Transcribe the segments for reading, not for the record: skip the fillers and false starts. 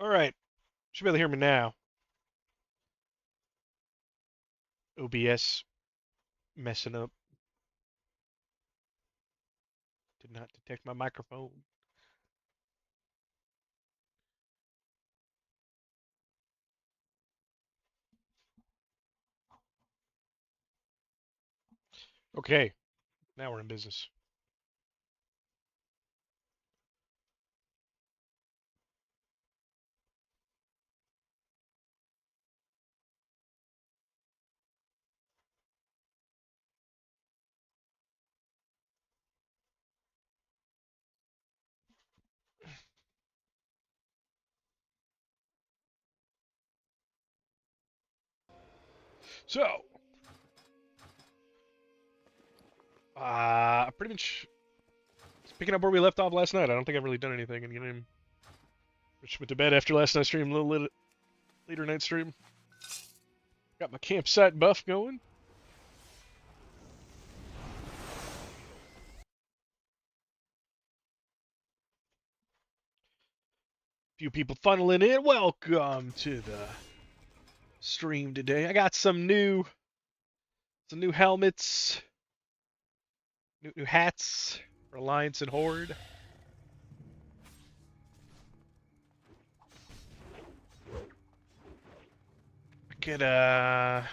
Alright, should be able to hear me now. OBS messing up. Did not detect my microphone. Okay, now we're in business. So, pretty much picking up where we left off last night. I don't think I've really done anything, and getting just went to bed after last night's stream, a little later night stream. Got my campsite buff going. Few people funneling in. Welcome to the stream today. I got some new helmets, new hats for Alliance and Horde. I could kind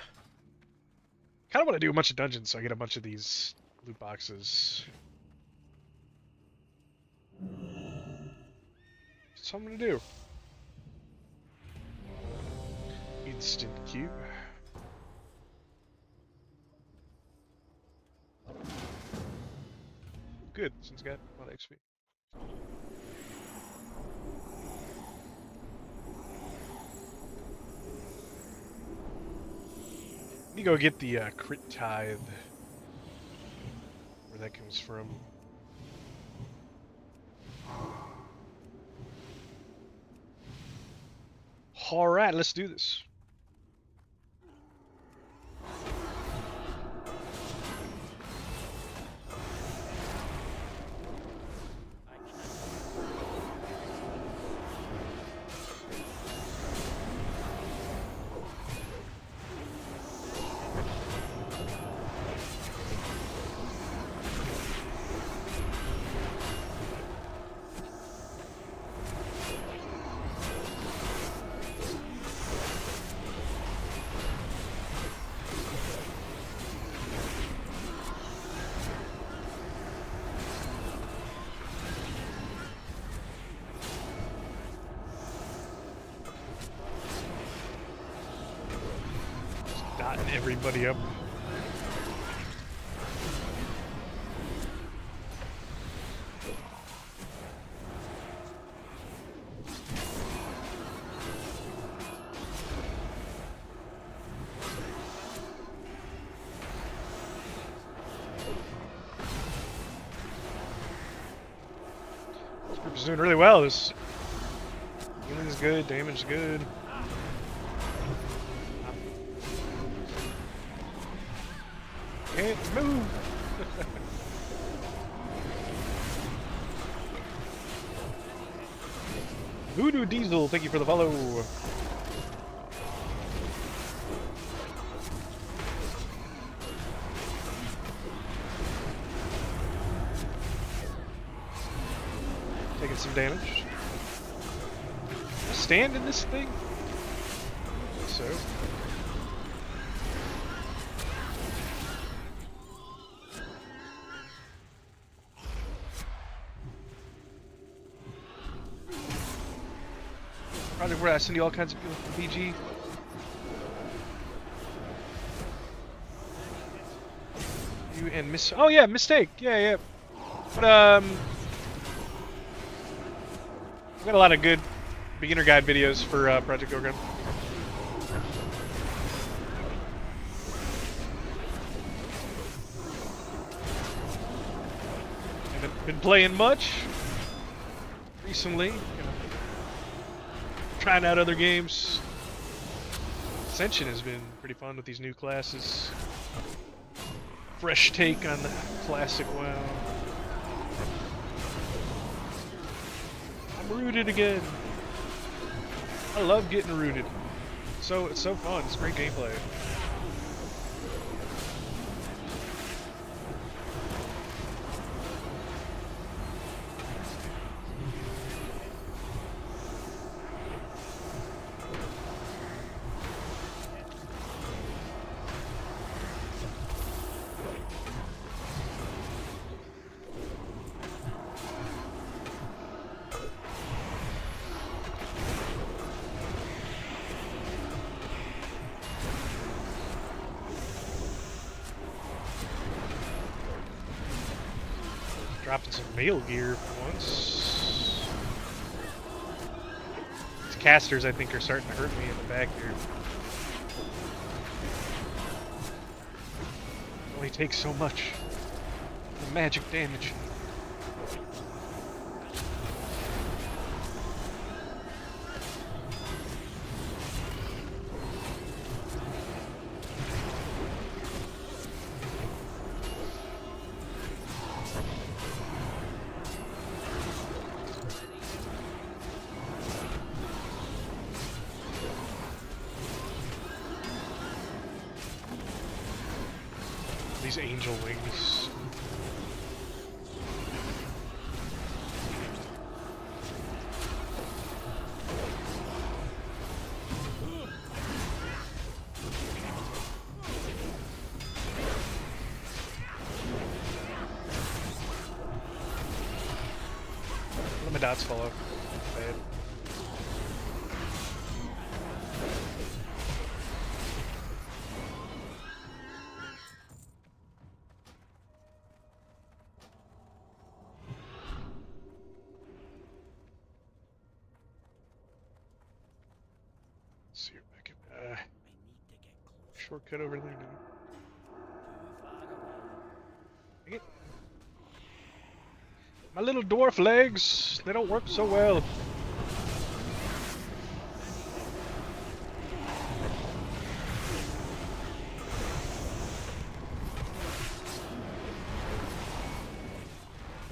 of want to do a bunch of dungeons, so I get a bunch of these loot boxes. That's what I'm gonna do. Instant queue. Good, since I got a lot of XP. Let me go get the crit tithe. Where that comes from. Alright, let's do this. Dotting everybody up. This group is doing really well. This healing is good, damage is good. Can't move. Voodoo Diesel, thank you for the follow. Taking some damage. Can I stand in this thing? I think so. Project where I send you all kinds of people from PG. You and Miss. Oh yeah, mistake. Yeah. But I've got a lot of good beginner guide videos for Project Gorgon. Haven't been playing much recently. Trying out other games. Ascension has been pretty fun with these new classes. Fresh take on the classic WoW. I'm rooted again. I love getting rooted. It's so fun. It's great gameplay. Dropping some mail gear for once. These casters, I think, are starting to hurt me in the back here. It only takes so much. The magic damage. These angel wings. Let my dots fall off. Bad. See if I can shortcut over there now. Dang it. My little dwarf legs, they don't work so well.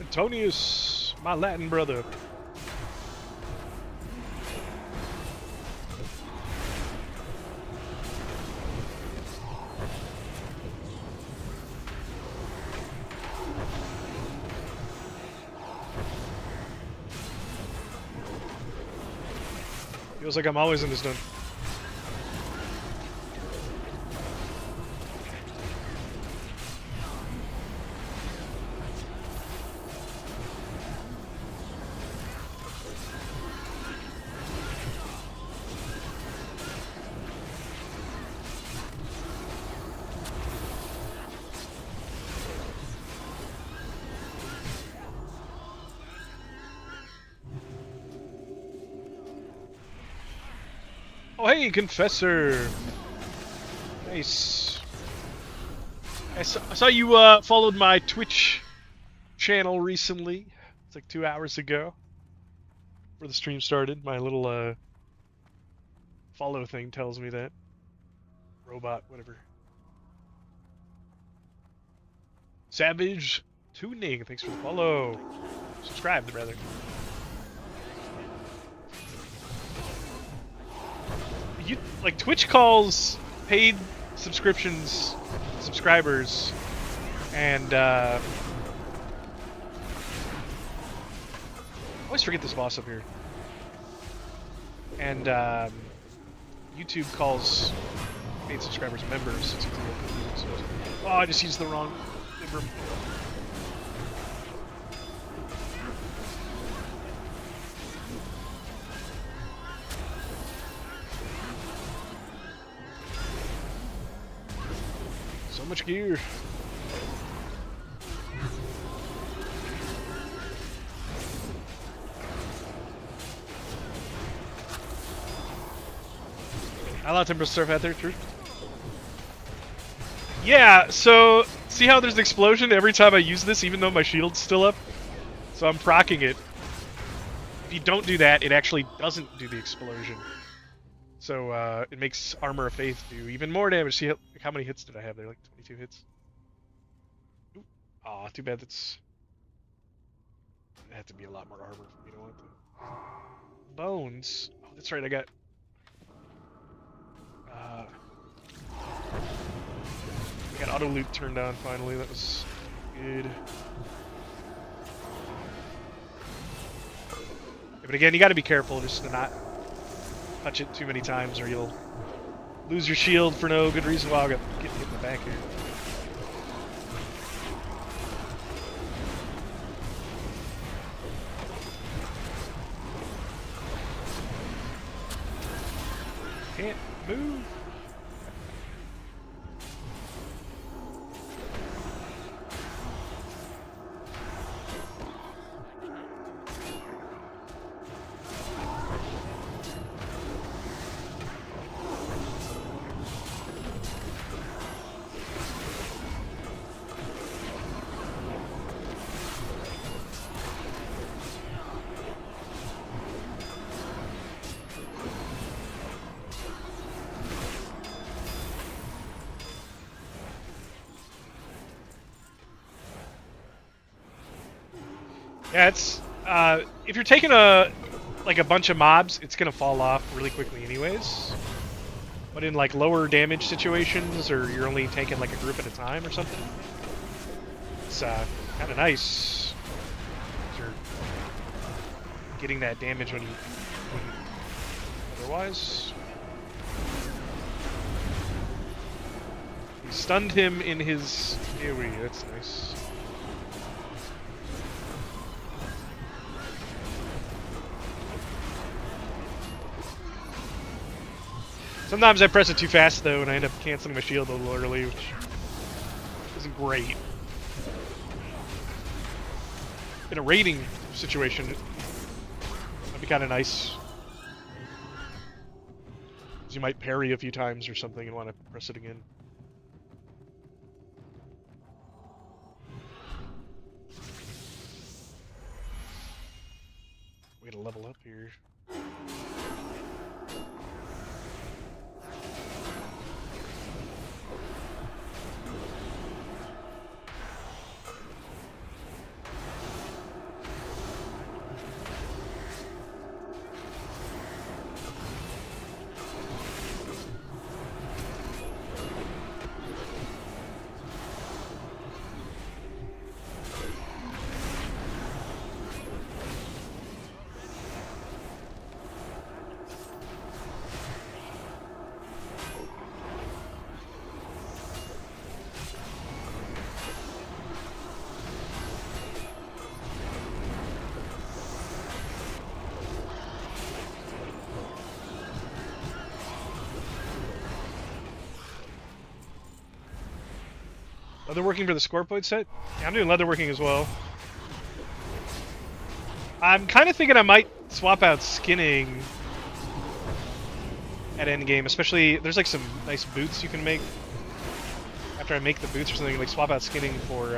Antonius, my Latin brother. Feels like I'm always in this dun. Oh, hey, Confessor! Nice. I saw you followed my Twitch channel recently. It's like 2 hours ago. Before the stream started. My little follow thing tells me that. Robot, whatever. Savage Tuning, thanks for the follow. Subscribe, brother. Like Twitch calls paid subscriptions subscribers, and I always forget this boss up here. And YouTube calls paid subscribers members. Oh, I just used the wrong Vibram. So much gear. I allow Templar surf out there, true. Yeah, so see how there's an explosion every time I use this, even though my shield's still up? So I'm proccing it. If you don't do that, it actually doesn't do the explosion. So it makes Armor of Faith do even more damage. See how many hits did I have there? Like 22 hits. Aw, too bad that's... It had to be a lot more armor for me to want to. Bones. Oh, that's right, I got We got auto loot turned on finally. That was good. Yeah, but again, you got to be careful just to not touch it too many times, or you'll lose your shield for no good reason. Well, I'll get hit in the back here. Can't move. Yeah, it's if you're taking a bunch of mobs, it's gonna fall off really quickly anyways. But in like lower damage situations, or you're only taking like a group at a time or something, it's kind of nice. You're getting that damage when you otherwise. He stunned him in his AoE. That's nice. Sometimes I press it too fast, though, and I end up canceling my shield a little early, which isn't great. In a raiding situation, that'd be kind of nice. Because you might parry a few times or something and want to press it again. Way to level up here. Leatherworking for the score point set? Yeah, I'm doing leatherworking as well. I'm kind of thinking I might swap out skinning at endgame, especially there's like some nice boots you can make. After I make the boots or something, like swap out skinning for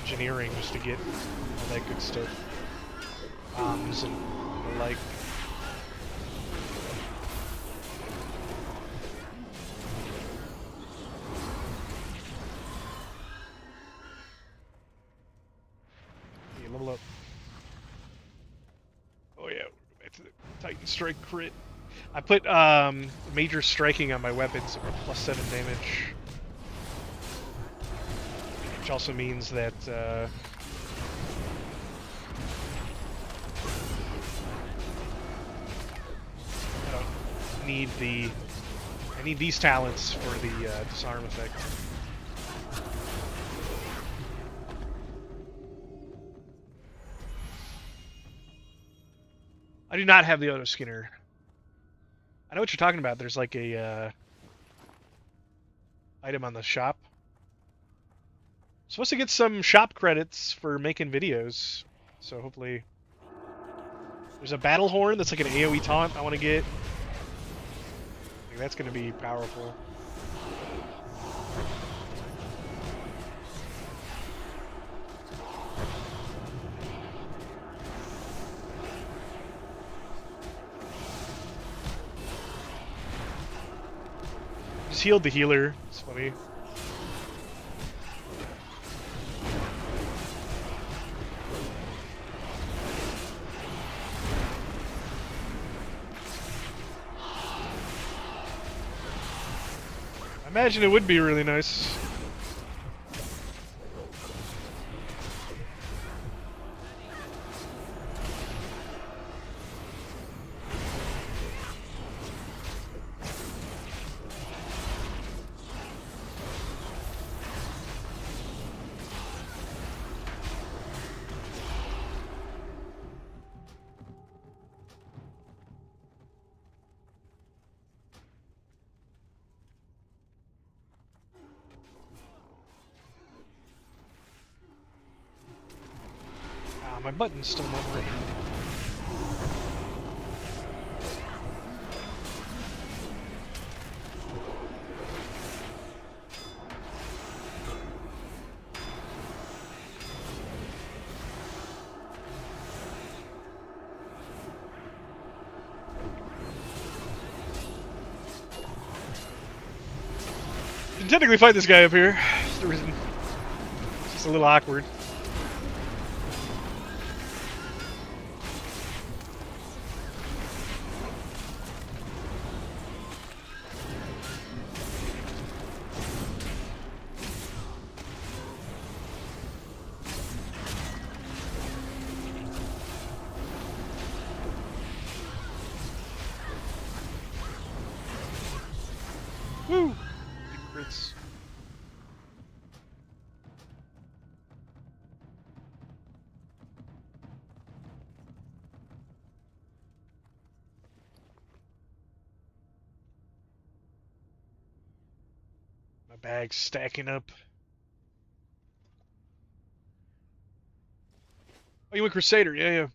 engineering just to get all that good stuff. Bombs and the like. Level up. Oh yeah, back to the Titan Strike crit. I put major striking on my weapons for +7 damage, which also means that I don't need I need these talents for the disarm effect. I do not have the auto skinner. I know what you're talking about. There's like a item on the shop. Supposed to get some shop credits for making videos, so hopefully. There's a battle horn that's like an AoE taunt I want to get. I think that's going to be powerful. Just healed the healer. It's funny. I imagine it would be really nice. My button's still not working. You can technically fight this guy up here. It's just a little awkward. Woo! Big crits. My bag's stacking up. Oh, you went Crusader, yeah.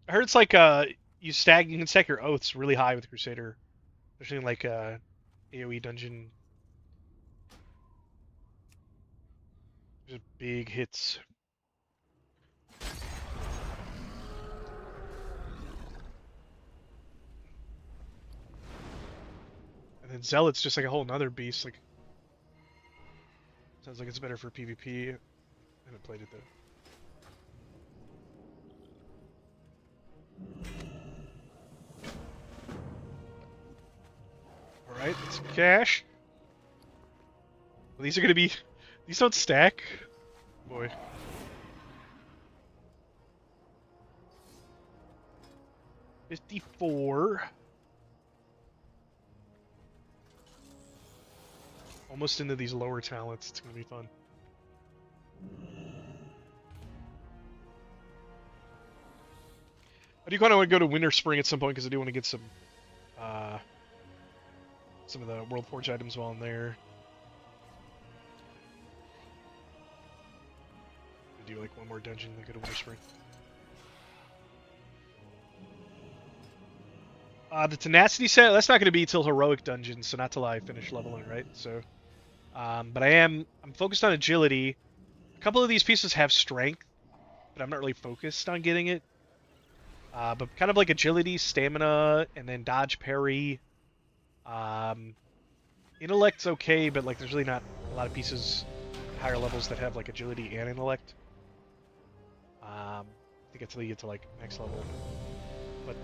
I heard it's like you can stack your oaths really high with Crusader, especially in like AoE dungeon. Just big hits. And then Zealot's just like a whole nother beast. Like, sounds like it's better for PvP. I haven't played it though. Alright, let's cash. Well, these are gonna be... These don't stack. Boy. $54. Almost into these lower talents. It's gonna be fun. I do kind of want to go to Winter Spring at some point because I do want to get some of the World Forge items while I'm there. Do like one more dungeon, then go to Winter Spring. The Tenacity set, that's not going to be till Heroic Dungeons, so not till I finish leveling, right? So, but I'm focused on Agility. A couple of these pieces have Strength, but I'm not really focused on getting it. But kind of like Agility, Stamina, and then Dodge, Parry. Intellect's okay, but like there's really not a lot of pieces higher levels that have like Agility and Intellect. I think until you get to like next level. But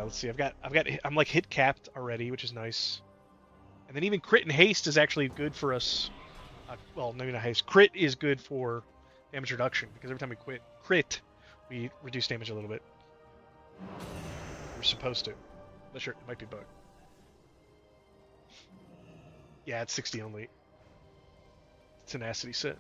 let's see, I'm like hit capped already, which is nice. And then even crit and haste is actually good for us. Well, maybe not haste. Crit is good for damage reduction because every time we crit, we reduce damage a little bit. We're supposed to. Not sure, it might be bug. Yeah, it's 60 only. Tenacity set.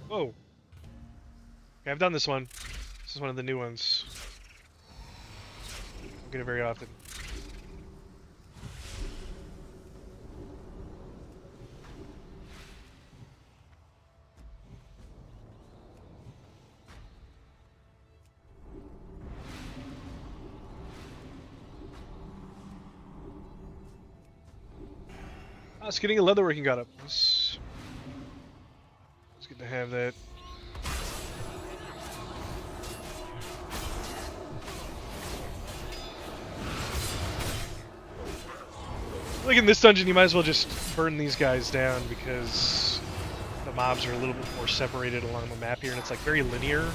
Whoa. Okay, I've done this one. This is one of the new ones. I don't get it very often. Oh, it's getting a leatherworking got up. It's good to have that. Like in this dungeon, you might as well just burn these guys down because the mobs are a little bit more separated along the map here, and it's like very linear.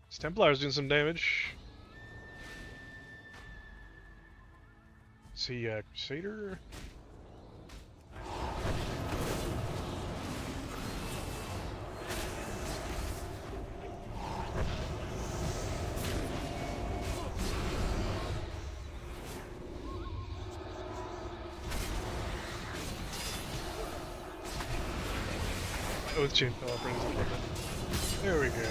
This Templar's doing some damage. See, Crusader? Oath chain fell off right as I came in. There we go.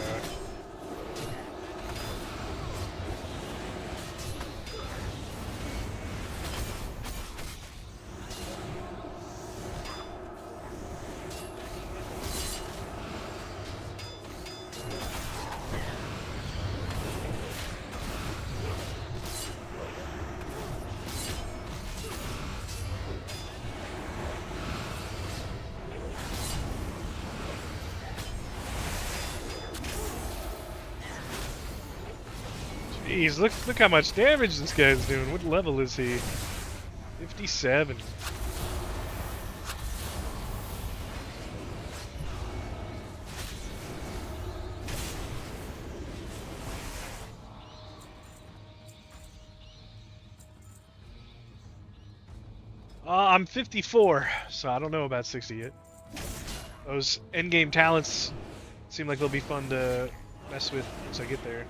Jeez, look how much damage this guy's doing. What level is he? 57. I'm 54, so I don't know about 60 yet. Those endgame talents seem like they'll be fun to mess with once I get there.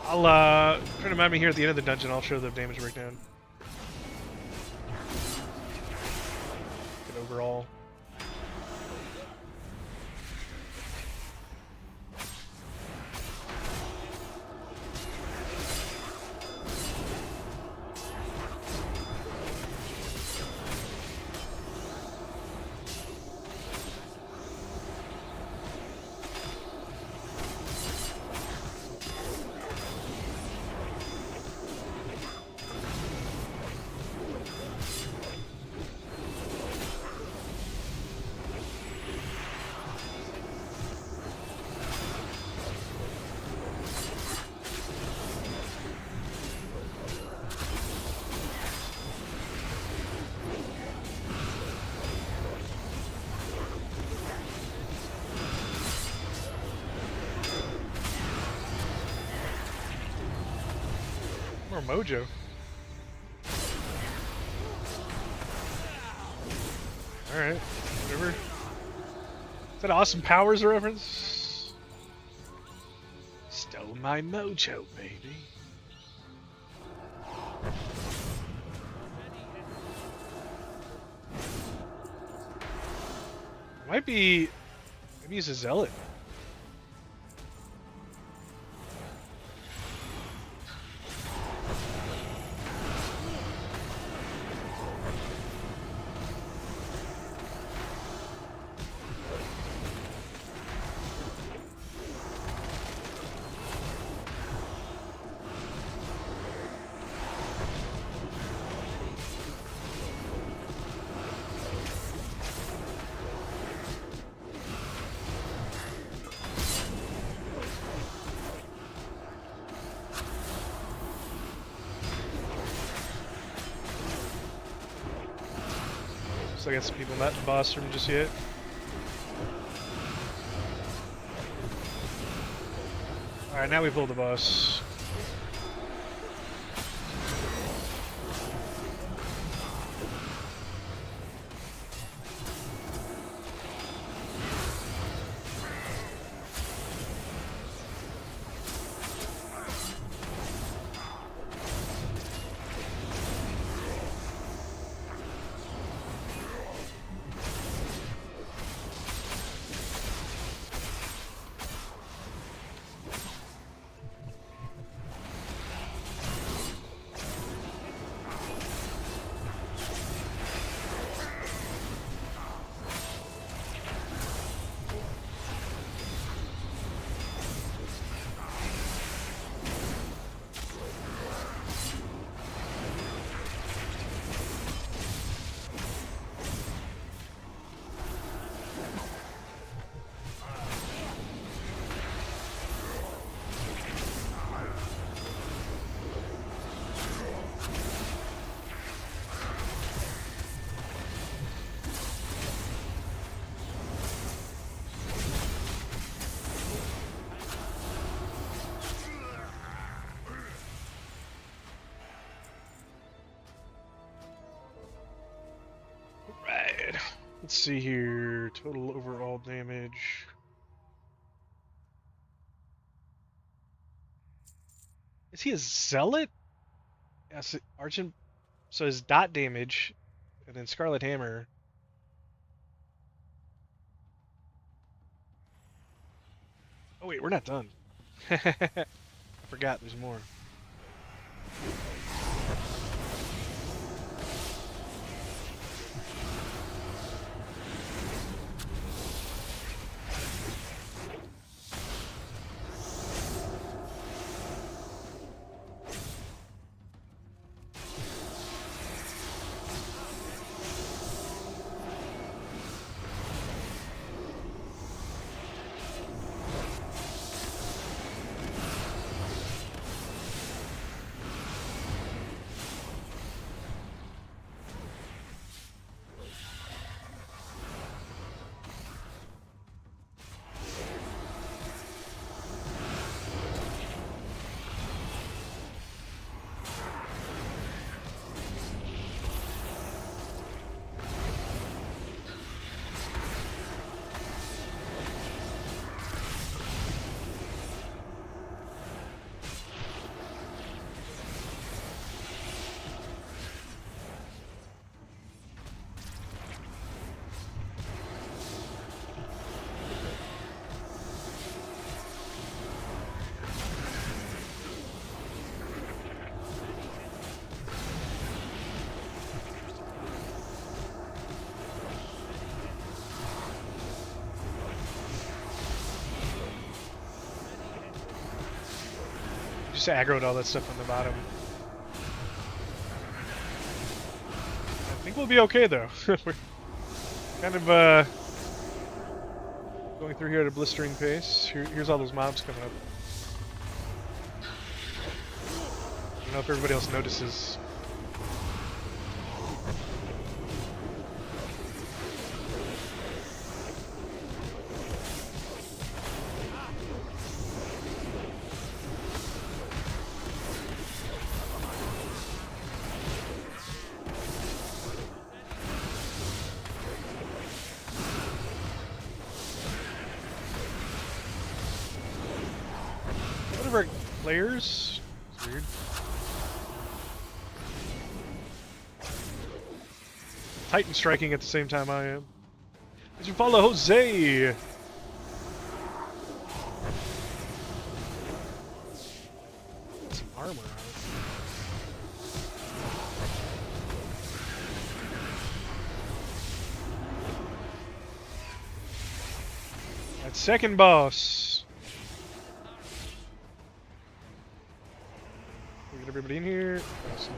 I'll try to remind me here at the end of the dungeon. I'll show the damage breakdown. Good overall. More mojo. Alright, whatever. Is that Awesome Powers reference? Stole my mojo, baby. Might be... maybe he's a zealot. So I got some people not in the boss room just yet. Alright, now we pull the boss. Right. Let's see here. Total overall damage. Is he a zealot? Yes, Argent. So his dot damage, and then Scarlet Hammer. Oh wait, we're not done. I forgot. There's more. Just aggroed all that stuff on the bottom. I think we'll be okay though. We're kind of going through here at a blistering pace. Here's all those mobs coming up. I don't know if everybody else notices. Players? It's weird. Titan striking at the same time I am. As you follow Jose! Some armor on it. That second boss. Get everybody in here. Nice.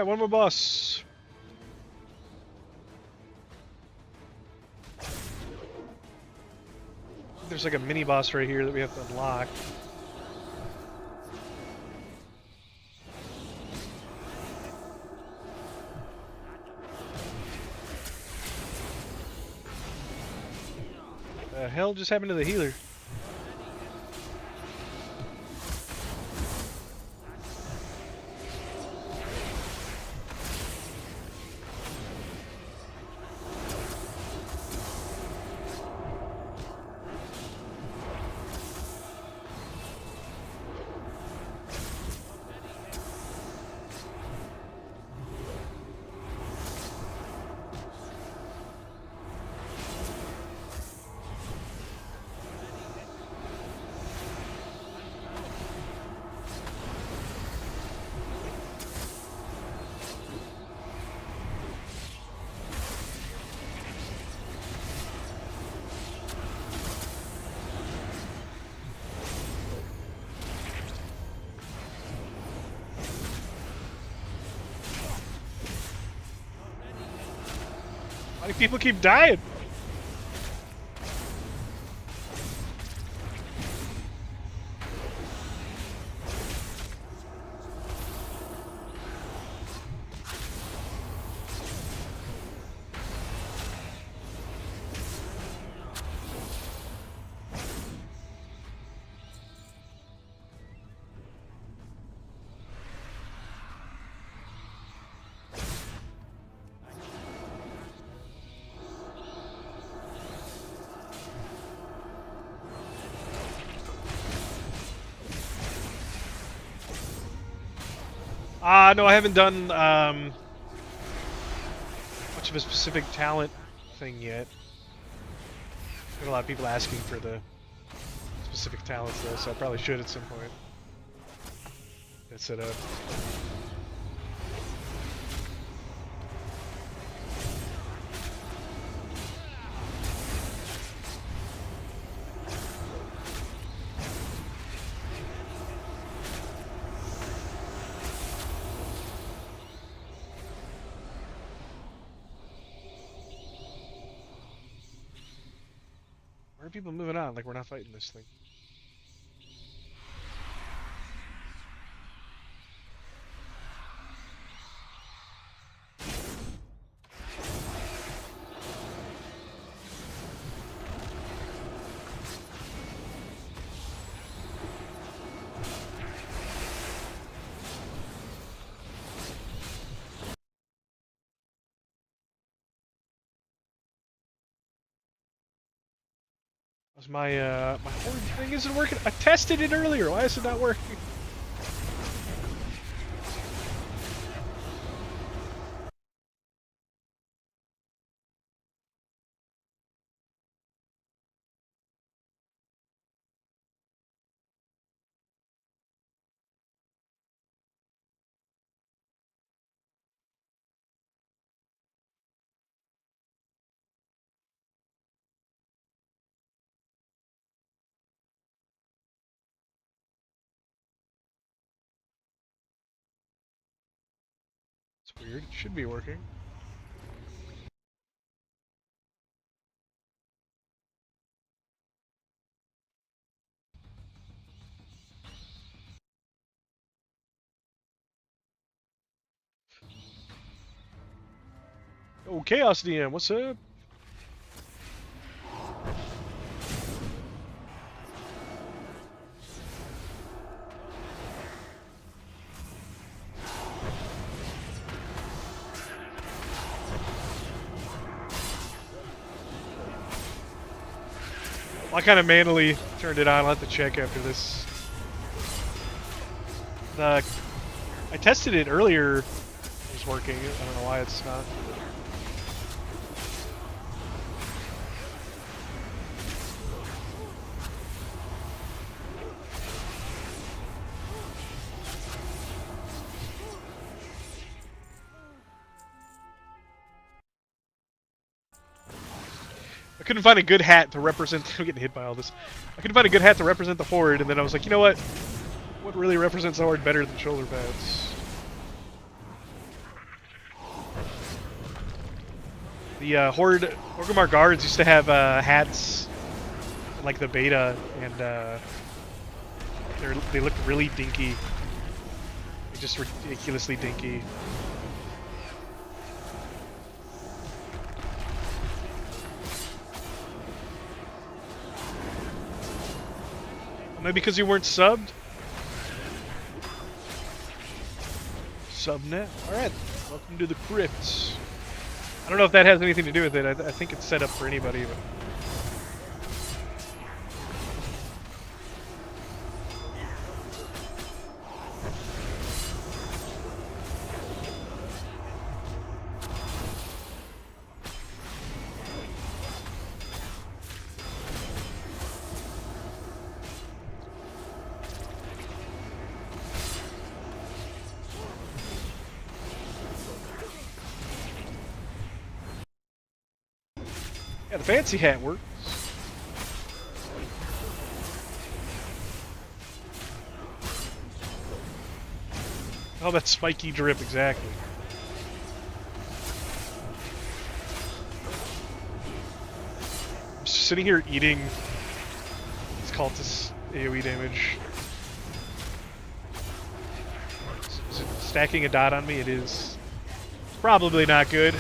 Alright, one more boss. There's like a mini boss right here that we have to unlock. The hell just happened to the healer? Why do people keep dying? No, I haven't done much of a specific talent thing yet. Got a lot of people asking for the specific talents though, so I probably should at some point. Get set up. Why are people moving on like we're not fighting this thing? My horde thing isn't working. I tested it earlier. Why is it not working? It's weird. It should be working. Oh, Chaos DM, what's up? I kind of manually turned it on. I'll have to check after this. I tested it earlier. It was working. I don't know why it's not. I couldn't find a good hat to represent. I'm getting hit by all this. I couldn't find a good hat to represent the horde, and then I was like, you know what? What really represents the horde better than shoulder pads? The Horde Orgrimmar guards used to have hats in, like the beta, and they looked really dinky. Just ridiculously dinky. Maybe because you weren't subbed? Subnet. Alright, welcome to the crypts. I don't know if that has anything to do with it. I think it's set up for anybody. But... yeah, the fancy hat works. Oh, that spiky drip, exactly. I'm just sitting here eating these cultists AoE damage. Is it stacking a dot on me? It is. Probably not good.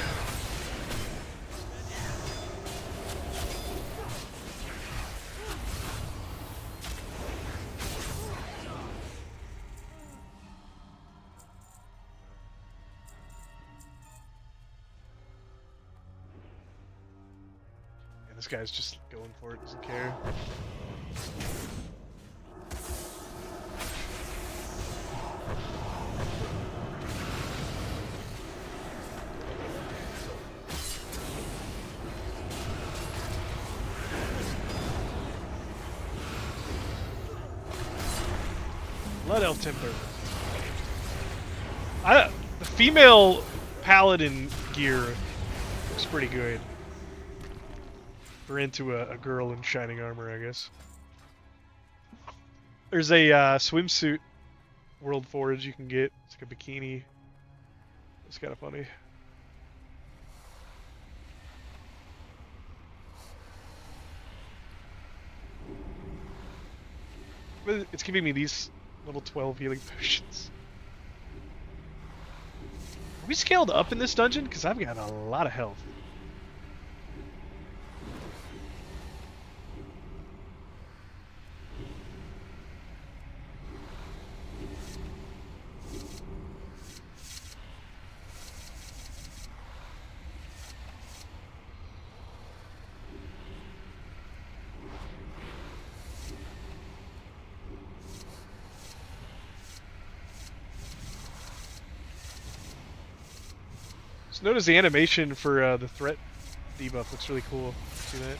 This guy's just going for it, doesn't care. Blood Elf Templar. The female paladin gear looks pretty good. We're into a girl in shining armor, I guess. There's a swimsuit World Forge you can get. It's like a bikini. It's kind of funny. But it's giving me these little 12 healing potions. Are we scaled up in this dungeon? Because I've got a lot of health. Notice the animation for the threat debuff looks really cool. See that?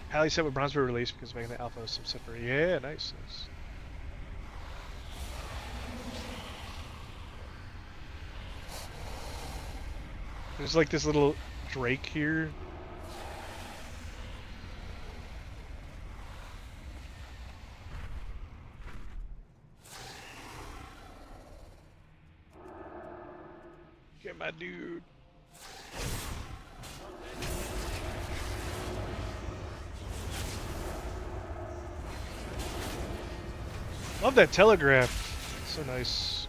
Pally set with bronze were released because making the alpha some separate. Yeah, nice, nice. There's like this little drake here. Get my dude. Love that telegraph. So nice.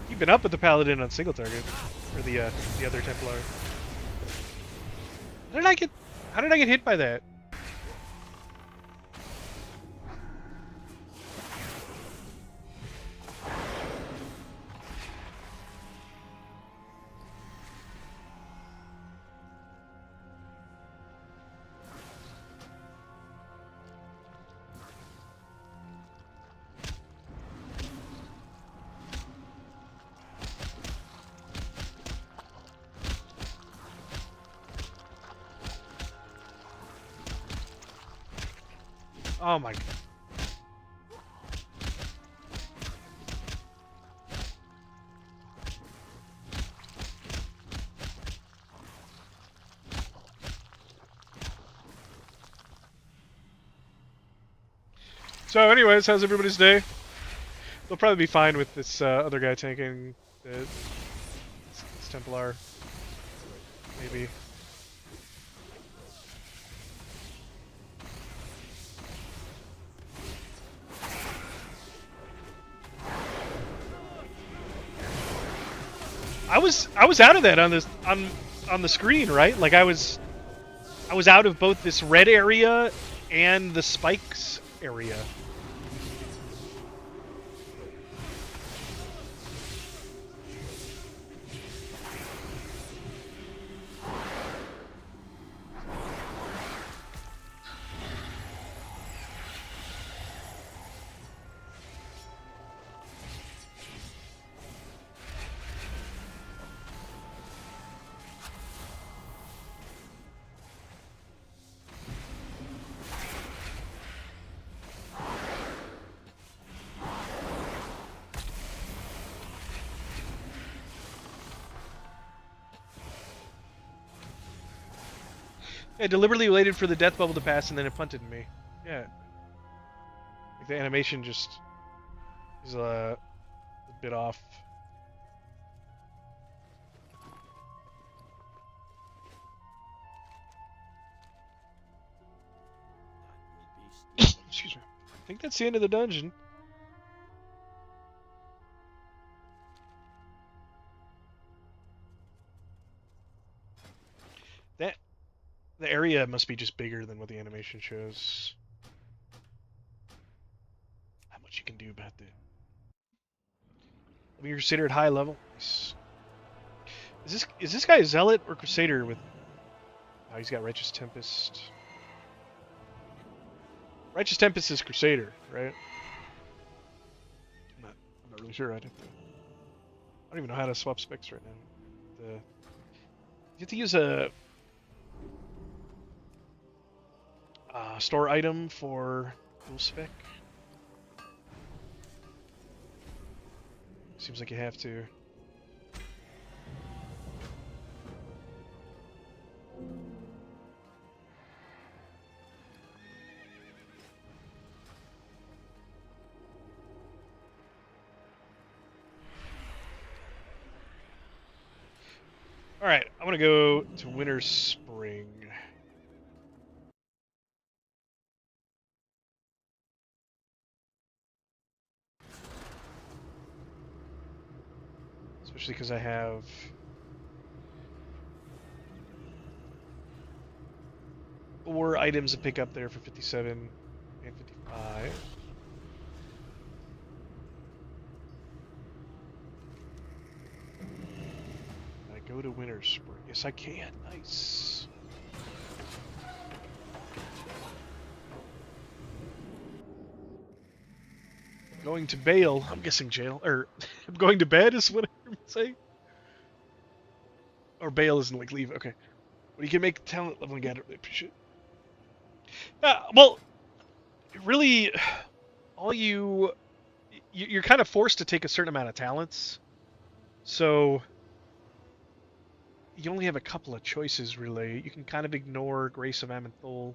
Keeping up with the paladin on single target, or the other Templar. How did I get hit by that? Oh my. So, anyways, how's everybody's day? They'll probably be fine with this other guy tanking this Templar. Maybe. I was out of that on this on the screen, right? Like I was out of both this red area and the spikes area. I deliberately waited for the death bubble to pass and then it punted me. Yeah. Like the animation just is a bit off. Excuse me. I think that's the end of the dungeon. That the area must be just bigger than what the animation shows. How much you can do about that? I mean, you're considered high level. Nice. Is this guy a zealot or crusader with? Oh, he's got righteous tempest. Righteous tempest is crusader, right? I'm not really sure. I don't even know how to swap specs right now. You have to use a store item for dual spec. Seems like you have to. Alright, I'm gonna go to Winter Spring. Especially because I have 4 items to pick up there for 57 and 55. I go to Winter Spring. Yes, I can. Nice. Going to bail. I'm guessing jail. Or, I'm going to bed is what I'm saying. Or bail isn't like leave. Okay. Well, you can make talent leveling at it. I appreciate it. Well, really, all you're kind of forced to take a certain amount of talents. So you only have a couple of choices, really. You can kind of ignore Grace of Amenthul.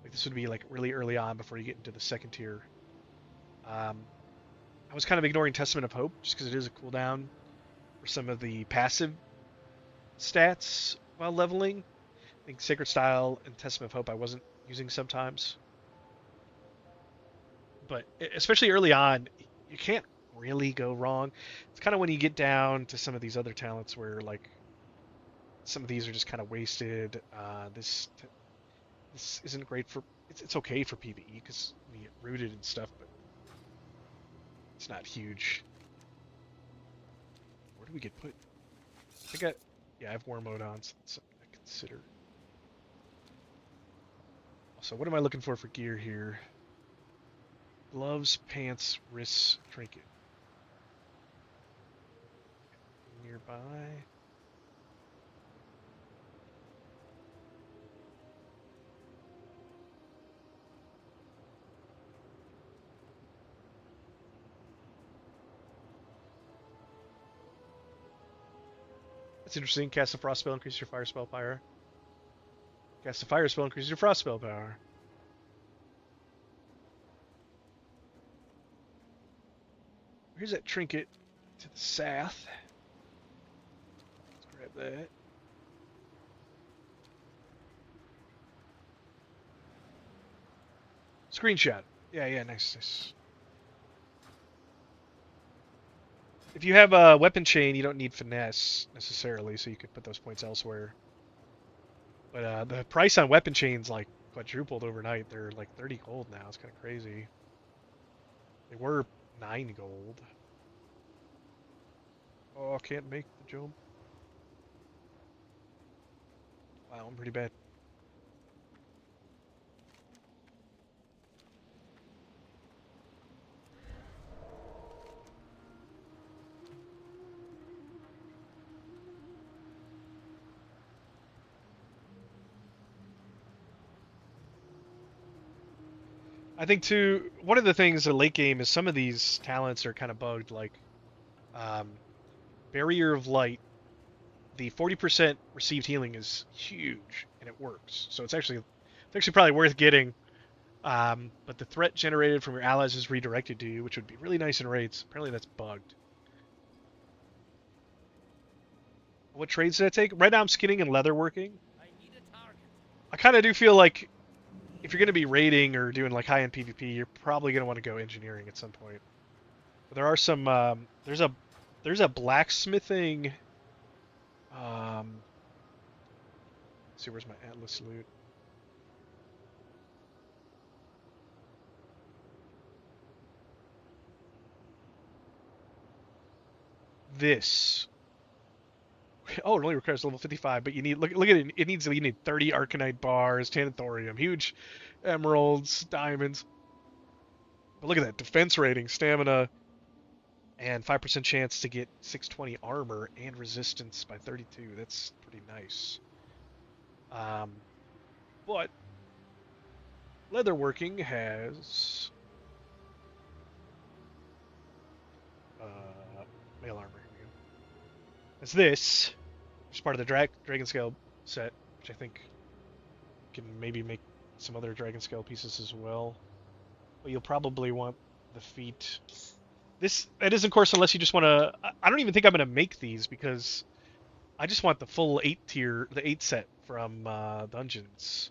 Like this would be like really early on before you get into the second tier. I was kind of ignoring Testament of Hope just because it is a cooldown for some of the passive stats while leveling. I think Sacred Style and Testament of Hope I wasn't using sometimes. But especially early on, you can't really go wrong. It's kind of when you get down to some of these other talents where like some of these are just kind of wasted. This isn't great for. It's okay for PvE because you get rooted and stuff, but it's not huge. Where do we get put? I got. Yeah, I have war mode on, so that's something I consider. Also, what am I looking for gear here? Gloves, pants, wrists, trinket. Nearby. That's interesting. Cast a frost spell, increase your fire spell power. Cast a fire spell, increase your frost spell power. Here's that trinket to the south. Let's grab that. Screenshot. Yeah, nice. If you have a weapon chain, you don't need finesse necessarily, so you could put those points elsewhere. But the price on weapon chains like quadrupled overnight. They're like 30 gold now. It's kind of crazy. They were 9 gold. Oh, I can't make the jump. Wow, I'm pretty bad. I think too, one of the things in late game is some of these talents are kind of bugged, like um, Barrier of Light. The 40% received healing is huge, and it works. So it's actually probably worth getting. But the threat generated from your allies is redirected to you, which would be really nice in raids. Apparently that's bugged. What trades did I take? Right now I'm skinning and leatherworking. I kind of do feel like if you're going to be raiding or doing like high-end PvP, you're probably going to want to go engineering at some point. But there are some, there's a blacksmithing, let's see, where's my Atlas loot? This. Oh, it only requires level 55, but you need, look at it, you need 30 Arcanite bars, Thanathorium, huge emeralds, diamonds. But look at that, defense rating, stamina, and 5% chance to get 620 armor and resistance by 32. That's pretty nice. But leatherworking has mail armor. It's this, which is part of the Dragon Scale set, which I think can maybe make some other Dragon Scale pieces as well. But you'll probably want the feet. It isn't, of course, unless you just want to. I don't even think I'm going to make these because I just want the full 8 set from Dungeons.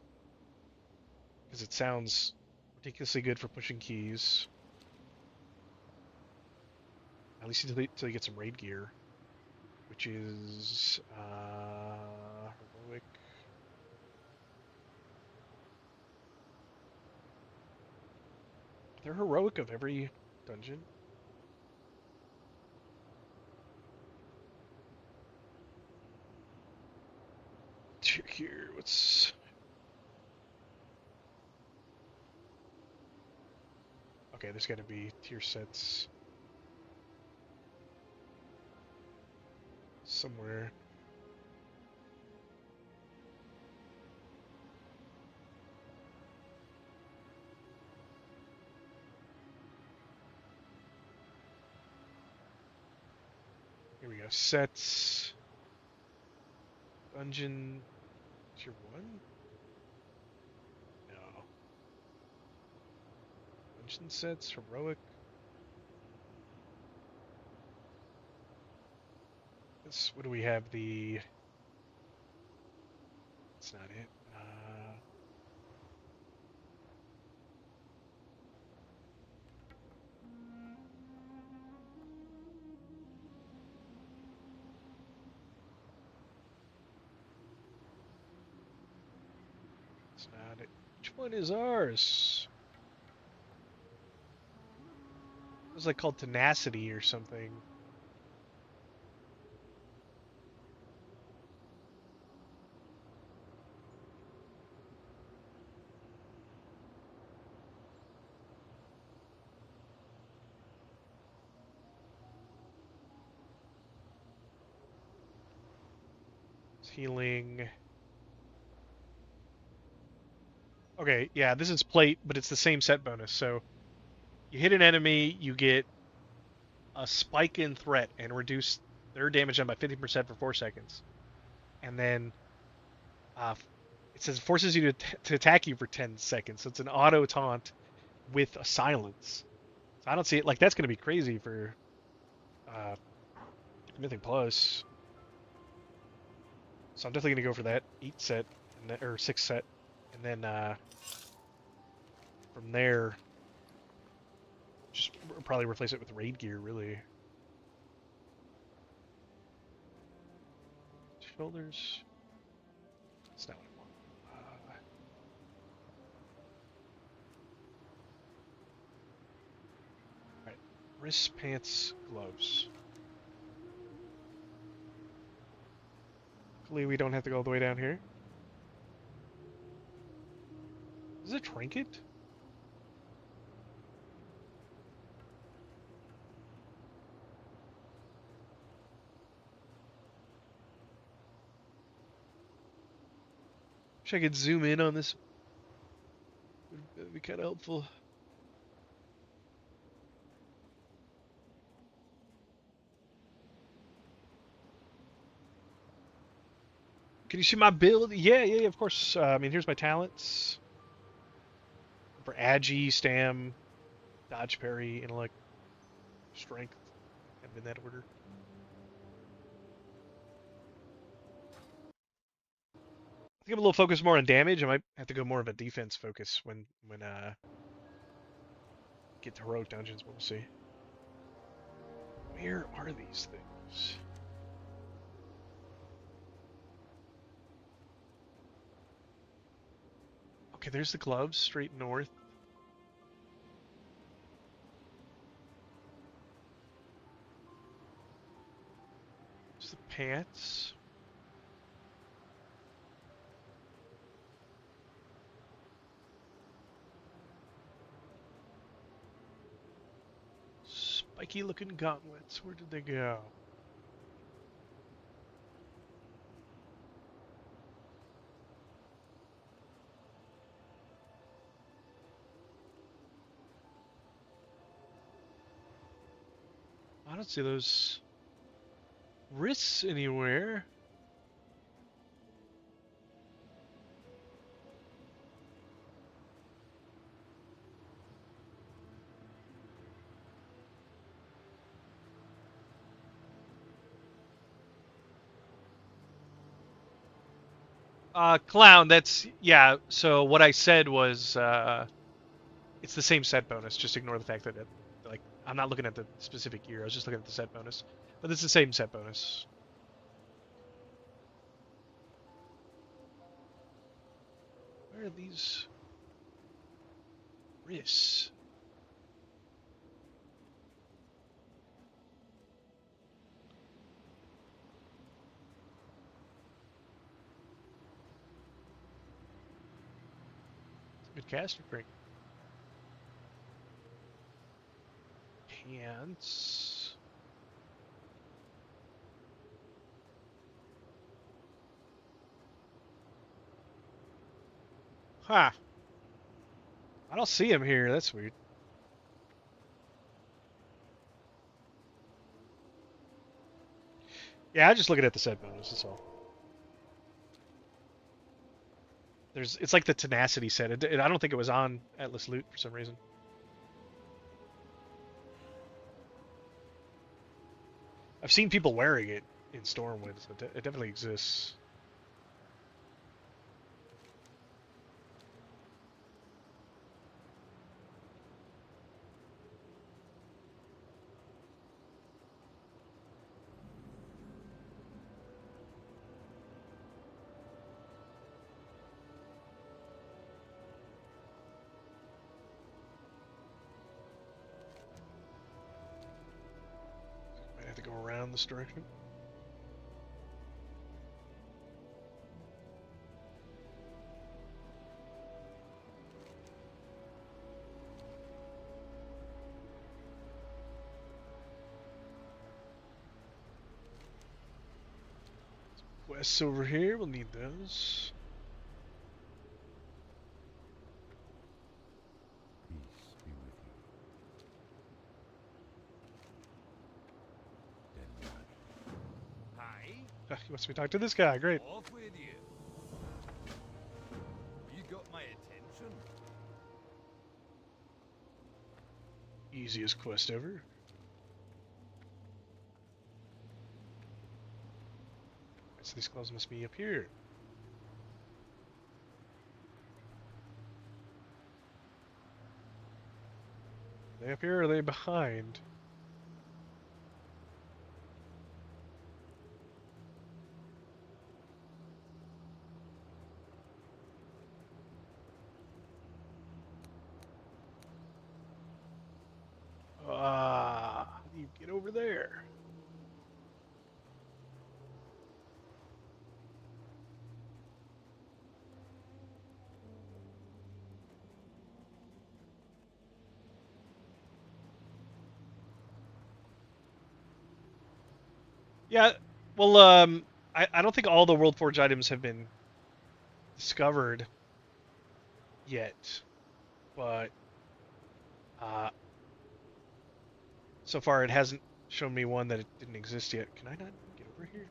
Because it sounds ridiculously good for pushing keys. At least until you get some raid gear. Which is heroic. They're heroic of every dungeon. Check here. What's okay? There's got to be tier sets somewhere. Here we go. Sets. Dungeon. Tier 1? No. Dungeon sets. Heroic. What do we have? That's not it. That's not it. Which one is ours? It was like called Tenacity or something. Healing. Okay, yeah, this is plate, but it's the same set bonus. So you hit an enemy, you get a spike in threat and reduce their damage done by 50% for 4 seconds. And then it says forces you to attack you for 10 seconds. So it's an auto taunt with a silence. So I don't see it like that's going to be crazy for Mythic Plus. So I'm definitely going to go for that 8 set or 6 set, and then from there, just probably replace it with raid gear. Really, shoulders. That's not what I want. Alright, wrists, pants, gloves. Luckily, we don't have to go all the way down here. Is it a trinket? Wish I could zoom in on this. That'd be kind of helpful. Can you see my build? Yeah, of course. I mean, here's my talents. For Agi, Stam, Dodge, Parry, Intellect, Strength. Kind of in that order. I think I'm a little focused more on damage. I might have to go more of a defense focus when get to heroic dungeons, but we'll see. Where are these things? Okay, there's the gloves, straight north. There's the pants. Spiky looking gauntlets. Where did they go? I don't see those wrists anywhere. Clown, that's, yeah, so what I said was, it's the same set bonus, just ignore the fact that, like, I'm not looking at the specific gear, I was just looking at the set bonus. But it's the same set bonus. Where are these wrists? Good caster drink. Pants. Ha! Huh. I don't see him here. That's weird. Yeah, I'm just looking at the set bonus. That's all. It's like the tenacity set. I don't think it was on Atlas Loot for some reason. I've seen people wearing it in Stormwind, so it definitely exists. Might have to go around this direction. Quests over here, we'll need those. Peace be with you. Dead He wants me to talk to this guy. Great. Off with you. You got my attention. Easiest quest ever. So these clothes must be up here. Are they up here or are they behind? Ah, how do you get over there? Yeah, well, I don't think all the World Forge items have been discovered yet, but uh, so far it hasn't shown me one that it didn't exist yet. Can I not get over here?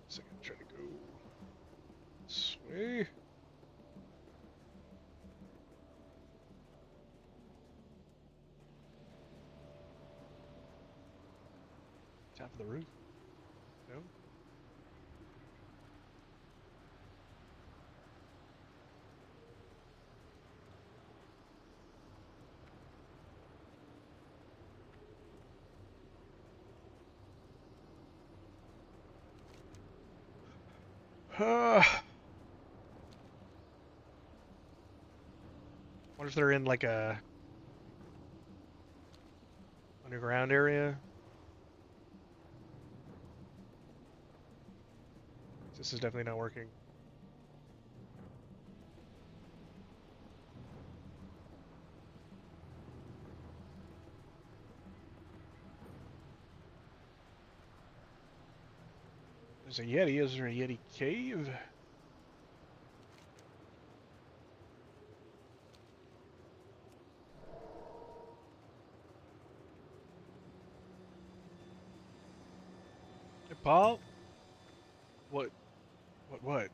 So I'm gonna try to go this way. Top of the roof? No? Wonder if they're in like a underground area. This is definitely not working. There's a Yeti. Is there a Yeti cave? Hey, Paul? What? What?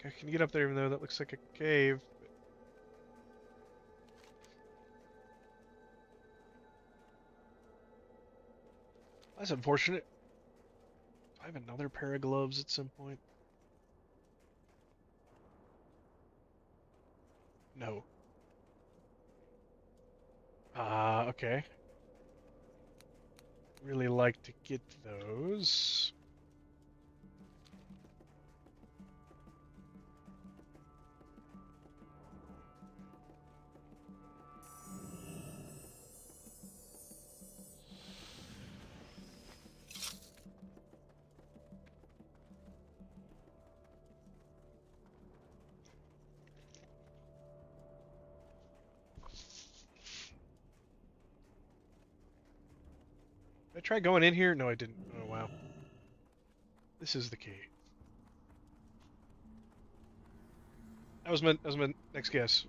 I can get up there even though that looks like a cave. That's unfortunate. Do I have another pair of gloves at some point? No. Okay. Really like to get those. Did I try going in here? No, I didn't. Oh, wow. This is the key. That was my next guess.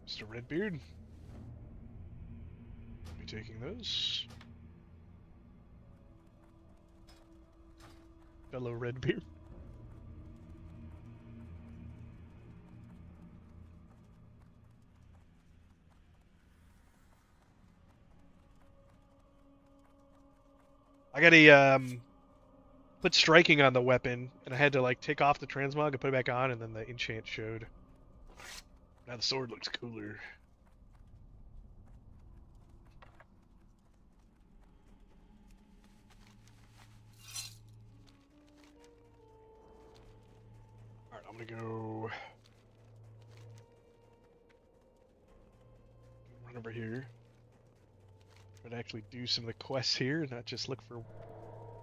Mr. Redbeard. I'll be taking those. Fellow Redbeard. I got a put striking on the weapon, and I had to like take off the transmog and put it back on, and then the enchant showed. Now the sword looks cooler. Alright, I'm gonna go run over here. Try to actually do some of the quests here, not just look for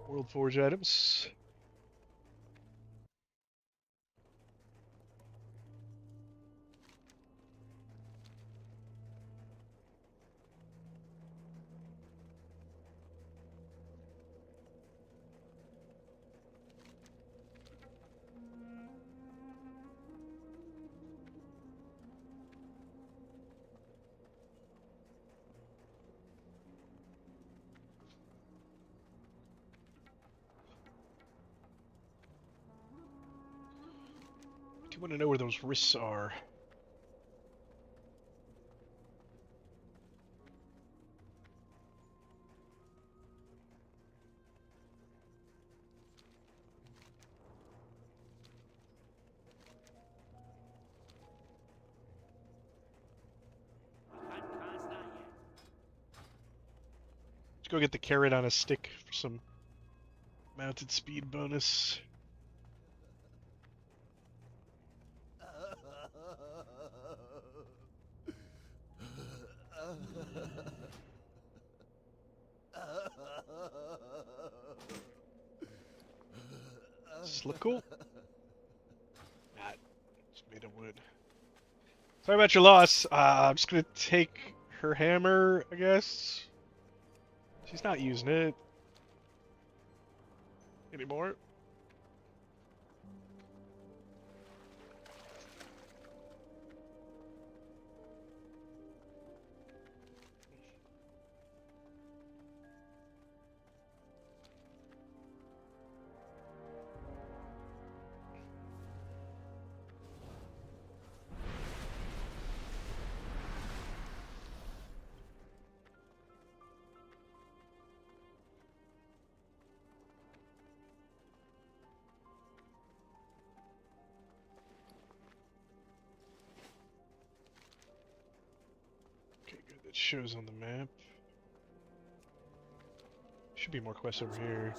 World Forge items. I do want to know where those risks are. Can't cast that yet. Let's go get the carrot on a stick for some mounted speed bonus. Does this look cool? Nah, it's made of wood. Sorry about your loss. I'm just gonna take her hammer, I guess. She's not using it anymore. Okay, good. That shows on the map. Should be more quests over here.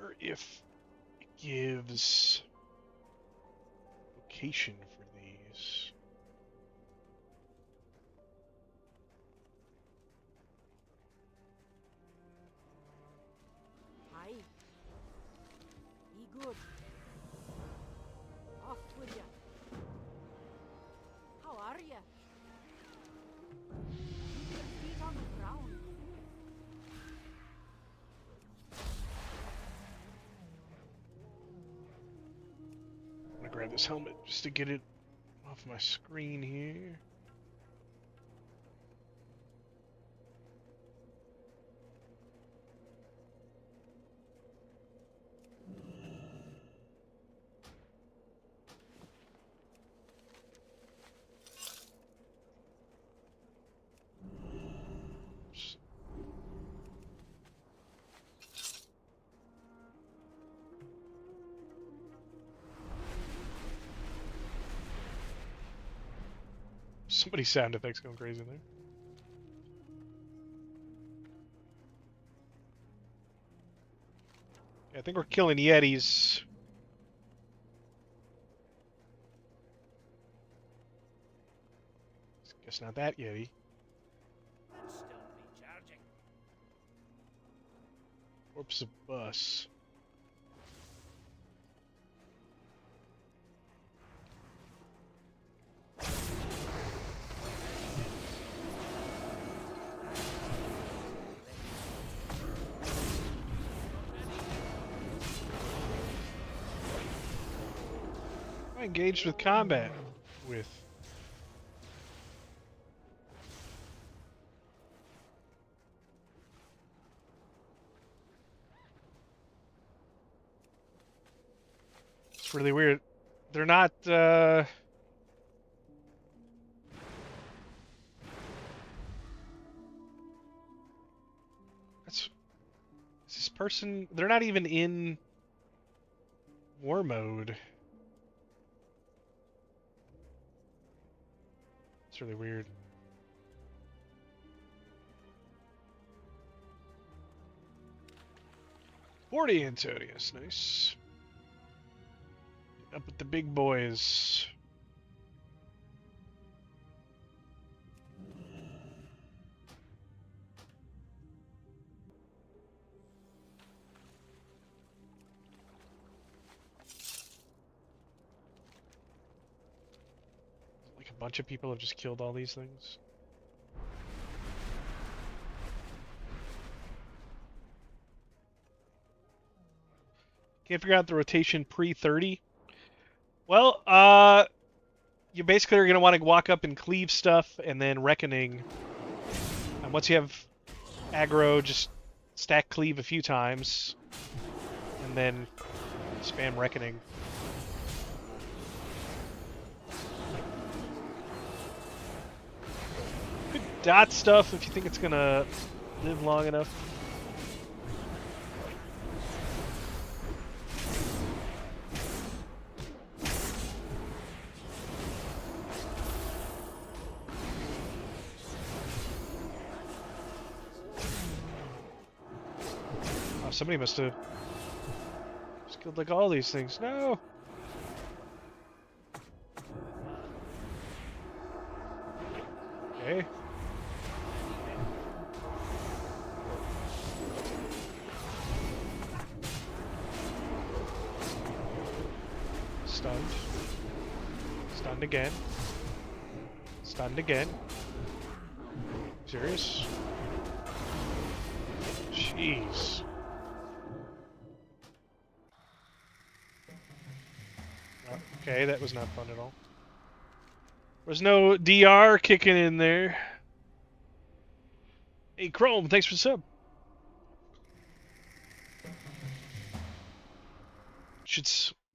Or if it gives location for these. Aye. Be good. Off with ya. How are ya? Keep your feet on the ground. I'm gonna grab this helmet just to get it off my screen here. Somebody's sound effects going crazy there. Yeah, I think we're killing Yetis. Guess not that Yeti. And still recharging. Corpse of bus. I engaged with combat with. really weird. They're not, That's... Is this person... They're not even in war mode. It's really weird. $40 Antonius, nice. Up with the big boys. Like a bunch of people have just killed all these things. Can't figure out the rotation pre-30. Well, you basically are going to want to walk up and cleave stuff, and then Reckoning. And once you have aggro, just stack cleave a few times, and then spam Reckoning. Good dot stuff if you think it's going to live long enough. Somebody must have killed like all these things. No! Okay. Stunned. Stunned again. Stunned again. Serious? Jeez. Okay, that was not fun at all. There's no DR kicking in there. Hey, Chrome, thanks for the sub.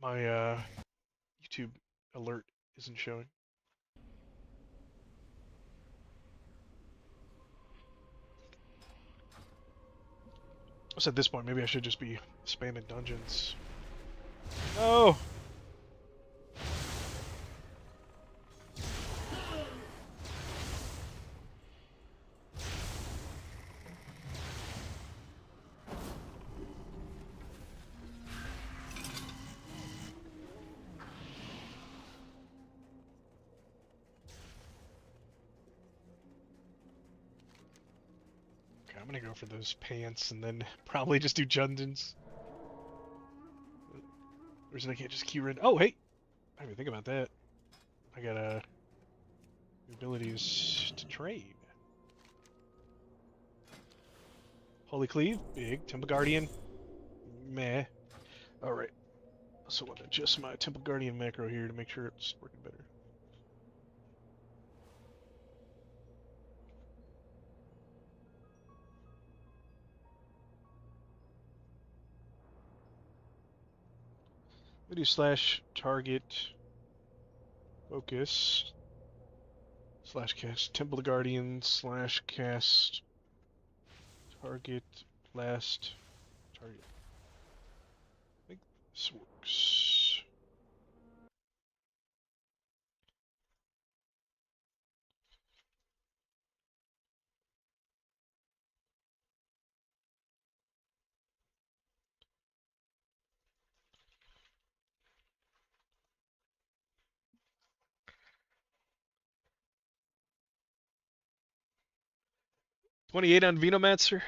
My YouTube alert isn't showing. I guess at this point, maybe I should just be spamming dungeons. No! I'm gonna go for those pants and then probably just do dungeons. The reason I can't just queue in. Oh, hey! I didn't even think about that. I got abilities to trade. Holy Cleave, big. Temple Guardian, meh. Alright. Also want to adjust my Temple Guardian macro here to make sure it's working better. Video slash target focus slash cast Temple Guardian slash cast target last target. I think this works. $28 on Venomancer.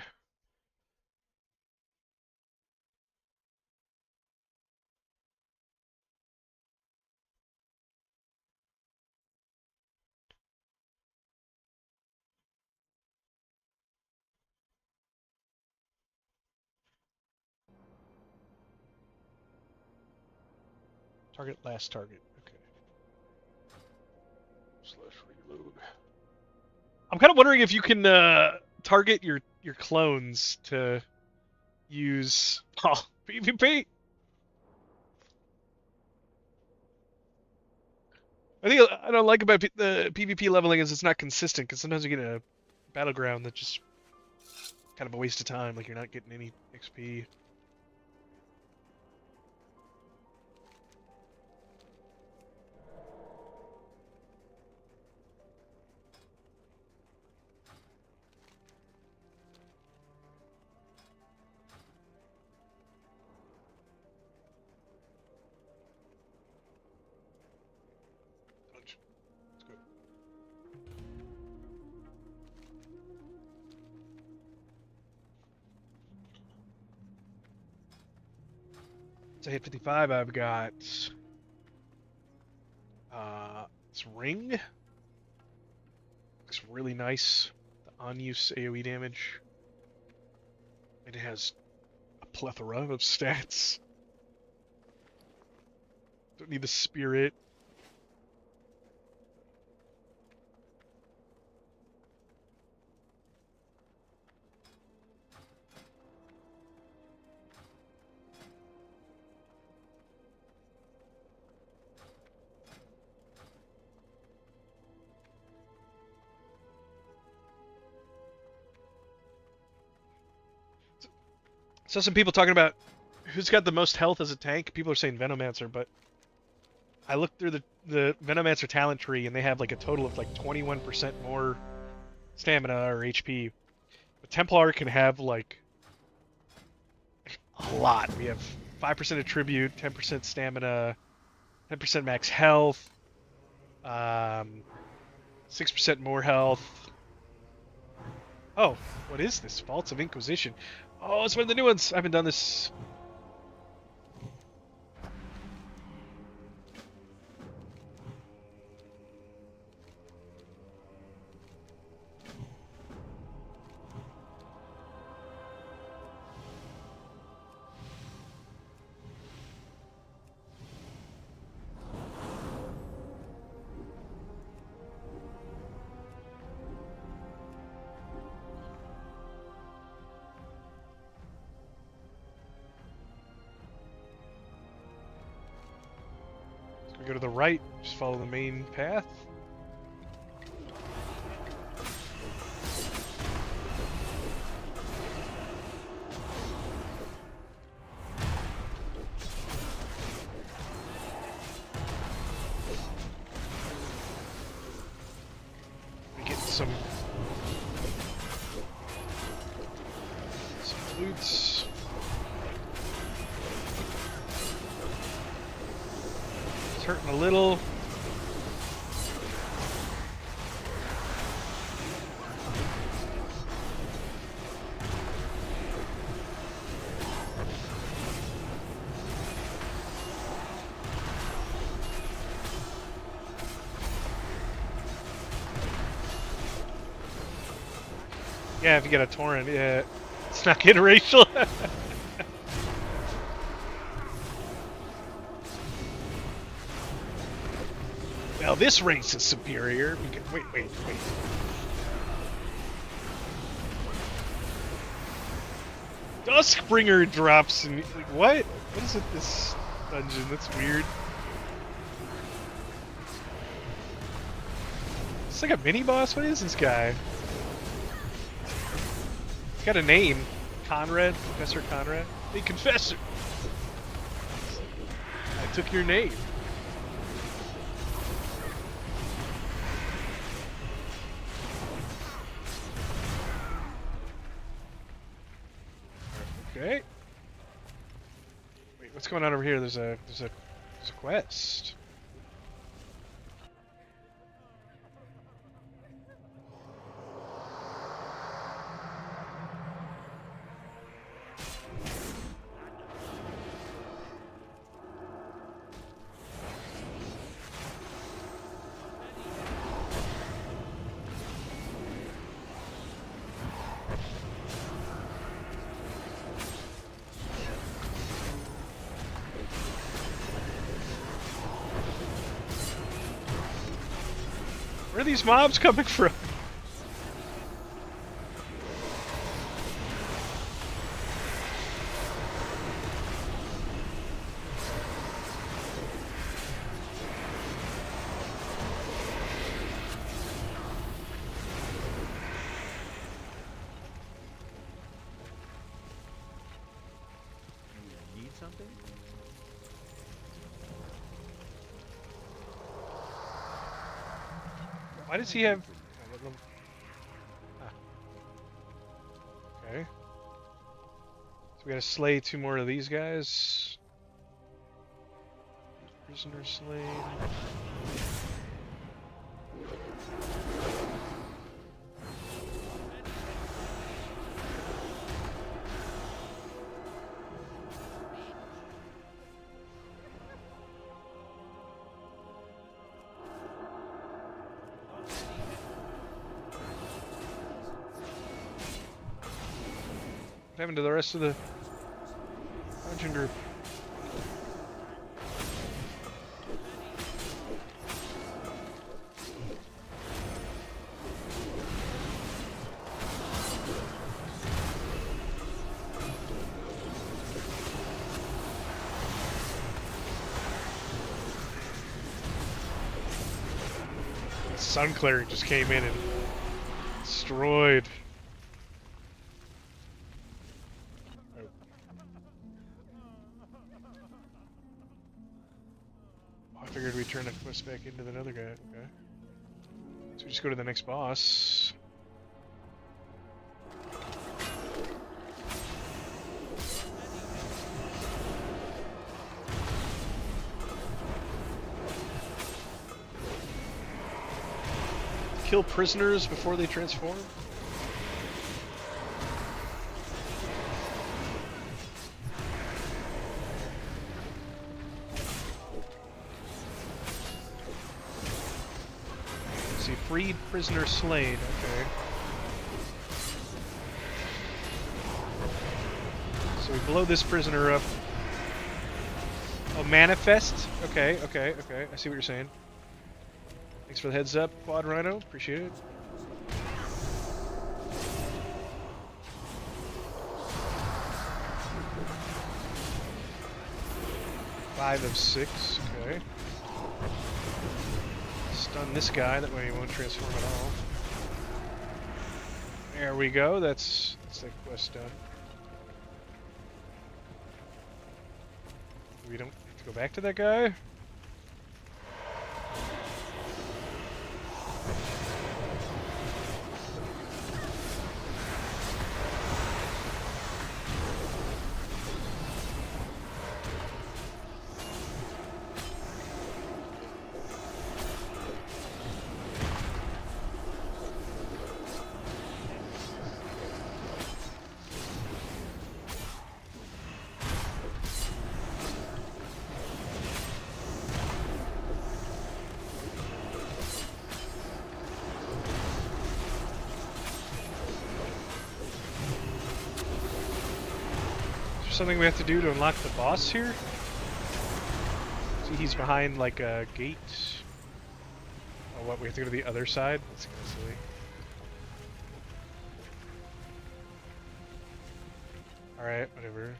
Target last target. Okay. Slash reload. I'm kind of wondering if you can target your clones to use PvP. I think I don't like about the PvP leveling is it's not consistent, because sometimes you get a battleground that's just kind of a waste of time, like you're not getting any XP. Let's go. So I hit 55, I've got this ring. Looks really nice. The on-use AoE damage. And it has a plethora of stats. Don't need the spirit. So some people talking about who's got the most health as a tank. People are saying Venomancer, but I looked through the Venomancer talent tree and they have like a total of like 21% more stamina or HP. The Templar can have like a lot. We have 5% attribute, 10% stamina, 10% max health, 6% more health. Oh, what is this? Vaults of Inquisition. Oh, it's one of the new ones. I haven't done this. We go to the right, just follow the main path. We get some loots. It's hurting a little. Yeah, if you get a torrent, yeah, it's not getting racial. Well, this race is superior. We can, wait. Duskbringer drops and like what? What is it? This dungeon? That's weird. It's like a mini boss. What is this guy? He's got a name. Conrad, Professor Conrad. Hey, Confessor. I took your name. Okay. Wait, what's going on over here? There's a quest. Where are these mobs coming from? anything? Why does he have... Ah. Okay. So we gotta slay 2 more of these guys. Prisoner slain. What happened to the rest of the dungeon group? Sun Cleric just came in and destroyed. I figured we'd turn the quest back into that other guy. Okay. So we just go to the next boss. Kill prisoners before they transform? See, freed prisoner slain, okay. So we blow this prisoner up. Oh, manifest? Okay, okay, okay. I see what you're saying. Thanks for the heads up, Quad Rhino. Appreciate it. Five of 6, okay. Stun this guy, that way he won't transform at all. There we go, that's that quest done. We don't have to go back to that guy? Something we have to do to unlock the boss here? See, he's behind like a gate. Oh, what? We have to go to the other side? That's kind of silly. Alright, whatever.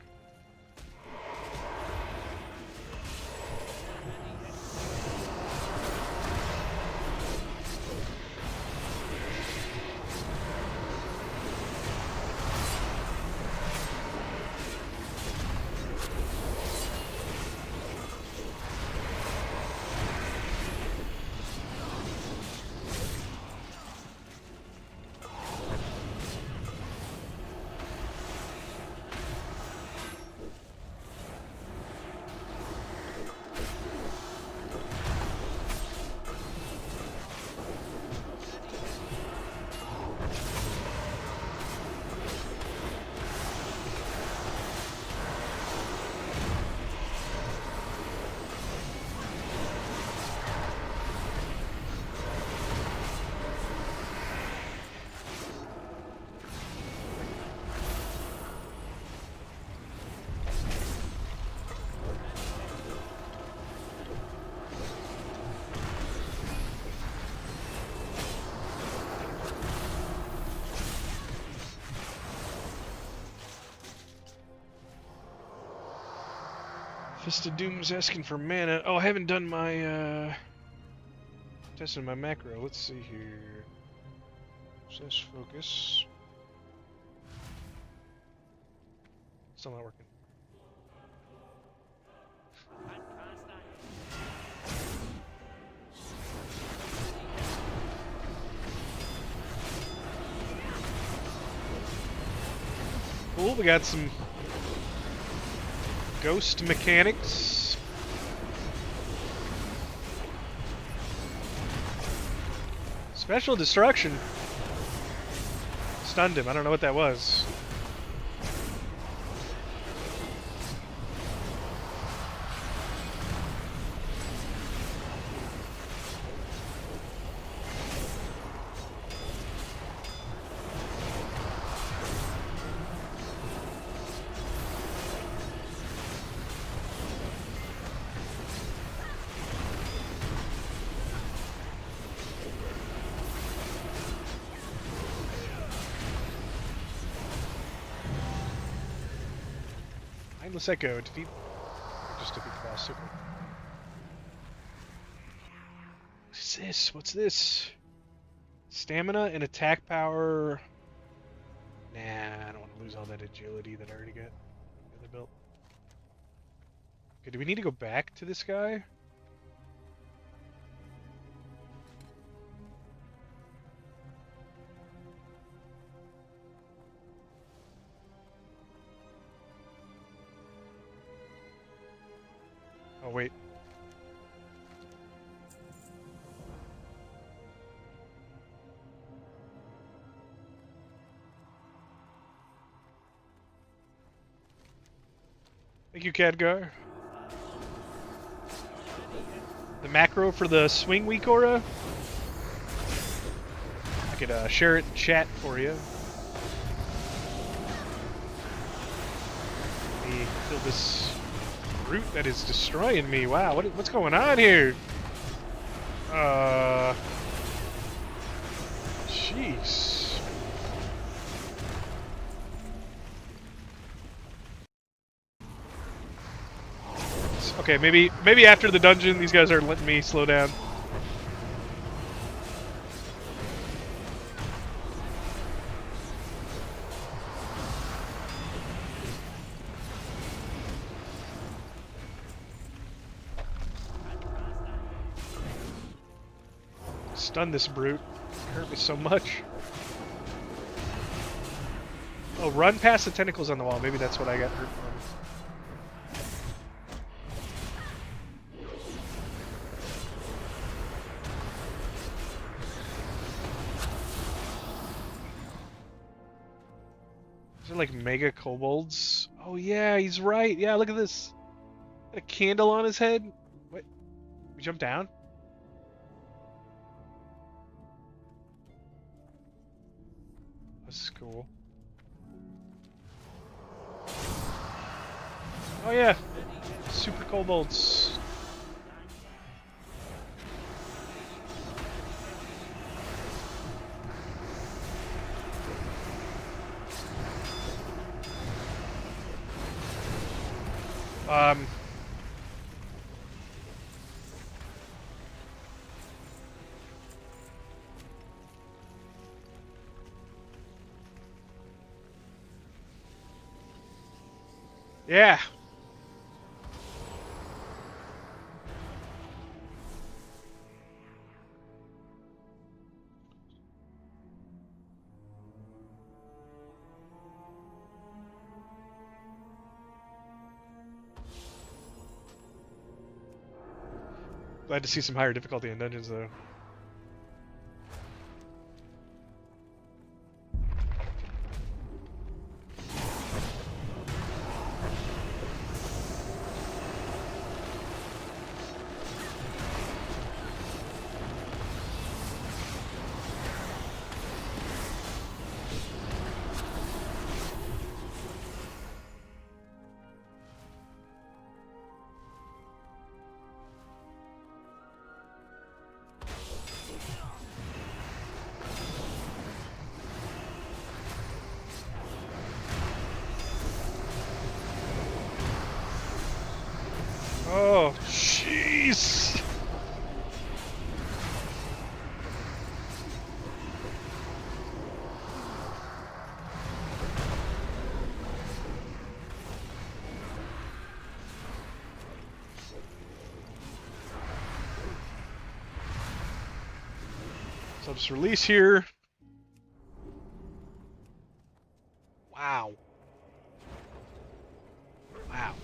Fist of Doom's asking for mana. Oh, I haven't done my, testing my macro. Let's see here. Obsess focus. Still not working. cool. We got some ghost mechanics. Special destruction. Stunned him. I don't know what that was. Mindless Echo. Defeat. Just defeat the boss. Okay. What's this? What's this? Stamina and attack power. Nah, I don't want to lose all that agility that I already got. The built. Okay, do we need to go back to this guy? Oh, wait. Thank you, Khadgar. The macro for the swing week aura. I could share it in chat for you. Let me kill this brute that is destroying me. Wow, what's going on here? Jeez. Okay, maybe after the dungeon, these guys are letting me slow down. Stun this brute. It hurt me so much. Oh, run past the tentacles on the wall. Maybe that's what I got hurt from. These are like mega kobolds. Oh yeah, he's right. Yeah, look at this. Got a candle on his head. What? We jump down? This is cool. Oh yeah, super kobolds. Yeah. Glad to see some higher difficulty in dungeons, though. Oh, jeez. So I'll just release here. Wow. Wow.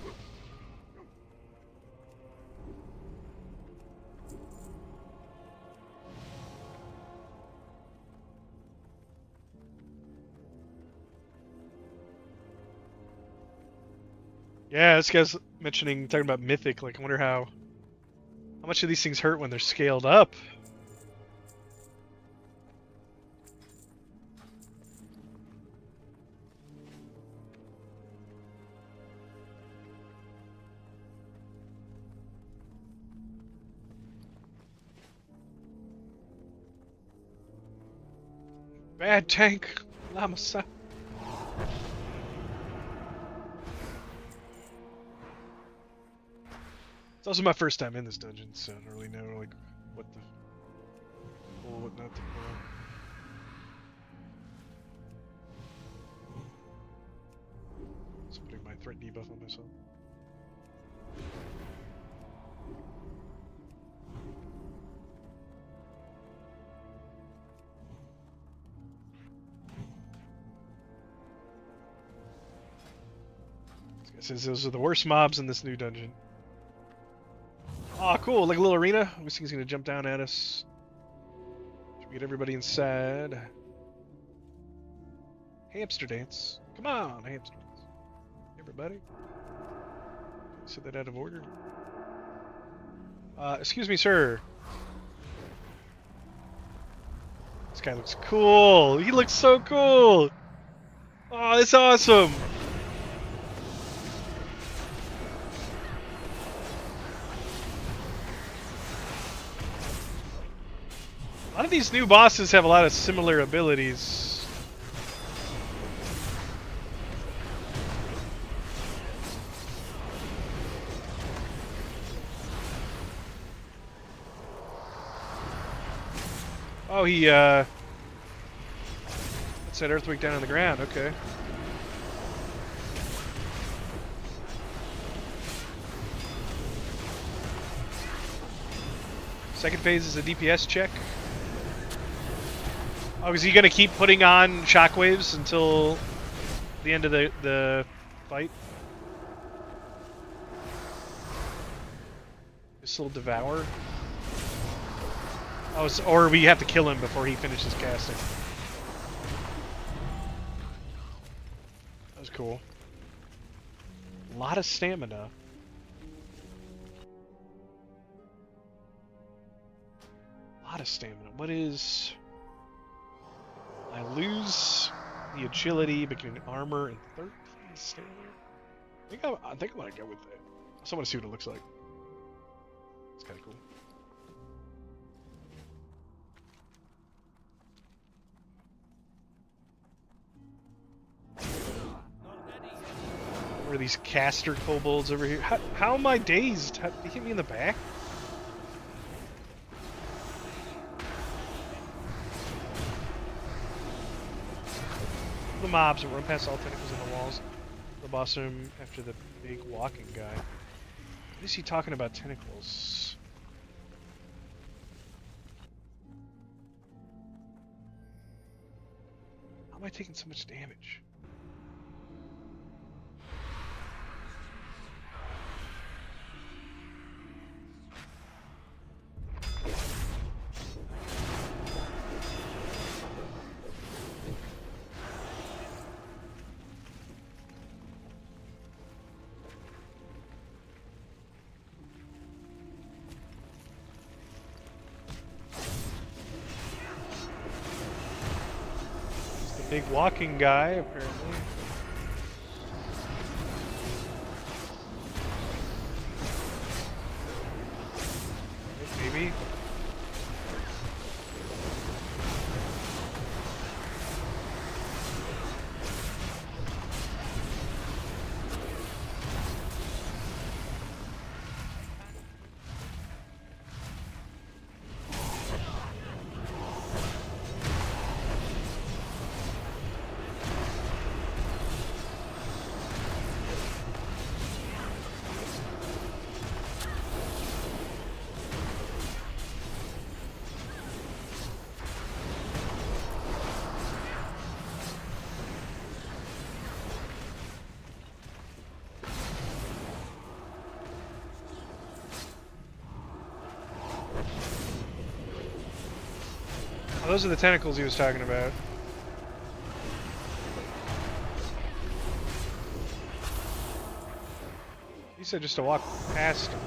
Yeah, this guy's talking about mythic. Like, I wonder how much do these things hurt when they're scaled up? Bad tank, Lama-san. It's also my first time in this dungeon, so I don't really know like what to pull, what not to pull. Just putting my threat debuff on myself. This guy says those are the worst mobs in this new dungeon. Aw, cool, like a little arena. This thing's gonna jump down at us. Should we get everybody inside? Hamster dance. Come on, hamster dance. Everybody. Said that out of order. Excuse me, sir. This guy looks cool. He looks so cool. Oh, that's awesome. A lot of these new bosses have a lot of similar abilities. Oh, he, puts that earthquake down on the ground, okay. Second phase is a DPS check. Oh, is he gonna keep putting on shockwaves until the end of the fight? This little devour. Oh, or we have to kill him before he finishes casting. That was cool. A lot of stamina. A lot of stamina. What is... I lose the agility between armor and third phase stamina. I think I'm gonna go with that. I just want to see what it looks like. It's kind of cool. Where are these caster kobolds over here? How am I dazed? Did he hit me in the back? The mobs that run past all tentacles in the walls. The boss room after the big walking guy. What is he talking about tentacles? How am I taking so much damage? Big walking guy, apparently. Maybe. Those are the tentacles he was talking about. He said just to walk past him.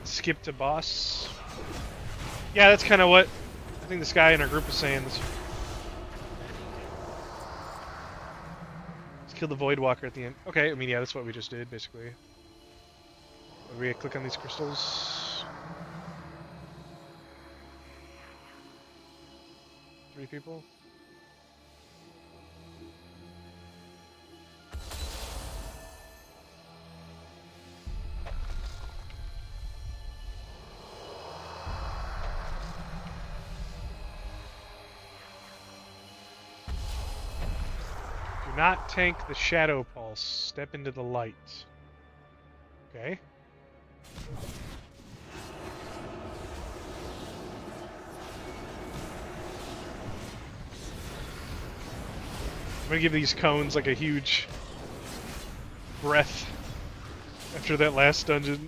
Skip to boss. Yeah, that's kind of what I think this guy in our group was saying. Let's kill the Void Walker at the end. Okay, I mean, yeah, that's what we just did, basically. We click on these crystals. 3 people. Do not tank the Shadow Pulse. Step into the light. Okay. I'm gonna give these cones like a huge breath after that last dungeon.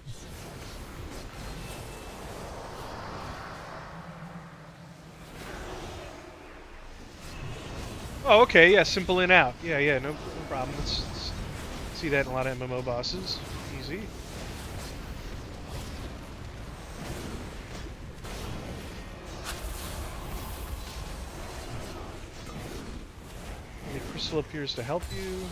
Oh, okay, yeah, simple in out. Yeah, no problem. Let's see that in a lot of MMO bosses. Easy. The crystal appears to help you.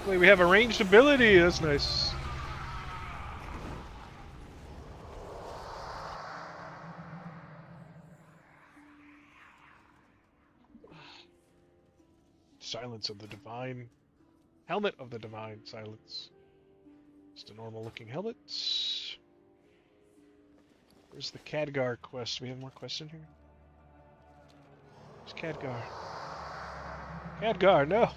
Wait, we have a ranged ability. That's nice. Silence of the Divine. Helmet of the Divine Silence. Just a normal looking helmet. Where's the Khadgar quest? Do we have more quests in here? Where's Khadgar? Khadgar, no!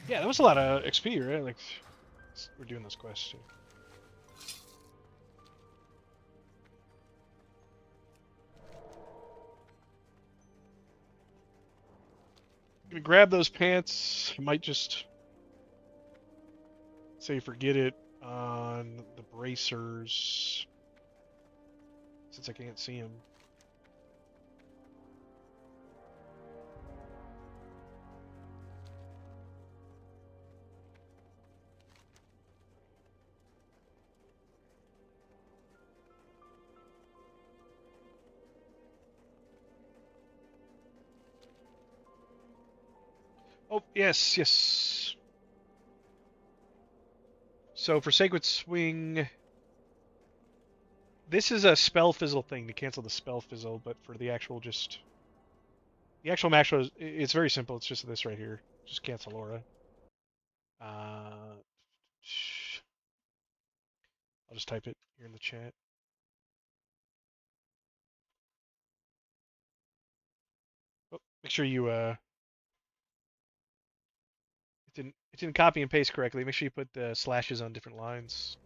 Yeah, that was a lot of XP, right? Like, we're doing this quest too. Gonna grab those pants. I might just say forget it on the bracers since I can't see them. Oh, yes. So for Sacred Swing, this is a spell fizzle thing to cancel the spell fizzle, but for the actual the actual macro, it's very simple. It's just this right here. Just cancel aura. I'll just type it here in the chat. Oh, make sure you it didn't copy and paste correctly. Make sure you put the slashes on different lines.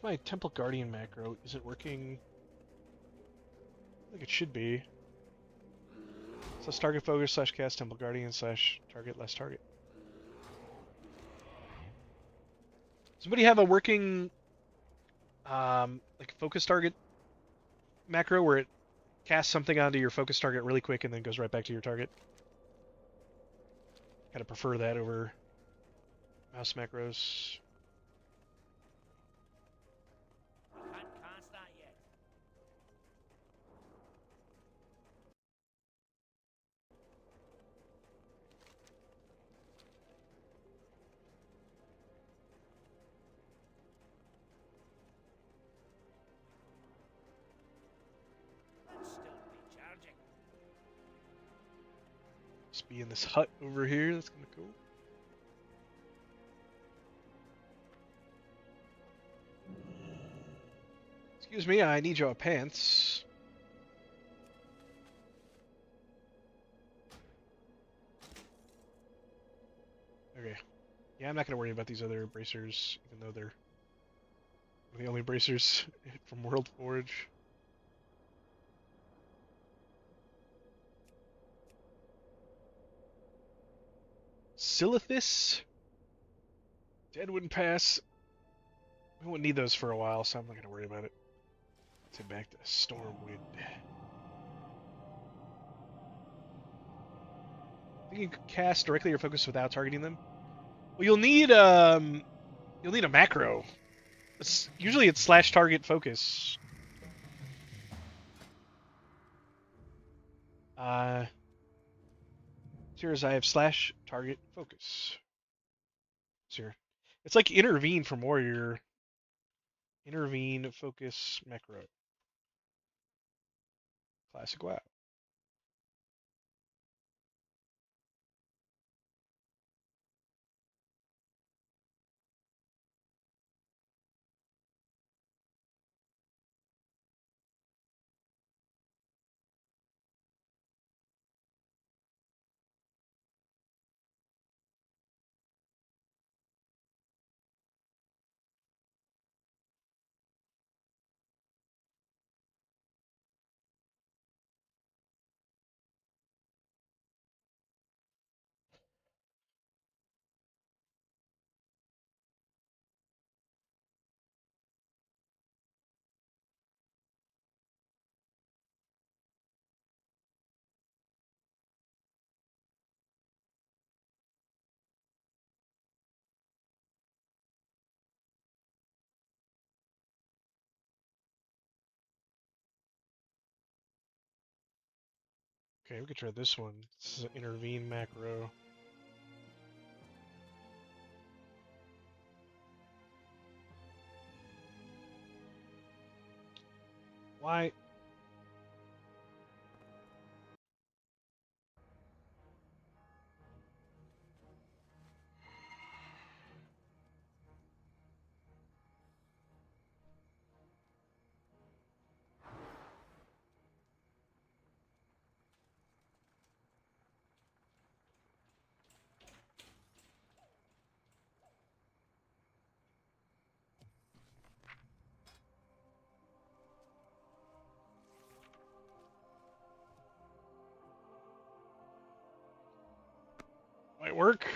My Temple Guardian macro isn't working. I think it should be. So it's target focus / cast Temple Guardian / target less target. Somebody have a working like focus target macro where it casts something onto your focus target really quick and then goes right back to your target? Kind of prefer that over mouse macros. Just be in this hut over here. That's kind of cool. Excuse me, I need your pants. Okay. Yeah, I'm not going to worry about these other bracers, even though they're the only bracers from World Forge. Silithus? Deadwood Pass. We won't need those for a while, so I'm not going to worry about it. Let's head back to Stormwind. I think you can cast directly or focus without targeting them. Well, you'll need a macro. Usually it's slash target focus. Here's I have slash target focus. Here. It's like intervene from warrior. Intervene focus macro. Classic WoW. Okay, we could try this one. This is an intervene macro. Why? Might work.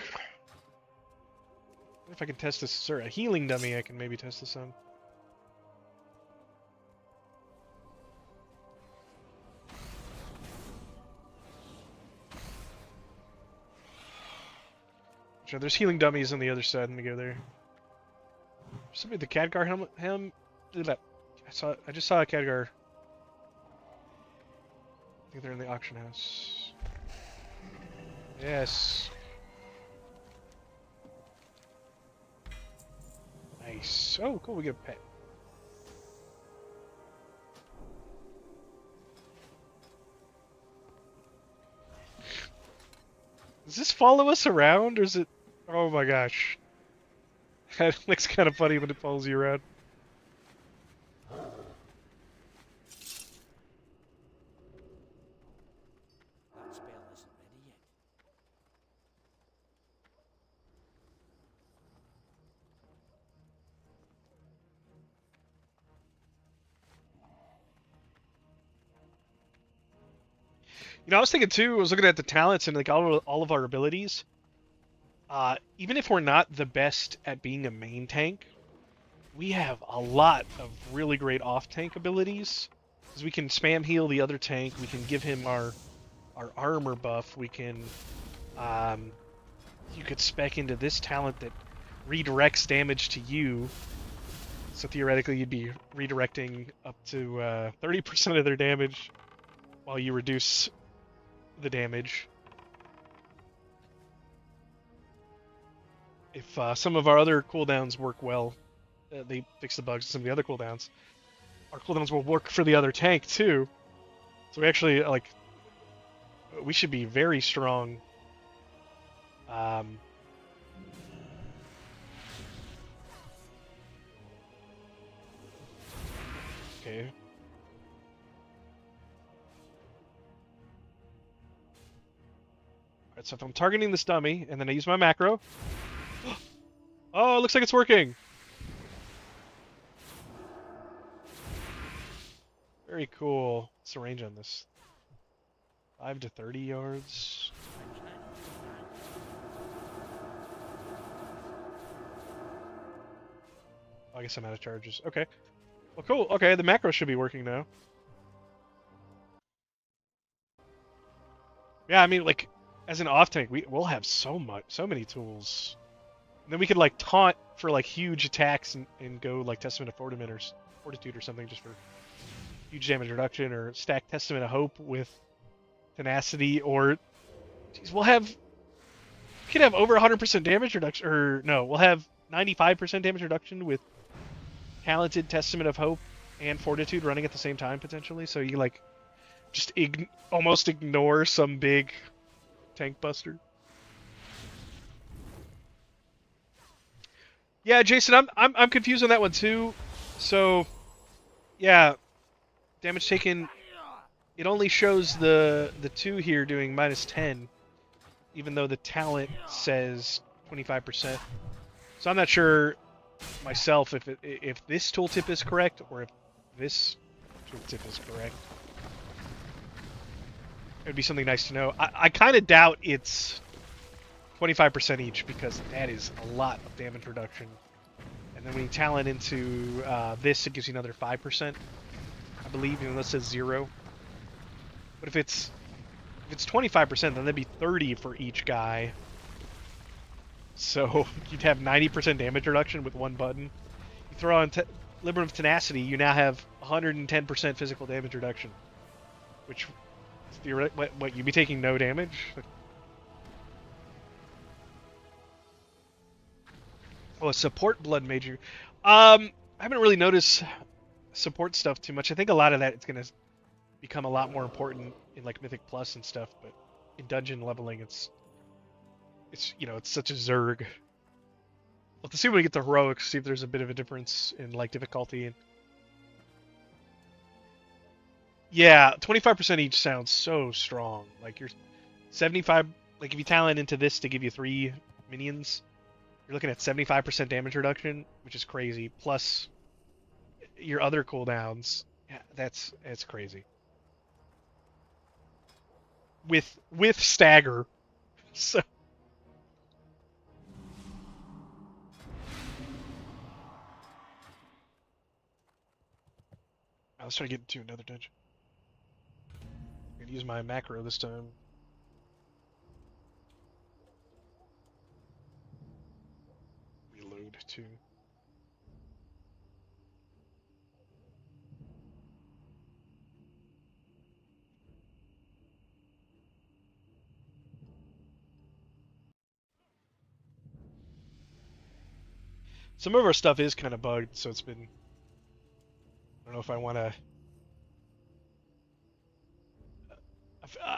What if I can test this? Sir, a healing dummy I can maybe test this on. Sure, there's healing dummies on the other side. Let me go there. Somebody the Khadgar helmet. I just saw a Khadgar. I think they're in the auction house. Yes. Nice. Oh, cool. We get a pet. Does this follow us around, or is it? Oh my gosh. That looks kind of funny when it follows you around. That spell isn't ready yet. You know, I was thinking too. I was looking at the talents and like all of our abilities. Even if we're not the best at being a main tank, we have a lot of really great off-tank abilities. Because we can spam heal the other tank. We can give him our armor buff. We can you could spec into this talent that redirects damage to you. So theoretically, you'd be redirecting up to 30% of their damage while you reduce the damage. If some of our other cooldowns work well, they fix the bugs in some of the other cooldowns. Our cooldowns will work for the other tank too. So we actually we should be very strong Um, okay. Alright, so if I'm targeting this dummy, and then I use my macro... Oh, it looks like it's working! Very cool. What's the range on this? 5 to 30 yards. Oh, I guess I'm out of charges. Okay. Well, cool. Okay, the macro should be working now. Yeah, I mean, like, as an off tank, we'll have so many tools. And then we could like taunt for like huge attacks and go like Testament of Fortitude or something just for huge damage reduction, or stack Testament of Hope with Tenacity, or geez, we could have over 100% damage reduction, or no, we'll have 95% damage reduction with Talented, Testament of Hope, and Fortitude running at the same time potentially. So you like just almost ignore some big tank buster. Yeah, Jason, I'm confused on that one too. So, yeah, damage taken. It only shows the 2 here doing -10, even though the talent says 25%. So I'm not sure myself if this tooltip is correct or if this tooltip is correct. It would be something nice to know. I kind of doubt it's 25% each, because that is a lot of damage reduction. And then when you talent into this, it gives you another 5%, I believe, even though it says 0. But if it's 25%, then that'd be 30 for each guy. So you'd have 90% damage reduction with one button. You throw on Libram of Tenacity, you now have 110% physical damage reduction, which theoretically, what you'd be taking no damage. Oh, a support blood major. I haven't really noticed support stuff too much. I think a lot of that is going to become a lot more important in like Mythic Plus and stuff, but in dungeon leveling, it's it's such a zerg. We'll have to see when we get to heroics, see if there's a bit of a difference in like difficulty. And yeah, 25% each sounds so strong. Like you're 75. Like if you talent into this to give you 3 minions, you're looking at 75% damage reduction, which is crazy. Plus your other cooldowns. Yeah, that's crazy. With stagger. So let's try to get into another dungeon. I'm gonna use my macro this time. Reload too. Some of our stuff is kind of bugged, so it's been... I don't know if I want to...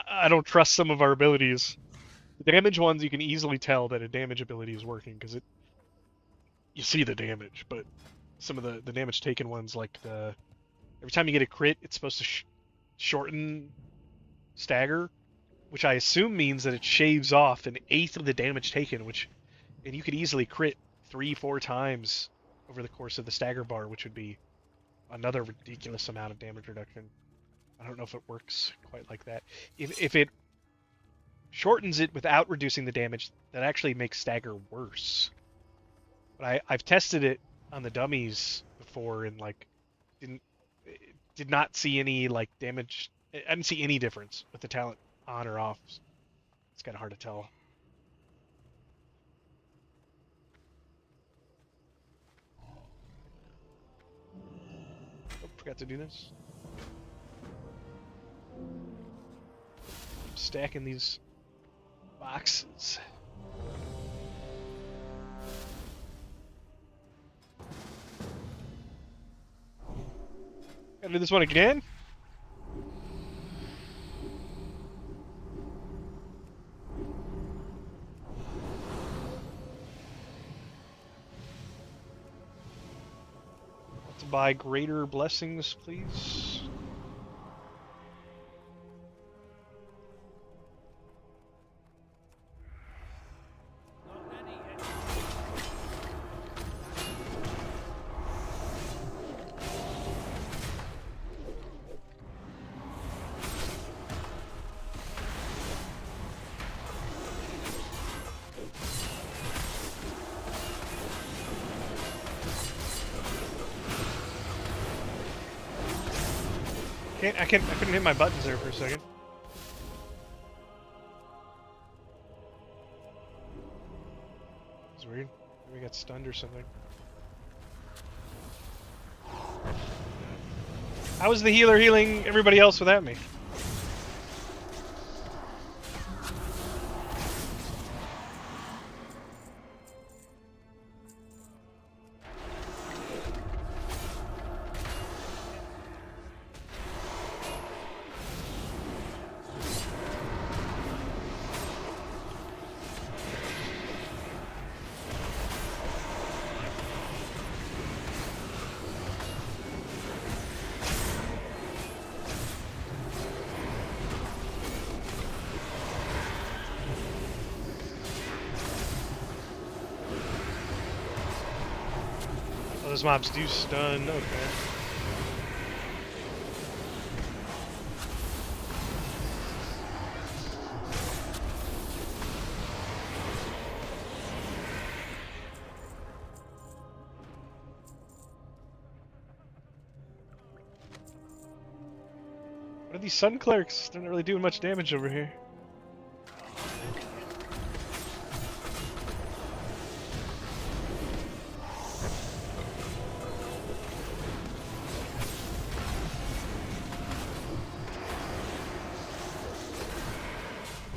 I don't trust some of our abilities. The damage ones, you can easily tell that a damage ability is working, because you see the damage, but some of the damage taken ones, like every time you get a crit, it's supposed to shorten stagger, which I assume means that it shaves off 1/8 of the damage taken, and you could easily crit 3-4 times over the course of the stagger bar, which would be another ridiculous amount of damage reduction. I don't know if it works quite like that. If it shortens it without reducing the damage, that actually makes stagger worse. But I've tested it on the dummies before, and like did not see any like damage. I didn't see any difference with the talent on or off. It's kind of hard to tell. Oh, forgot to do this. Stacking these boxes. Gotta do this one again? by greater blessings, please? Not ready yet. I couldn't hit my buttons there for a second. It's weird. Maybe I got stunned or something. How is the healer healing everybody else without me? Those mobs do stun, okay. What are these sun clerics? They're not really doing much damage over here.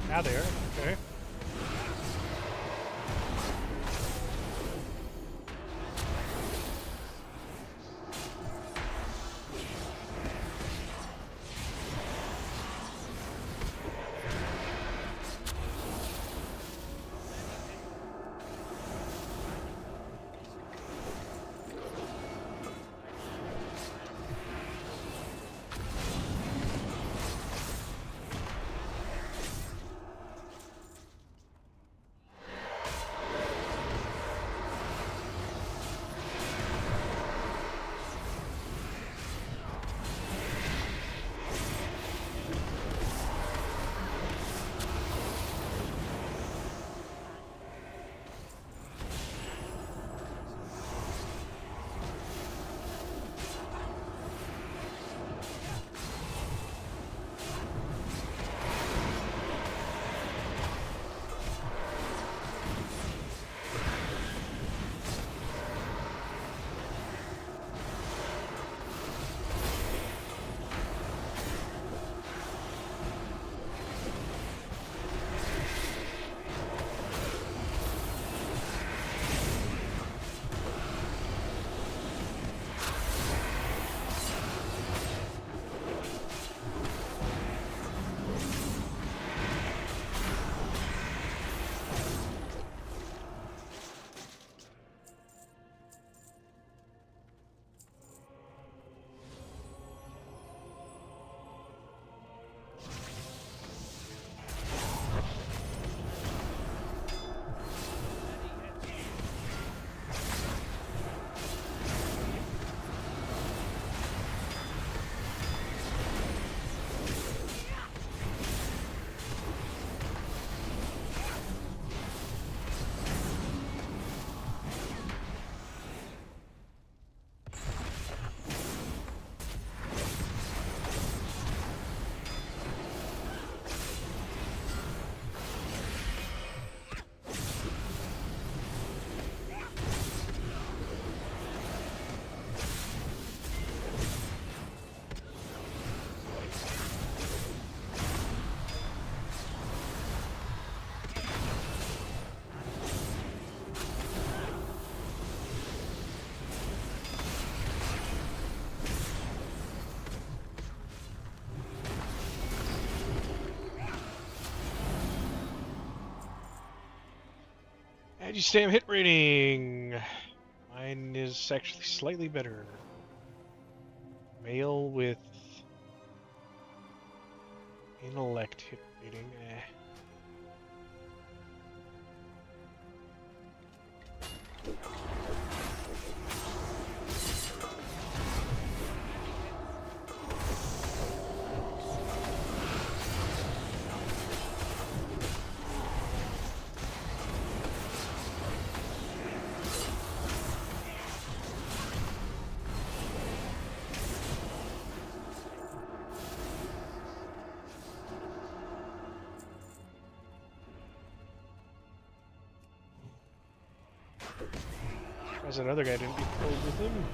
Now there, okay. How'd you stay hit rating? Mine is actually slightly better. Male with intellect hit rating. Eh. Surprised that other guy didn't get killed with him.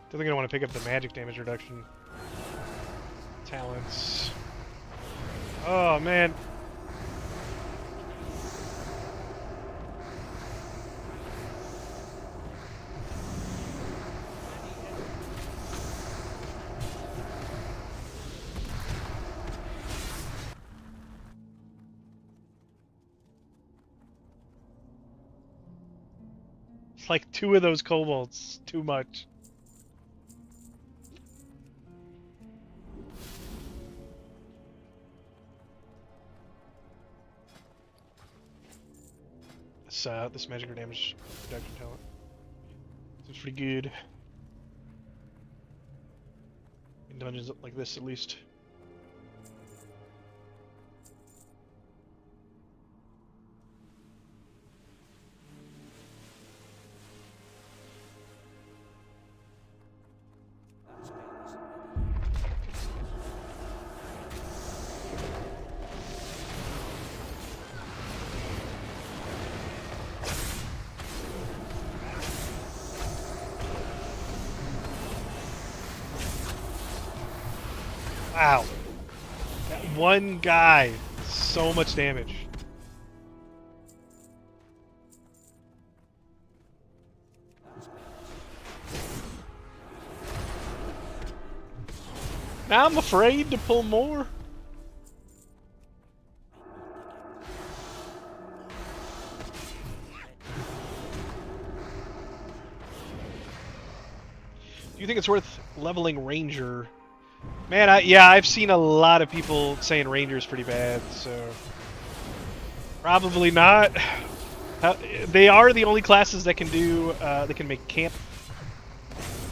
Definitely gonna want to pick up the magic damage reduction talents. Oh man. It's like 2 of those kobolds. Too much. This magic damage reduction talent. It's pretty good. In dungeons like this, at least. Wow. That one guy. So much damage. Now I'm afraid to pull more. Do you think it's worth leveling Ranger? Man, yeah, I've seen a lot of people saying Ranger's pretty bad, so probably not. They are the only classes that can do that can make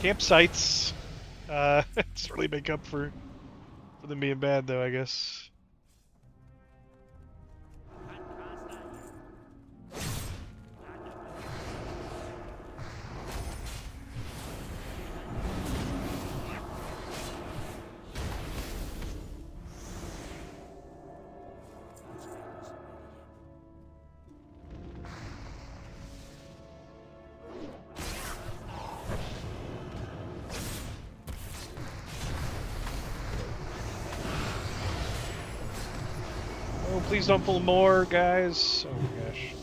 campsites. It's really make up for them being bad, though, I guess. Oh, please don't pull more, guys. Oh my gosh.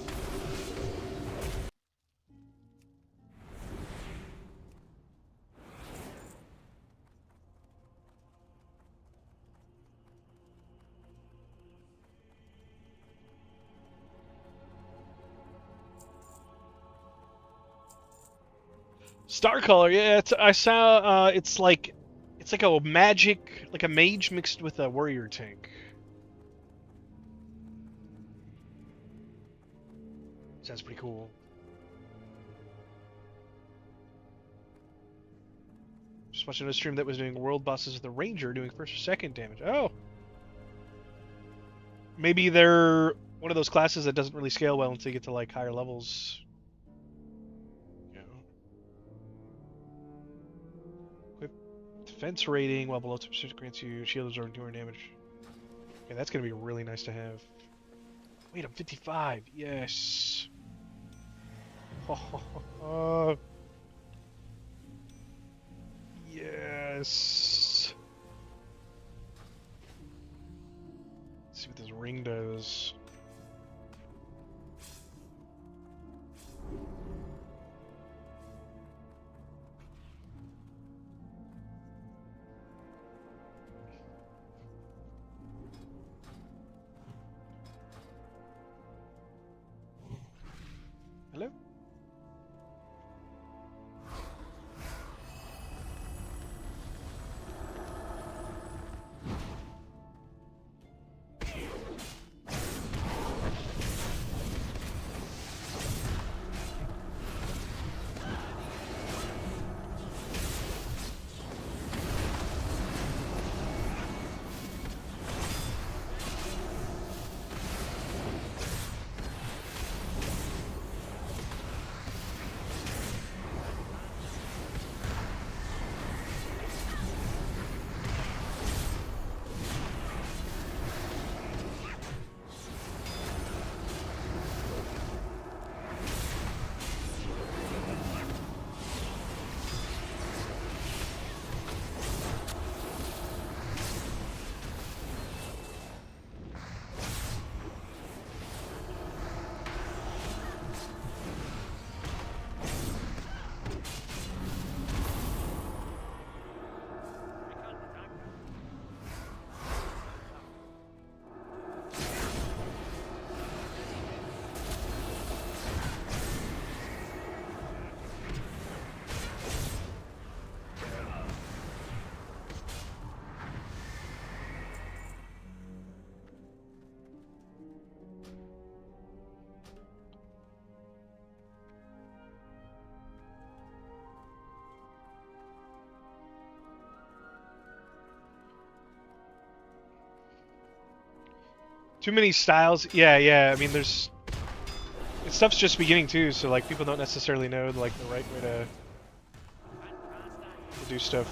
Star Color, yeah, I saw. It's like It's like a magic, like a mage mixed with a warrior tank. Sounds pretty cool. Just watching a stream that was doing world bosses with a ranger doing first or second damage. Oh! Maybe they're one of those classes that doesn't really scale well until you get to like higher levels. You know. Equip defense rating while below 2% grants you shield absorbing 200 damage. Okay, that's gonna be really nice to have. Wait, I'm 55. Yes. Oh, yes. Let's see what this ring does. Hello? Too many styles. Yeah. I mean, there's stuff's just beginning too, so like people don't necessarily know like the right way to do stuff.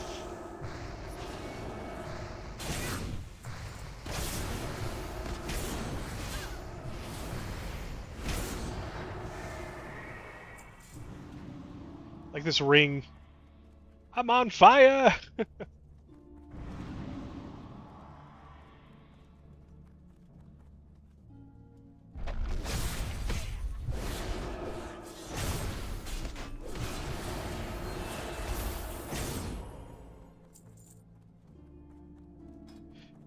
Like this ring. I'm on fire.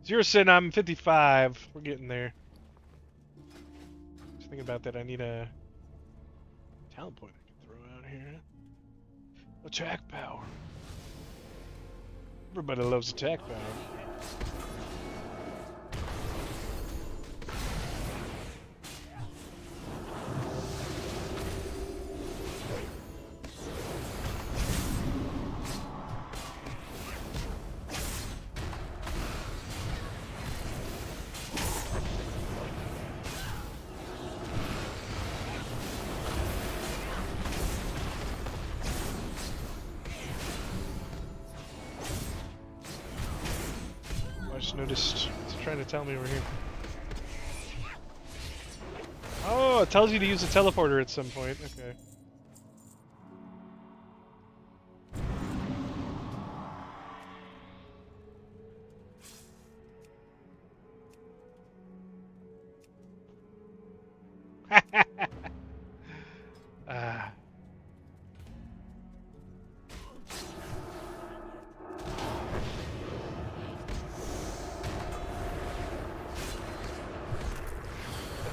Zero Sin, I'm 55. We're getting there. Just thinking about that, I need a talent point I can throw out here. Attack power. Everybody loves attack power. Noticed it's trying to tell me we're here. Oh, it tells you to use a teleporter at some point. Okay. Ah.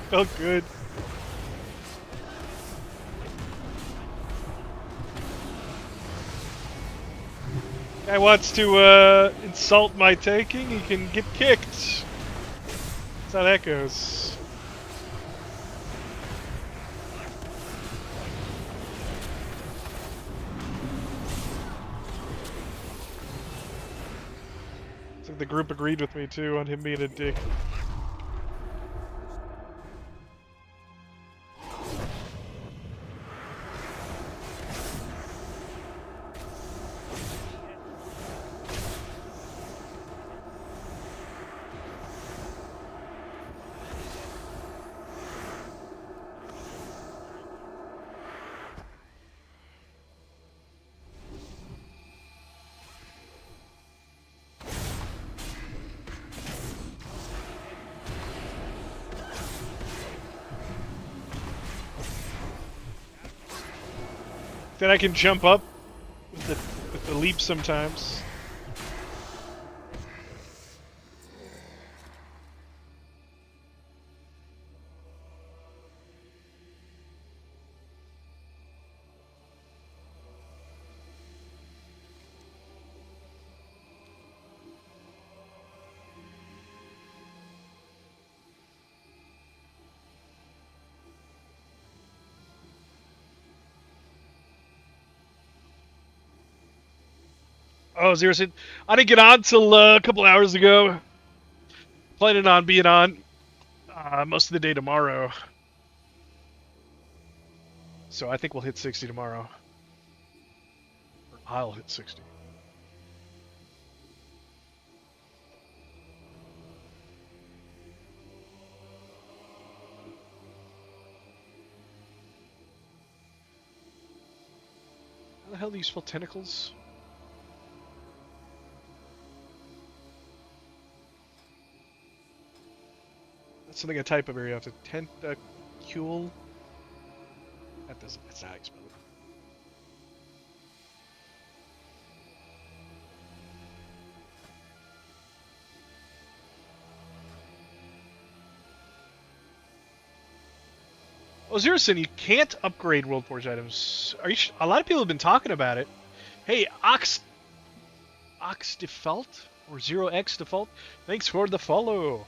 Felt good. Guy wants to insult my taking, he can get kicked. That's how that goes. Looks like the group agreed with me too on him being a dick. Then I can jump up with the leap sometimes. Oh, Zero Sin. I didn't get on till a couple hours ago. Planning on being on most of the day tomorrow. So I think we'll hit 60 tomorrow. Or I'll hit 60. How the hell do you spell tentacles? That's something I type up very often. Tentacule? That's not how you spell it. Oh, Zerosin, you can't upgrade World Forge items. Are you? A lot of people have been talking about it. Hey, Ox Default or 0x Default, thanks for the follow.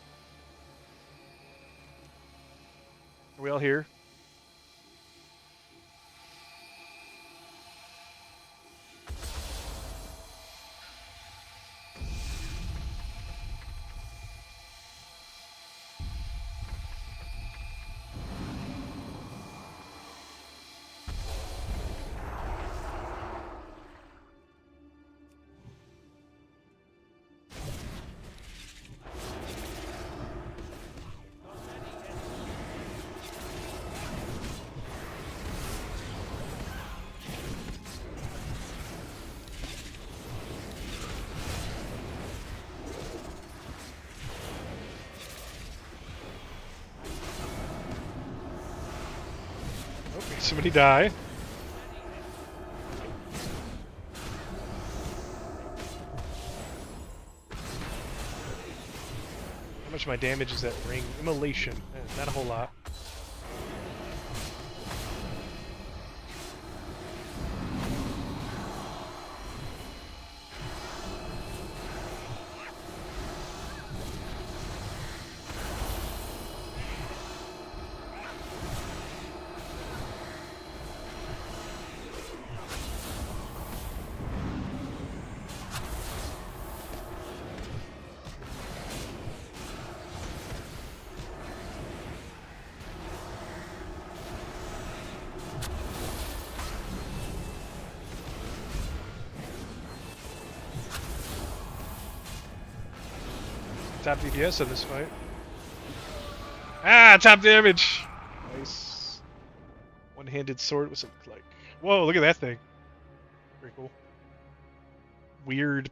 Are we all here? Okay, somebody die. How much of my damage is that ring? Immolation. Not a whole lot. Top DPS in this fight. Ah, top damage! Nice. One-handed sword, what's it look like? Whoa, look at that thing. Very cool. Weird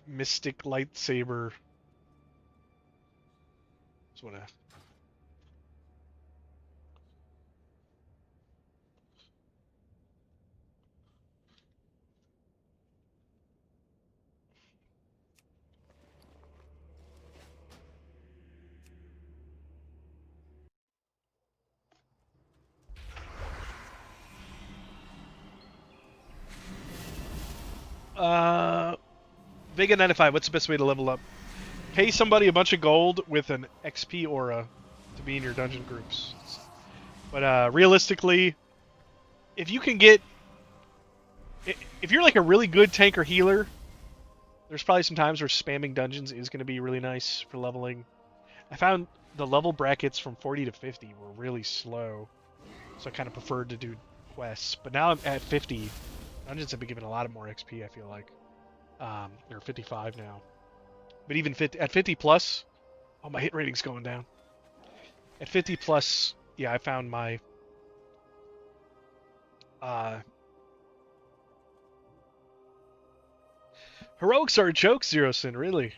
mystic lightsaber. Just wanna... Vega 95, what's the best way to level up? Pay somebody a bunch of gold with an XP aura to be in your dungeon groups. But realistically, if you can get... If you're like a really good tank or healer, there's probably some times where spamming dungeons is going to be really nice for leveling. I found the level brackets from 40 to 50 were really slow, so I kind of preferred to do quests. But now I'm at 50. Dungeons have been giving a lot more XP, I feel like. They're 55 now. But even at 50 plus, oh, my hit rating's going down. At 50 plus, yeah, I found my heroics are a joke, Zero Sin, really.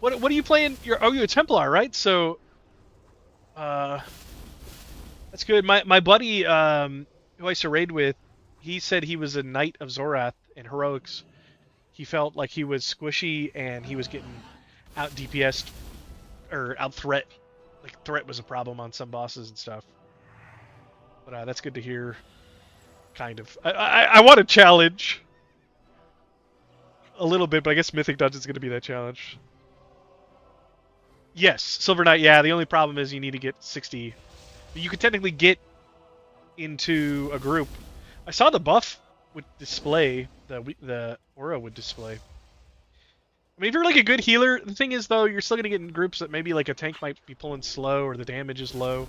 What are you playing? You're a Templar, right? So that's good. My buddy who I used to raid with, he said he was a Knight of Zorath in heroics. He felt like he was squishy and he was getting out DPS'd or out threat. Like threat was a problem on some bosses and stuff. But that's good to hear. Kind of. I want a challenge. A little bit, but I guess Mythic Dungeon's going to be that challenge. Yes, Silver Knight, yeah, the only problem is you need to get 60. You could technically get into a group. I saw the buff would display, the aura would display. I mean, if you're like a good healer, the thing is, though, you're still going to get in groups that maybe like a tank might be pulling slow or the damage is low.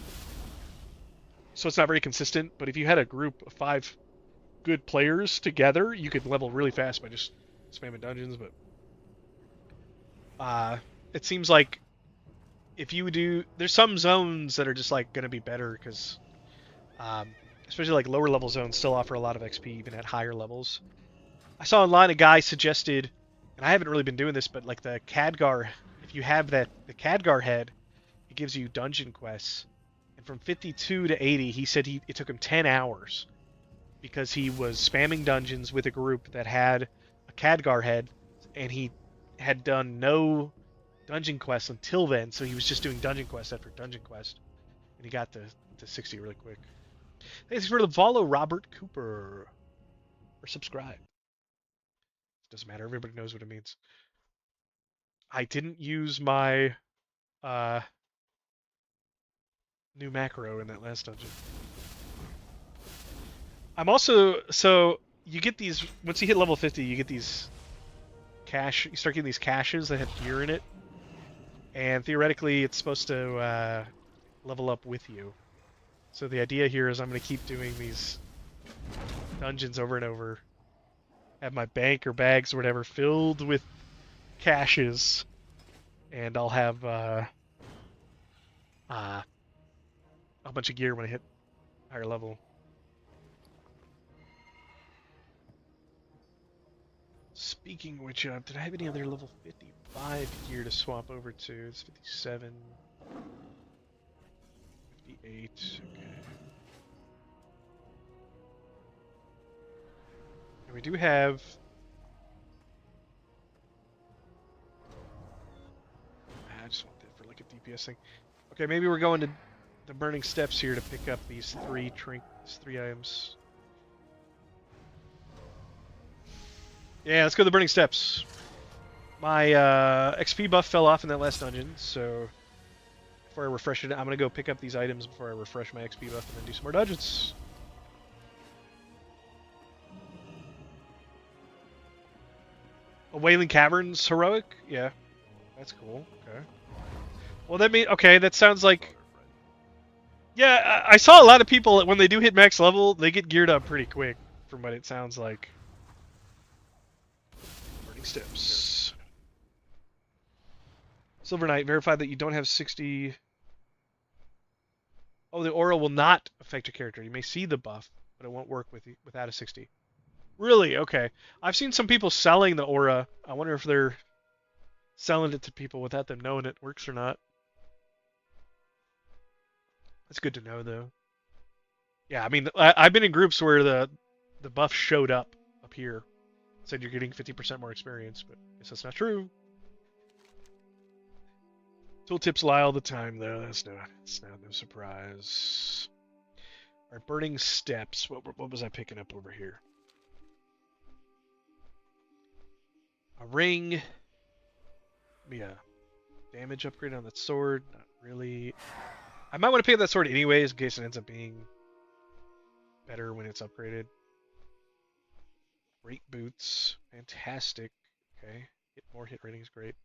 So it's not very consistent, but if you had a group of 5 good players together, you could level really fast by just spamming dungeons, but it seems like if you do, there's some zones that are just like going to be better because especially like lower level zones still offer a lot of XP even at higher levels. I saw online a guy suggested, and I haven't really been doing this, but like the Khadgar, if you have the Khadgar head, it gives you dungeon quests. And from 52 to 80, he said it took him 10 hours because he was spamming dungeons with a group that had a Khadgar head, and he had done no dungeon quests until then, so he was just doing dungeon quest after dungeon quest, and he got to 60 really quick. Thanks for the follow, Robert Cooper. Or subscribe. Doesn't matter, everybody knows what it means. I didn't use my new macro in that last dungeon. I'm also, so you get these, once you hit level 50, you get these you start getting these caches that have gear in it, and theoretically it's supposed to level up with you. So the idea here is I'm going to keep doing these dungeons over and over, have my bank or bags or whatever filled with caches, and I'll have a bunch of gear when I hit higher level. Speaking of which, did I have any other level 55 gear to swap over to? It's 57, 58, okay. And we do have... I just want that for like a DPS thing. Okay, maybe we're going to the Burning Steps here to pick up these 3 items. Yeah, let's go to the Burning Steps. My XP buff fell off in that last dungeon, so before I refresh it, I'm going to go pick up these items before I refresh my XP buff and then do some more dungeons. A Wailing Caverns heroic? Yeah, that's cool. Okay. Well, that means, okay, that sounds like... Yeah, I saw a lot of people, when they do hit max level, they get geared up pretty quick, from what it sounds like. Burning Steps. Silver Knight, verify that you don't have 60... Oh, the aura will not affect your character. You may see the buff, but it won't work without a 60. Really? Okay. I've seen some people selling the aura. I wonder if they're selling it to people without them knowing it works or not. That's good to know, though. Yeah, I mean, I've been in groups where the buff showed up here. Said you're getting 50% more experience, but I guess that's not true. Tooltips lie all the time, though. It's not no surprise. Alright, Burning Steps. What was I picking up over here? A ring. Be a damage upgrade on that sword. Not really. I might want to pick up that sword anyways in case it ends up being better when it's upgraded. Great boots. Fantastic. Okay. Get more hit ratings. Great.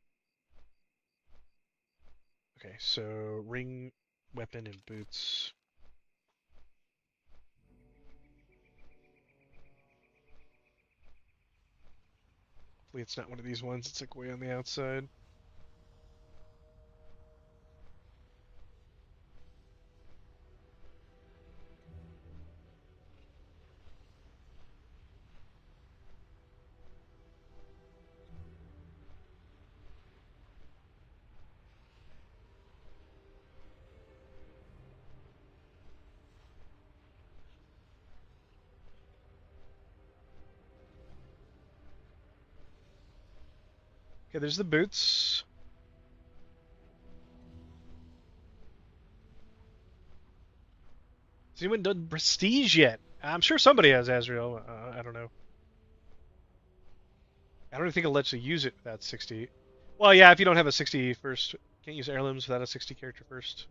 Okay, so ring, weapon, and boots. Hopefully it's not one of these ones. It's like way on the outside. Okay, there's the boots. Has anyone done prestige yet? I'm sure somebody has Azrael. I don't know. I don't think it'll let you use it without 60. Well, yeah, if you don't have a 60 first. Can't use heirlooms without a 60 character first.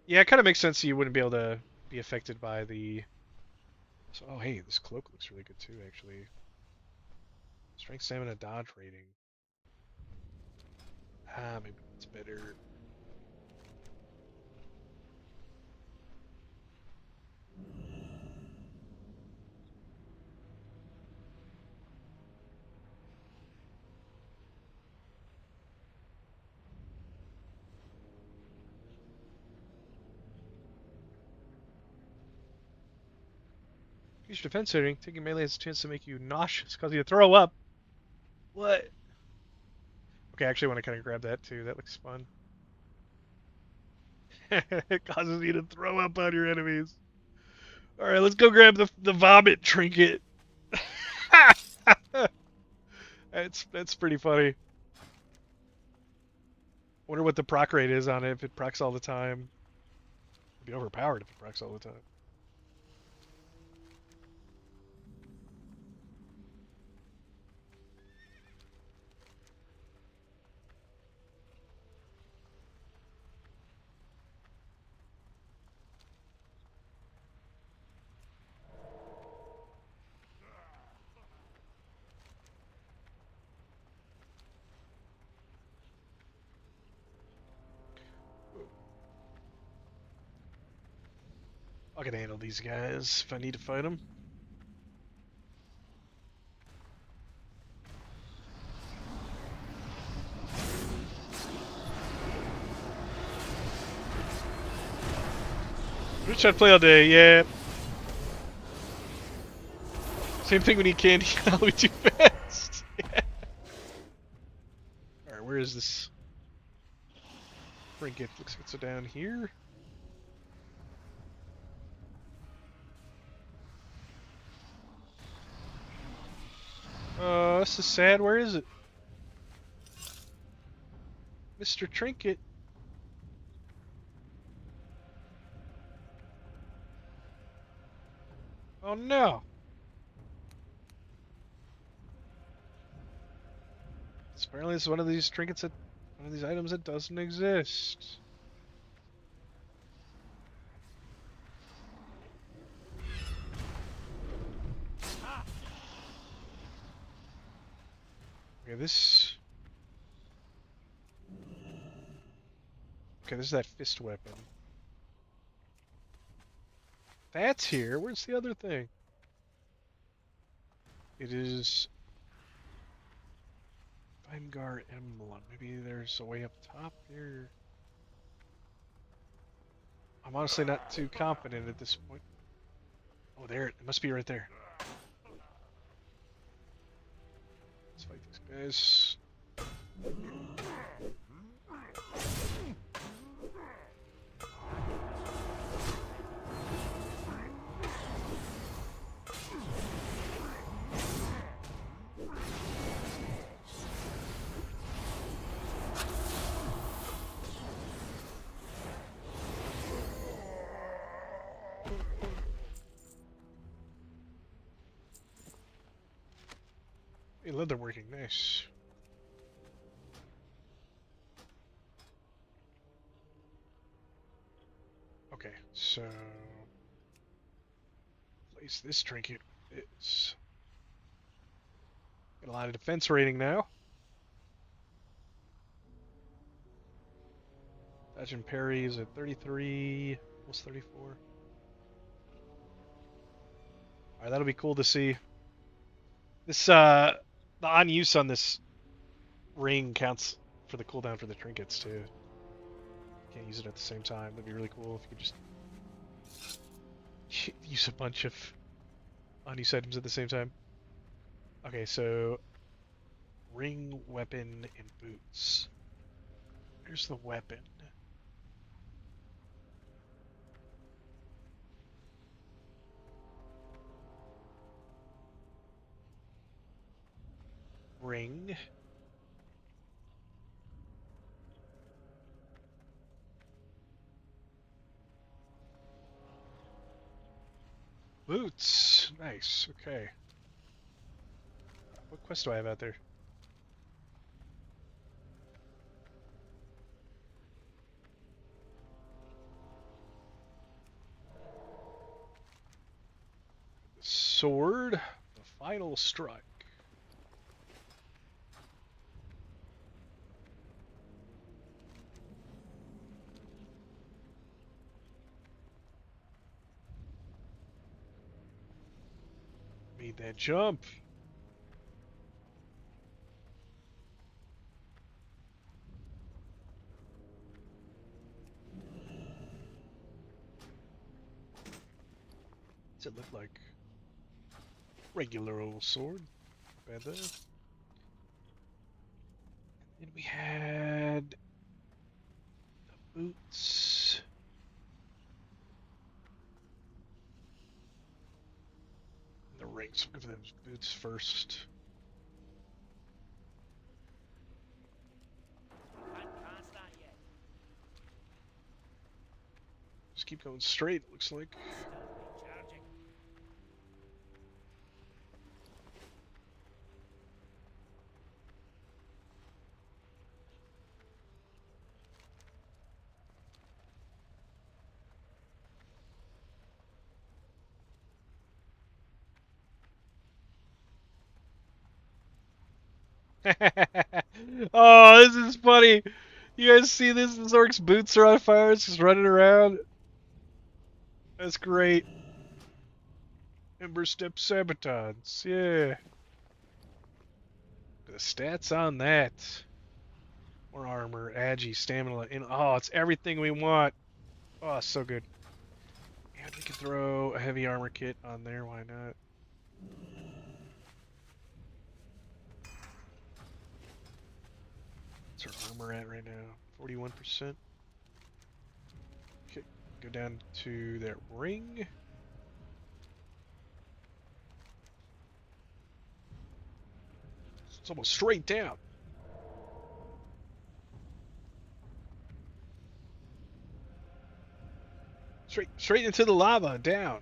Yeah, it kind of makes sense you wouldn't be able to be affected by the... So, oh, hey, this cloak looks really good too, actually. Strength, stamina, dodge rating. Maybe it's better. Increase your defense rating. Taking melee has a chance to make you nauseous, cause you to throw up. What? Okay, I actually want to kind of grab that too. That looks fun. It causes you to throw up on your enemies. All right, let's go grab the vomit trinket. That's pretty funny. Wonder what the proc rate is on it. If it procs all the time, it'd be overpowered if it procs all the time. I can handle these guys if I need to fight them. Which I'd play all day, yeah. Same thing when you candy, I'll be too fast. Yeah. Alright, where is this? Trinket looks like it's down here. This is sad. Where is it? Mr. Trinket. Oh no. Apparently it's one of these trinkets that, one of these items that doesn't exist. Okay, this... Okay, this is that fist weapon. That's here. Where's the other thing? It is... Vanguard Emblem. Maybe there's a way up top here. I'm honestly not too confident at this point. Oh, there. It must be right there. Let's fight these guys. Hey, leatherworking, nice. Okay, so place this trinket is got a lot of defense rating now. Dodge and parry is at 33, almost 34. Alright, that'll be cool to see. This the on use on this ring counts for the cooldown for the trinkets too. Can't use it at the same time. That'd be really cool if you could just use a bunch of on use items at the same time. Okay, so ring, weapon, and boots. Here's the weapon. Ring. Boots. Nice. Okay. What quest do I have out there? Sword. The final strike. Made that jump. What's it look like? Regular old sword. Bad there. And we had the boots. And the rings. We'll go for those boots first. Can't cast that yet. Just keep going straight, it looks like. Still recharging. Oh, this is funny. You guys see this? This orc's boots are on fire. It's just running around. That's great. Ember Step Sabatons. Yeah. The stats on that. More armor, agi, stamina, and oh, it's everything we want. Oh, so good. And we can throw a heavy armor kit on there. Why not? What's our armor at right now? 41%. Okay, go down to that ring. It's almost straight down. Straight into the lava, down.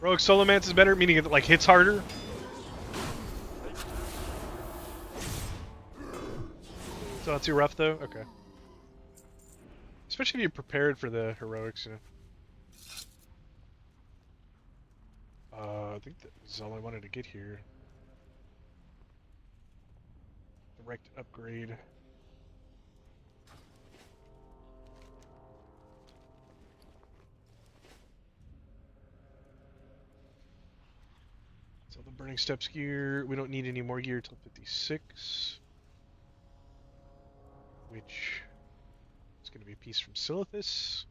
Rogue Solomance is better, meaning it like hits harder. It's not too rough though? Okay. Especially if you're prepared for the heroics, you know. I think that was all I wanted to get here. Direct upgrade. So the Burning Steps gear, we don't need any more gear till 56. Which is going to be a piece from Silithus.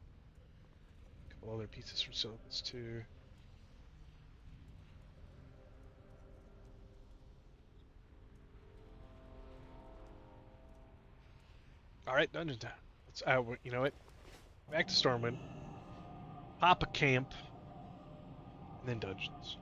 A couple other pieces from Silithus too. Alright, dungeon time. Let's, you know what? Back to Stormwind. Pop a camp. And then dungeons.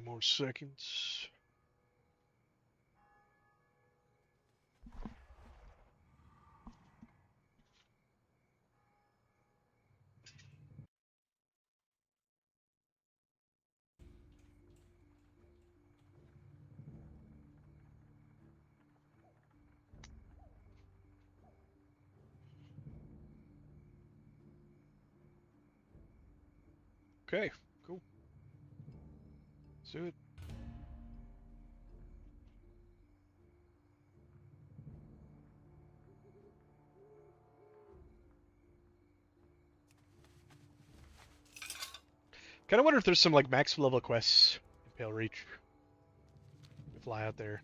More seconds. Okay, cool. Let's do it. Kind of wonder if there's some like max level quests in Pale Reach. We fly out there.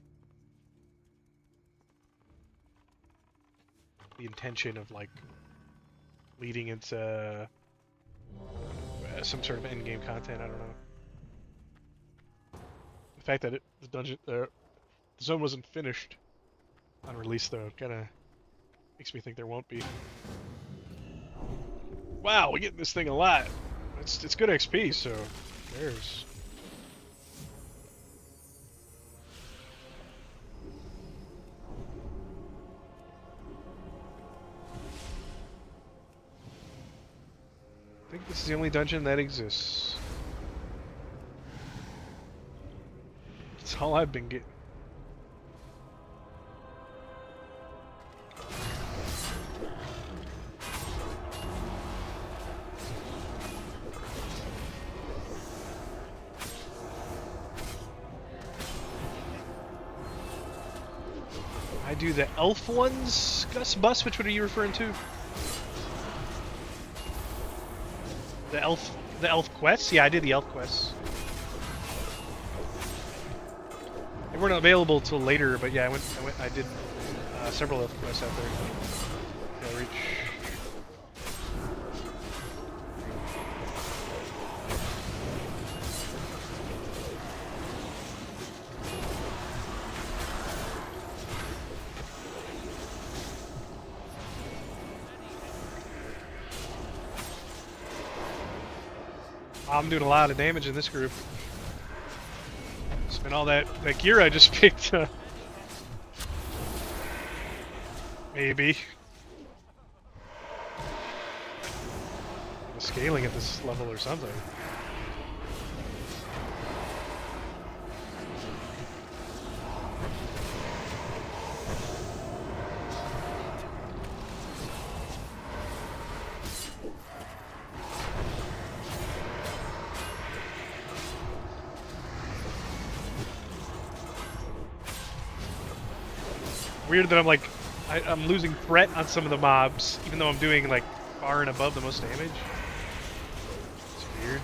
The intention of like leading into some sort of end game content. I don't know. The fact that the dungeon, the zone wasn't finished on release though, kind of makes me think there won't be. Wow, we're getting this thing a lot. It's good XP, so there's. I think this is the only dungeon that exists. That's all I've been getting. I do the elf ones, Gus Bus. Which one are you referring to? The elf quests? Yeah, I did the elf quests. They weren't available till later, but yeah, I did several elf quests out there. Yeah, reach. I'm doing a lot of damage in this group. Spent all that gear I just picked. Maybe. Scaling at this level or something. Weird that I'm losing threat on some of the mobs, even though I'm doing like far and above the most damage. It's weird.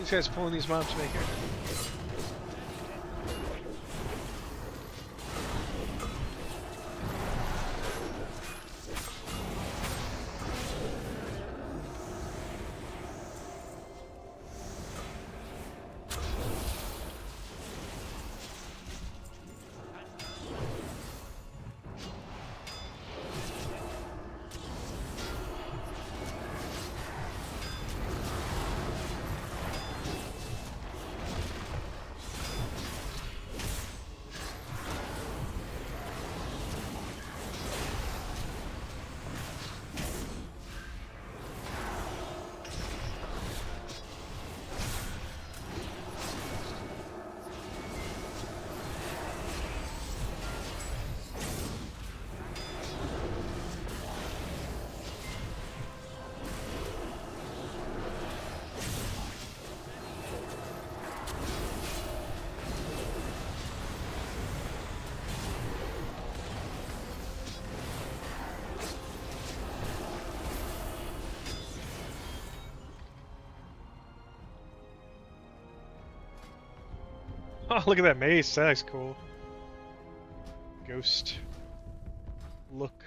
these guys pulling these mobs back here? Oh, look at that mace. That looks cool. Ghost. Look.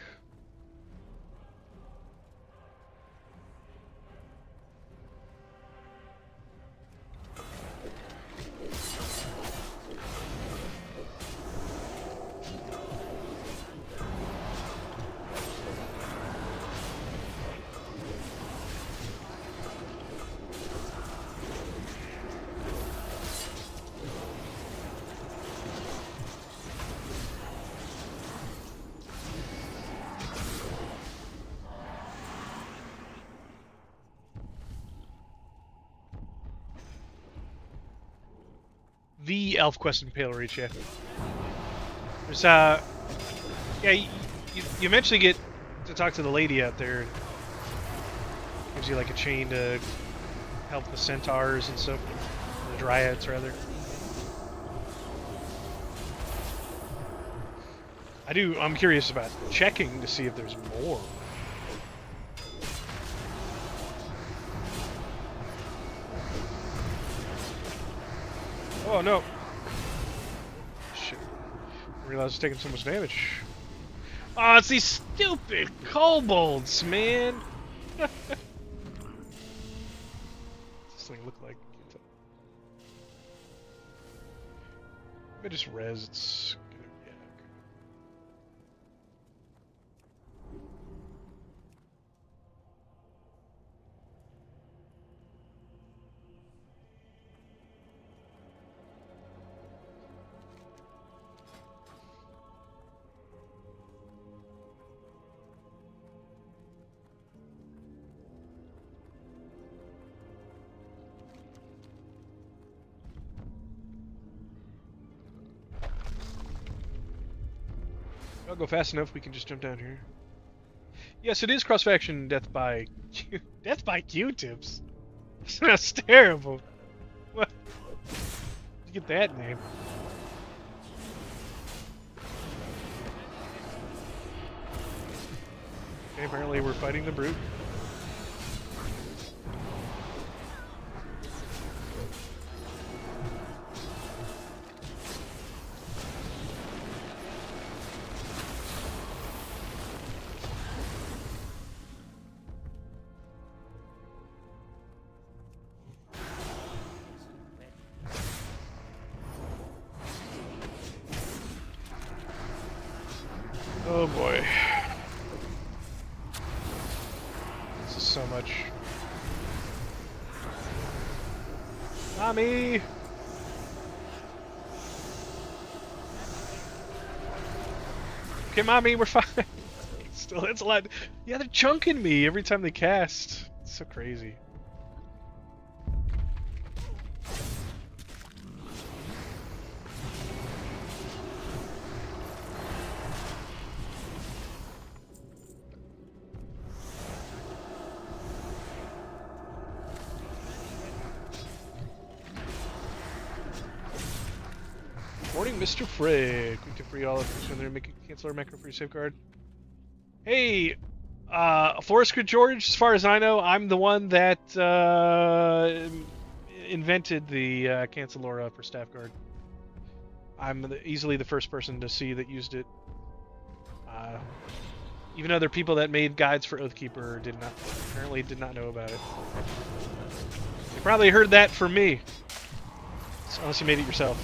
The Elf Quest in Pale Reach, yeah. There's, yeah, you eventually get to talk to the lady out there. Gives you, like, a chain to help the centaurs and stuff. The dryads, rather. I'm curious about checking to see if there's more. Oh no! Shit. I realized I was taking so much damage. Oh, it's these stupid kobolds, man! What's this thing look like? Maybe just res, it's gonna, yeah. I'll go fast enough, we can just jump down here. Yes, it is cross-faction death by death by Q-tips. That's terrible. What? You get that name? Okay, apparently we're fighting the brute. Oh boy. This is so much. Mommy! Okay, Mommy, we're fine. Still, it's a lot. Yeah, they're chunking me every time they cast. It's so crazy. Morning, Mr. Fred. Quick to free all of you. Make a cancel our macro for your safeguard. Hey, Forest George. As far as I know, I'm the one that invented the Cancel Aura for Staff Guard. I'm easily the first person to see that used it. Even other people that made guides for Oathkeeper apparently did not know about it. You probably heard that from me. Unless you made it yourself.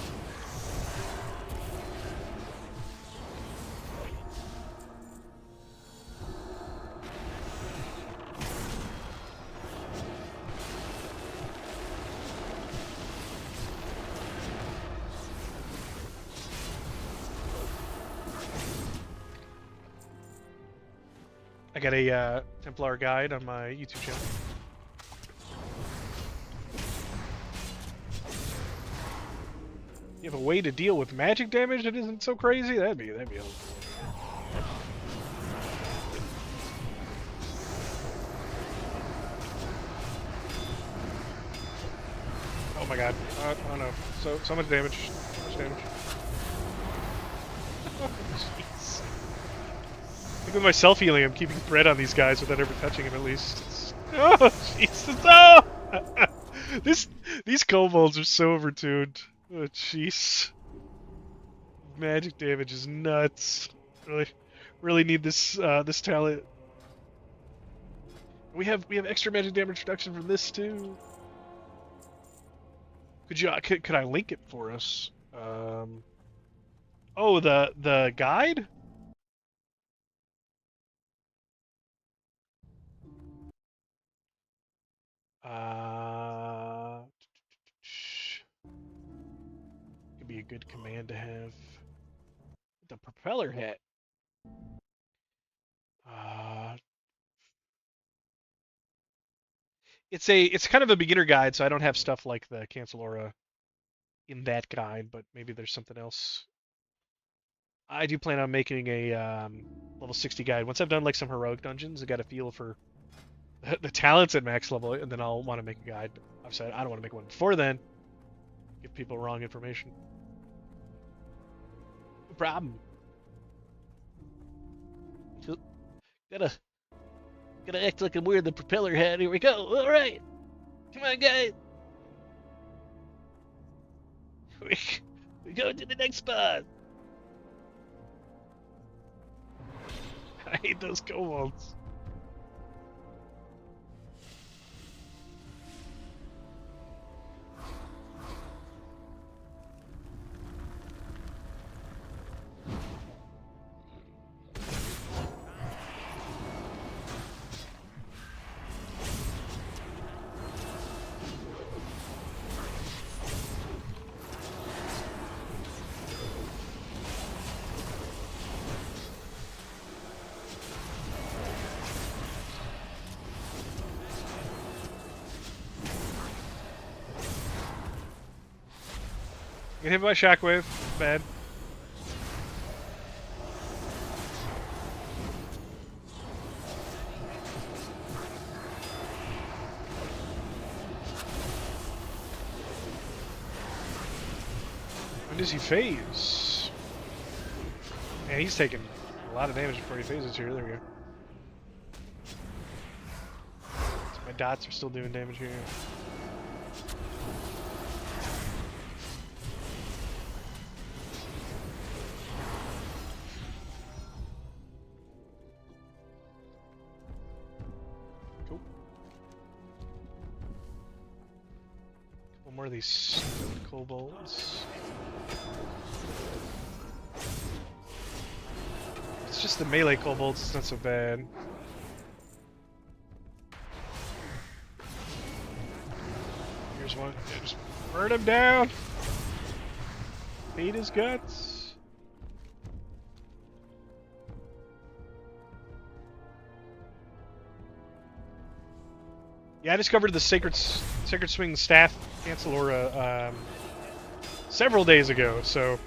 I got a Templar guide on my YouTube channel. You have a way to deal with magic damage that isn't so crazy? That'd be a little... Oh my god. Oh no. So much damage. So much damage. Oh, jeez. Even my self-healing, I'm keeping thread on these guys without ever touching them at least. Oh, Jesus. Oh! These kobolds are so overtuned. Oh, jeez. Magic damage is nuts. Really need this this talent. We have extra magic damage reduction from this too. Could I link it for us? Oh, the guide? Could be a good command to have. The propeller hat. It's kind of a beginner guide, so I don't have stuff like the Cancel Aura in that guide, but maybe there's something else. I do plan on making a level 60 guide. Once I've done like some heroic dungeons, I got a feel for the talents at max level, and then I'll want to make a guide. I've said I don't want to make one before then. Give people wrong information. No problem. Gotta act like I'm wearing the propeller hat. Here we go. All right. Come on, guys. We go to the next spot. I hate those kobolds. Get hit by shockwave. Bad. When does he phase? Man, he's taking a lot of damage before he phases here. There we go. So my dots are still doing damage here. More of these kobolds. It's just the melee kobolds, it's not so bad. Here's one. Yeah, just burn him down! Feed his guts. Yeah, I discovered the Sacred Swing Staff Cancel Aura several days ago, so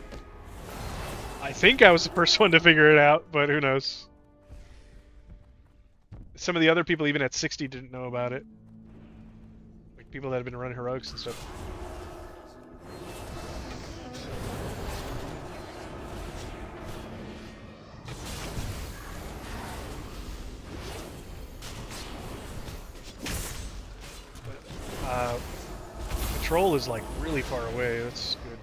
I think I was the first one to figure it out, but who knows. Some of the other people, even at 60, didn't know about it. Like people that have been running heroics and stuff. troll is like really far away. That's good.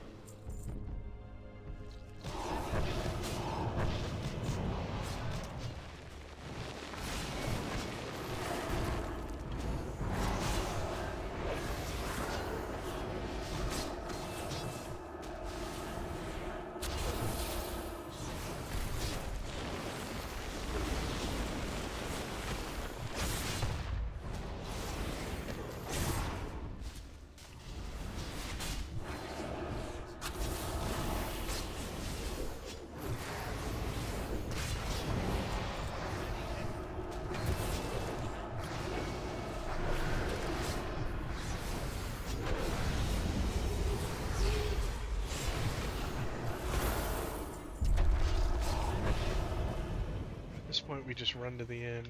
At this point, we just run to the end.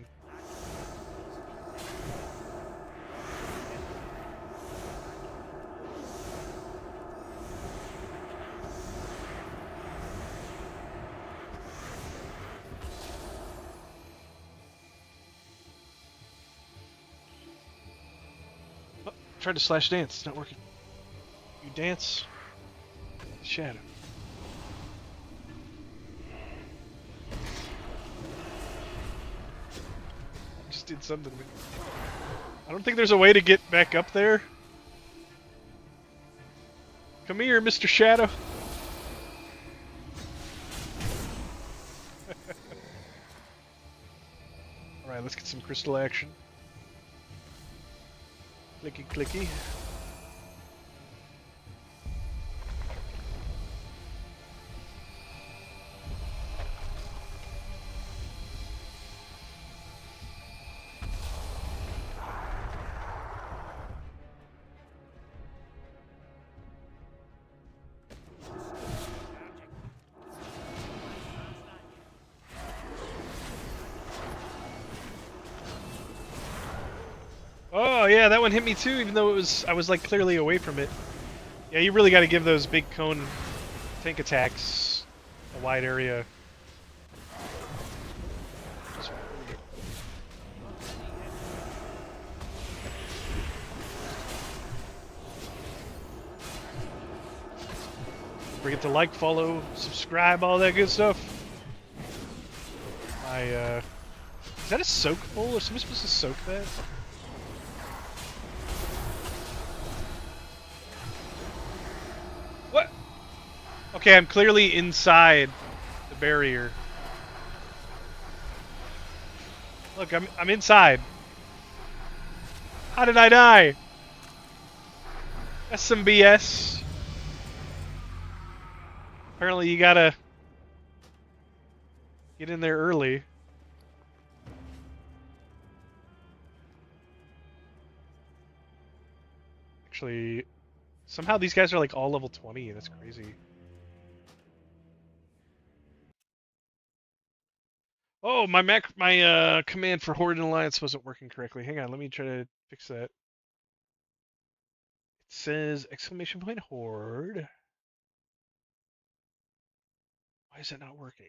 Oh, tried to slash dance. It's not working. You dance. Shadow. Just did something. I don't think there's a way to get back up there. Come here, Mr. Shadow. Alright, let's get some crystal action. Clicky clicky. Oh yeah, that one hit me too, even though I was like clearly away from it. Yeah, you really got to give those big cone tank attacks a wide area. Don't forget to like, follow, subscribe, all that good stuff. Is that a soak bowl? Are somebody supposed to soak that? What? Okay, I'm clearly inside the barrier. Look, I'm inside. How did I die? That's some BS. Apparently you gotta get in there early. Actually, somehow these guys are like all level 20. That's crazy. Oh, my command for Horde and Alliance wasn't working correctly. Hang on, let me try to fix that. It says exclamation point Horde. Why is that not working?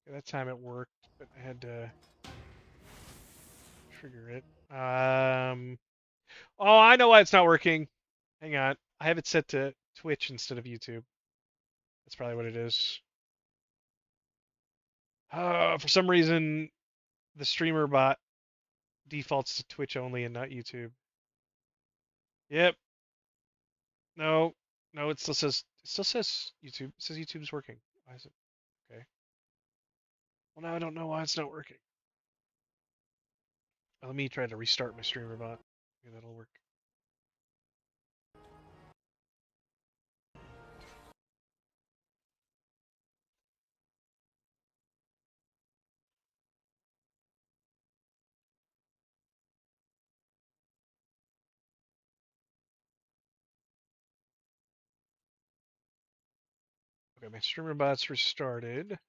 Yeah, that time it worked, but I had to trigger it. Oh, I know why it's not working. Hang on. I have it set to Twitch instead of YouTube. That's probably what it is. For some reason, the streamer bot defaults to Twitch only and not YouTube. Yep. No. No, it still says YouTube. It says YouTube's working. Why is it? Okay. Well, now I don't know why it's not working. Let me try to restart my streamer bot. Maybe that'll work. Okay, my streamer bot's restarted.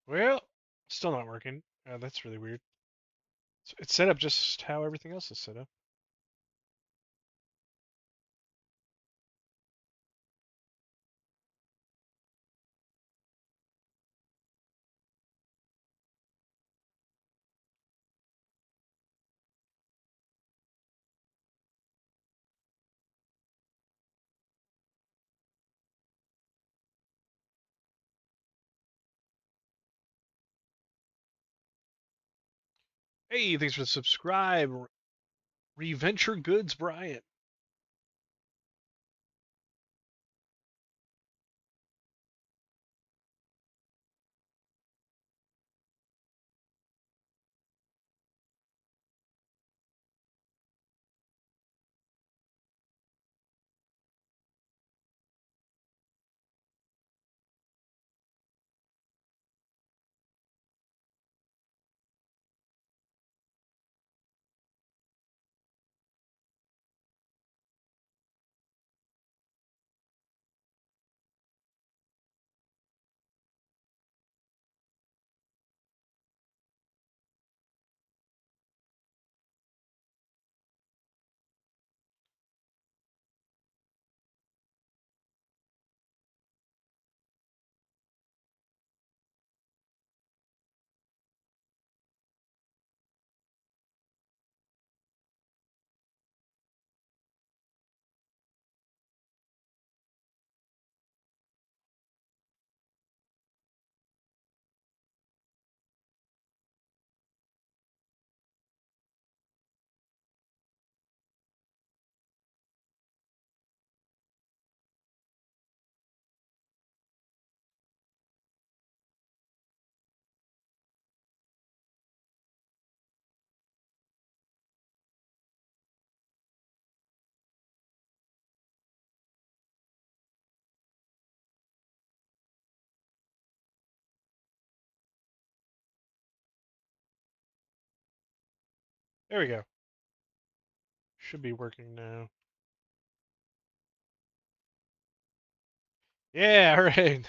Well, still not working. That's really weird. It's set up just how everything else is set up. Hey, thanks for the subscribe. Reventure Goods, Bryant. There we go. Should be working now. Yeah, all right.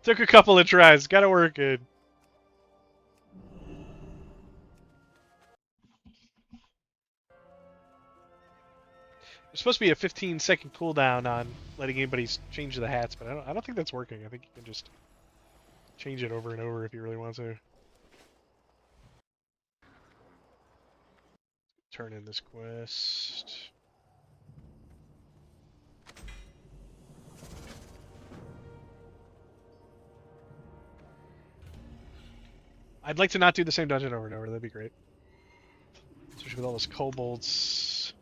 Took a couple of tries. Got it working. There's supposed to be a 15-second cooldown on letting anybody change the hats, but I don't think that's working. I think you can just change it over and over if you really want to. Turn in this quest. I'd like to not do the same dungeon over and over. That'd be great. Especially with all those kobolds.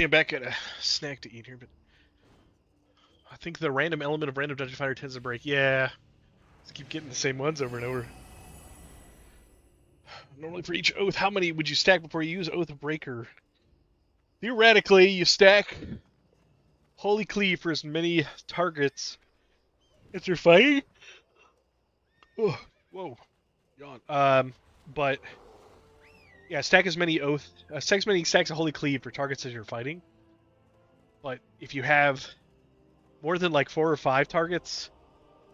I'm back at a snack to eat here, but I think the random element of random dungeon finder tends to break. Yeah, just keep getting the same ones over and over. Normally for each oath, how many would you stack before you use Oath Breaker? Theoretically, you stack Holy Cleave for as many targets as you're fighting. Oh, whoa, yawn. But yeah, stack as many stack as many stacks of Holy Cleave for targets as you're fighting. But if you have more than like 4 or 5 targets,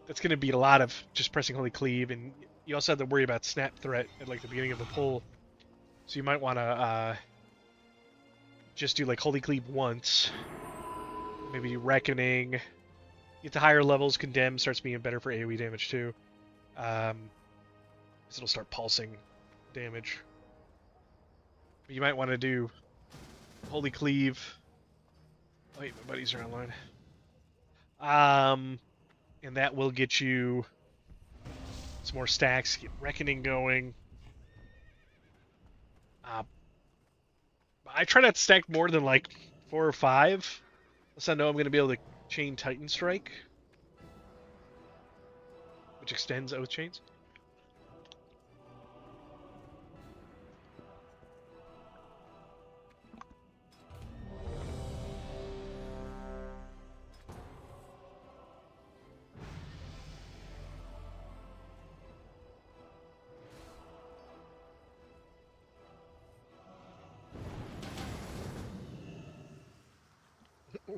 that's going to be a lot of just pressing Holy Cleave, and you also have to worry about snap threat at like the beginning of the pull. So you might want to just do like Holy Cleave once, maybe Reckoning. Get to higher levels, Condemn starts being better for AoE damage too. Because it'll start pulsing damage. But you might want to do Holy Cleave. Oh, wait, my buddies are online. And that will get you some more stacks, get Reckoning going. I try not to stack more than like 4 or 5, unless I know I'm going to be able to chain Titan Strike, which extends Oath Chains.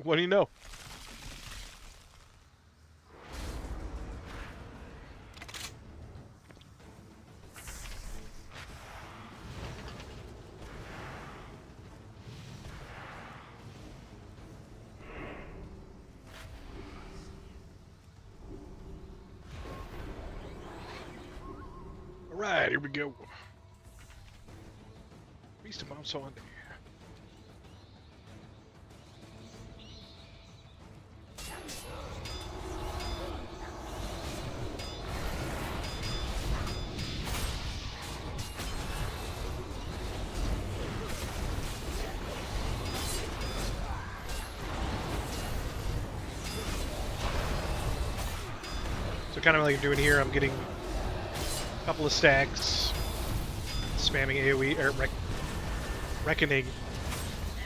What do you know? Alright, here we go. Beast of Bomb Sunday. So kind of like I'm doing here, I'm getting a couple of stacks, spamming AoE, or Reckoning,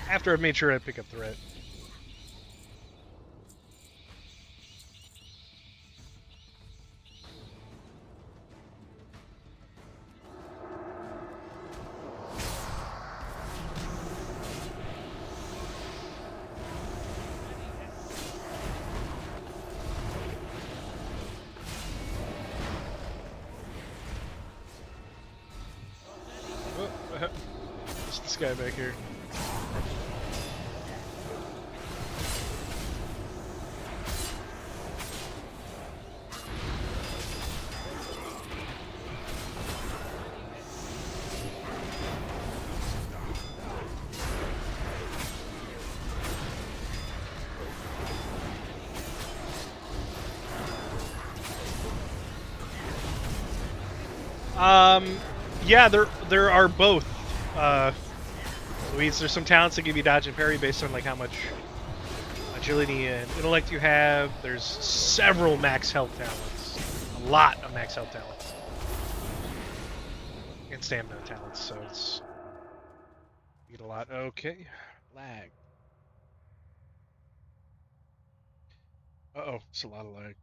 after I've made sure I pick up threat. Just this guy back here. Yeah, there are both. Louise, there's some talents that give you dodge and parry based on like how much agility and intellect you have. There's several max health talents, a lot of max health talents, and stamina talents. So it's you get a lot. Okay, lag. Uh-oh, it's a lot of lag.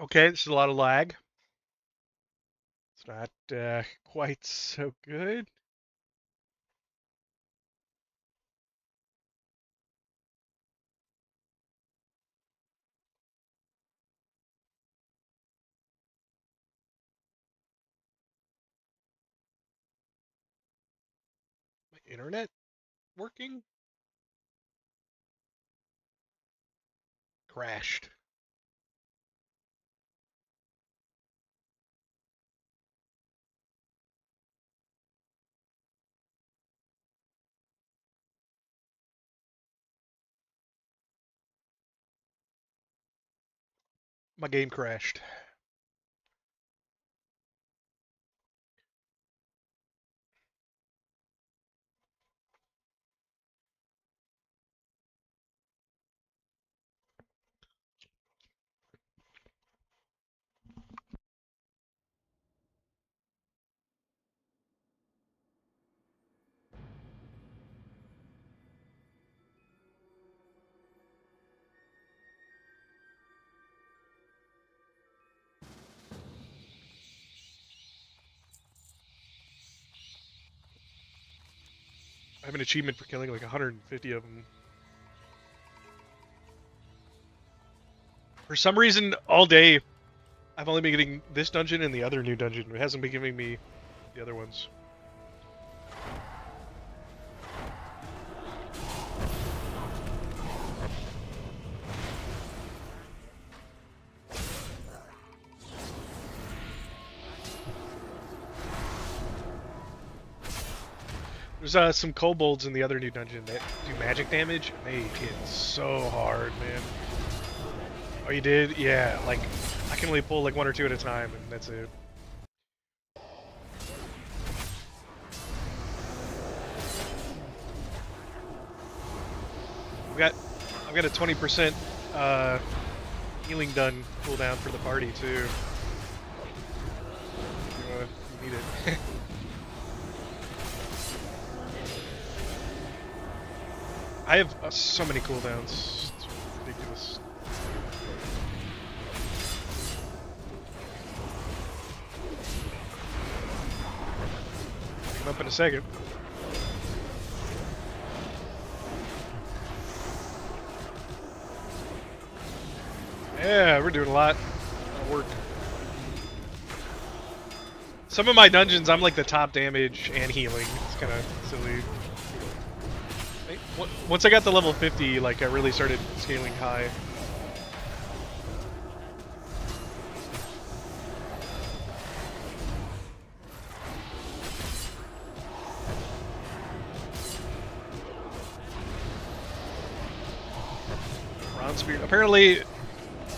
Okay, this is a lot of lag. It's not quite so good. internet working? Crashed. My game crashed. I have an achievement for killing like 150 of them. For some reason, all day, I've only been getting this dungeon and the other new dungeon. It hasn't been giving me the other ones. There's some kobolds in the other new dungeon that do magic damage. They hit so hard, man. Oh, you did? Yeah, like, I can only pull like 1 or 2 at a time, and that's it. I've got a 20% healing done cooldown for the party too. You need it. I have so many cooldowns. It's ridiculous. Come up in a second. Yeah, we're doing a lot of work. Some of my dungeons, I'm like the top damage and healing. It's kind of silly. Once I got to level 50, like I really started scaling high. Bronze Spear. Apparently,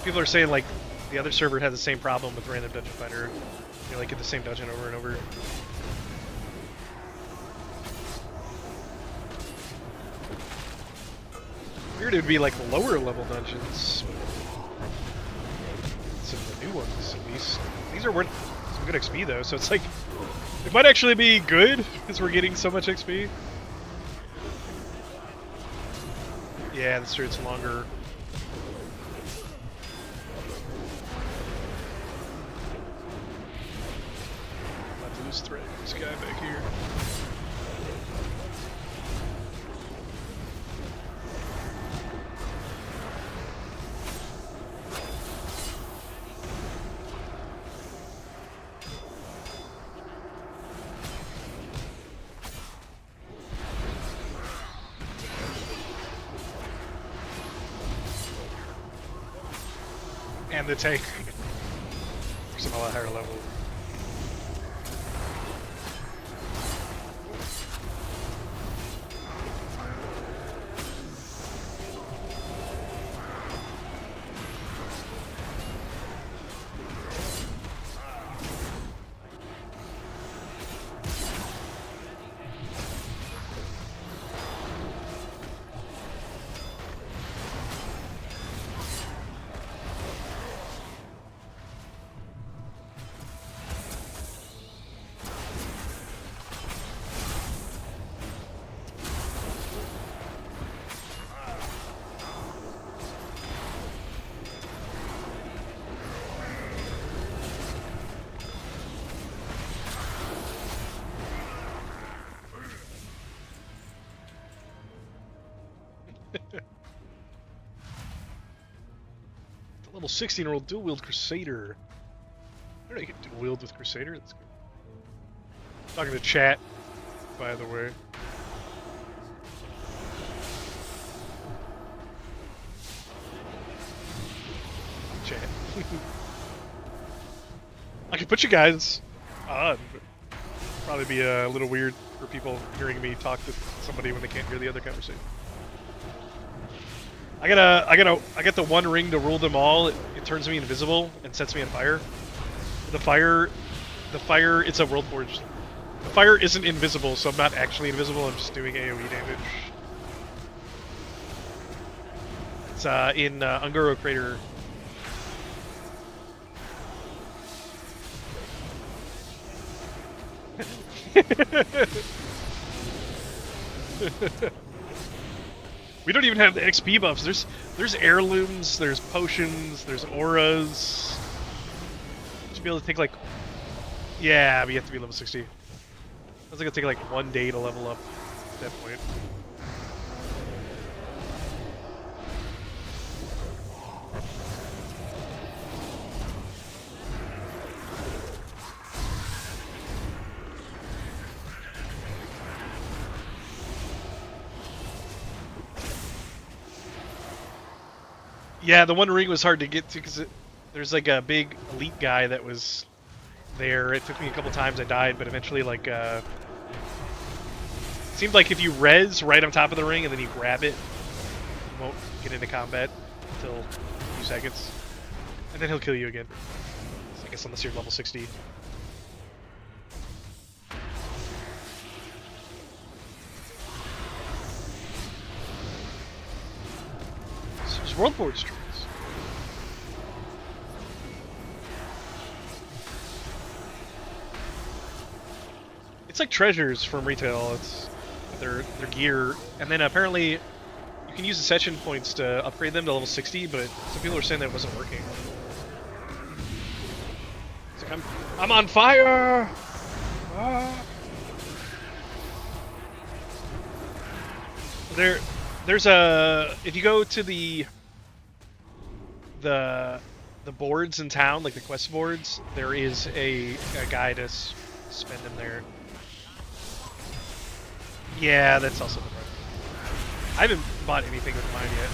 people are saying like the other server had the same problem with Random Dungeon Finder. You like get the same dungeon over and over. Weird it would be like lower level dungeons. Some of the new ones, at least. These are worth some good XP though, so it's like it might actually be good because we're getting so much XP. Yeah, that's true. It's longer. About to lose threat. This guy back here. And the tank. Some a lot higher level. The level 16-year-old dual wield Crusader. I don't know you can dual wield with Crusader. That's good. Talking to chat, by the way. I could put you guys on, but probably be a little weird for people hearing me talk to somebody when they can't hear the other conversation. I get the one ring to rule them all. It turns me invisible and sets me on fire. The fire, it's a world forge. The fire isn't invisible, so I'm not actually invisible. I'm just doing AoE damage. It's in Ungoro Crater. We don't even have the XP buffs. There's heirlooms, there's potions, there's auras. Should be able to take like, yeah, but you have to be level 60. I was gonna take like 1 day to level up at that point. Yeah, the One Ring was hard to get to because there's like a big elite guy that was there. It took me a couple times. I died, but eventually, like, it seemed like if you res right on top of the ring and then you grab it, you won't get into combat until a few seconds, and then he'll kill you again. So I guess unless you're level 60. There's World Board streams. It's like treasures from retail. It's their gear, and then apparently you can use Ascension points to upgrade them to level 60. But some people are saying that it wasn't working. It's like I'm on fire. Ah. There's a if you go to the boards in town, like the quest boards, there is a guy to spend them there. Yeah, that's also the part. I haven't bought anything with mine yet.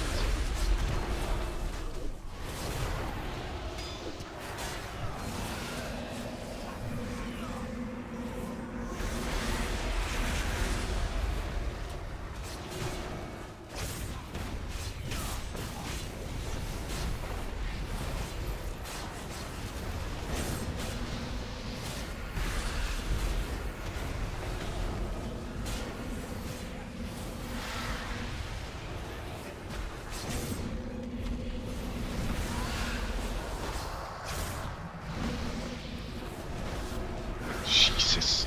Jesus.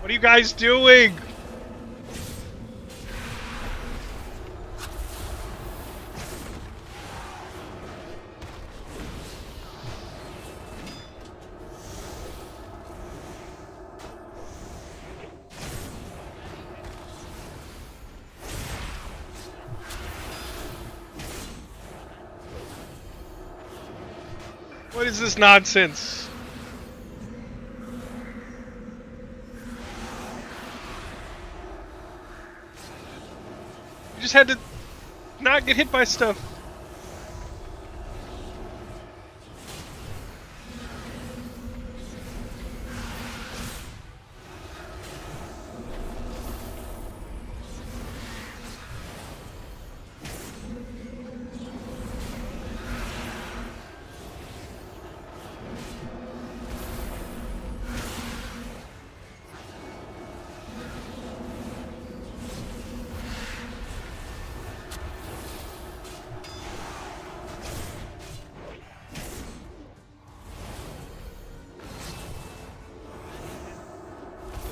What are you guys doing? What is this nonsense? You just had to not get hit by stuff.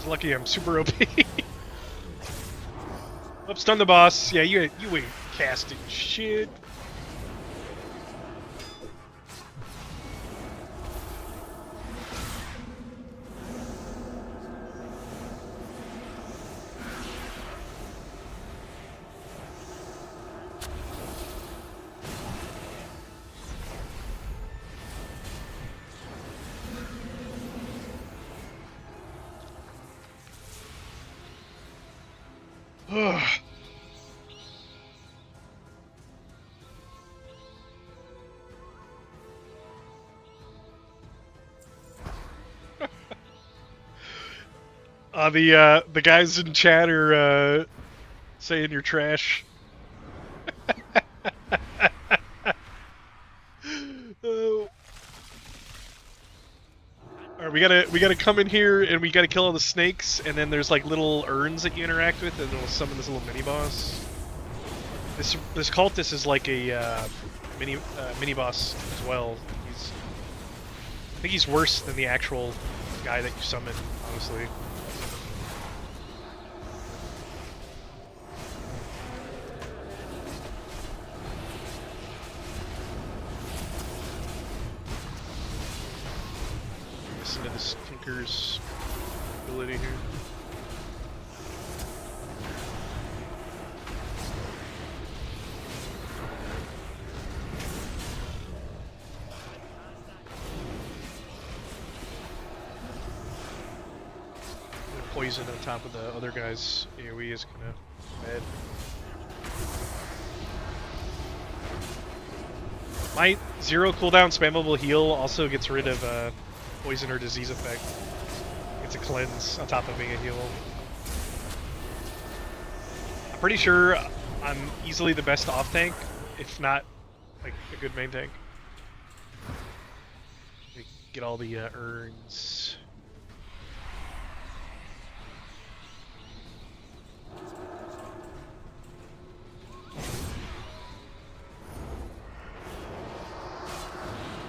Lucky I'm super OP. Oops, stun the boss. Yeah, you ain't casting shit. The guys in chat are saying you're trash. Oh. Alright, we gotta come in here and we gotta kill all the snakes, and then there's like little urns that you interact with, and it'll summon this little mini boss. This cultist is like a mini boss as well. I think he's worse than the actual guy that you summon, honestly. Listen to this Tinker's ability here. Poison on top of the other guy's AoE is kind of bad. My 0 cooldown spammable heal also gets rid of poison or disease effect. It's a cleanse on top of being a heal. I'm pretty sure I'm easily the best off tank, if not like a good main tank. Get all the urns.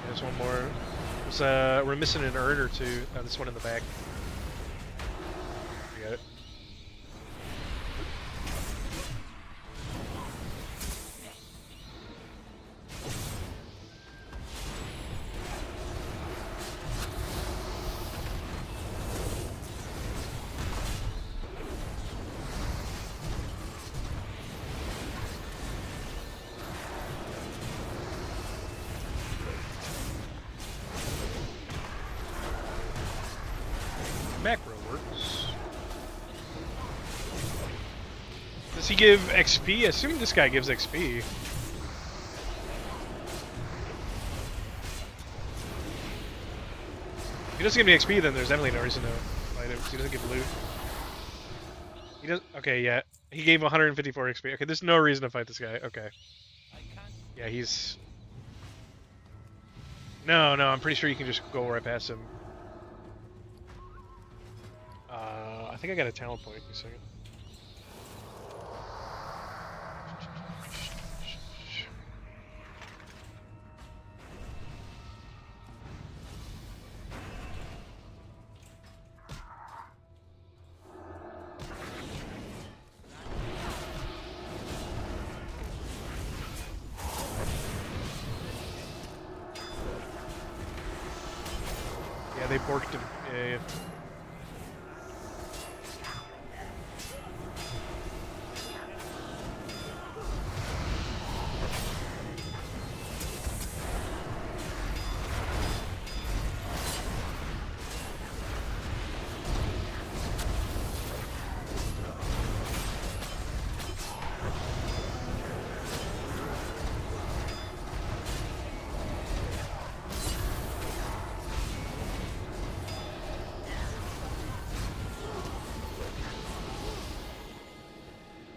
There's one more. We're missing an urn or two. Oh, this one in the back. We got it. Macro works. Does he give XP? I assume this guy gives XP. If he doesn't give me XP, then there's definitely no reason to fight him, because he doesn't give loot. He does. Okay, yeah. He gave 154 XP. Okay, there's no reason to fight this guy. Okay. Yeah, he's... No, I'm pretty sure you can just go right past him. I think I got a talent point. Give me a second. Yeah, they borked him. Yeah.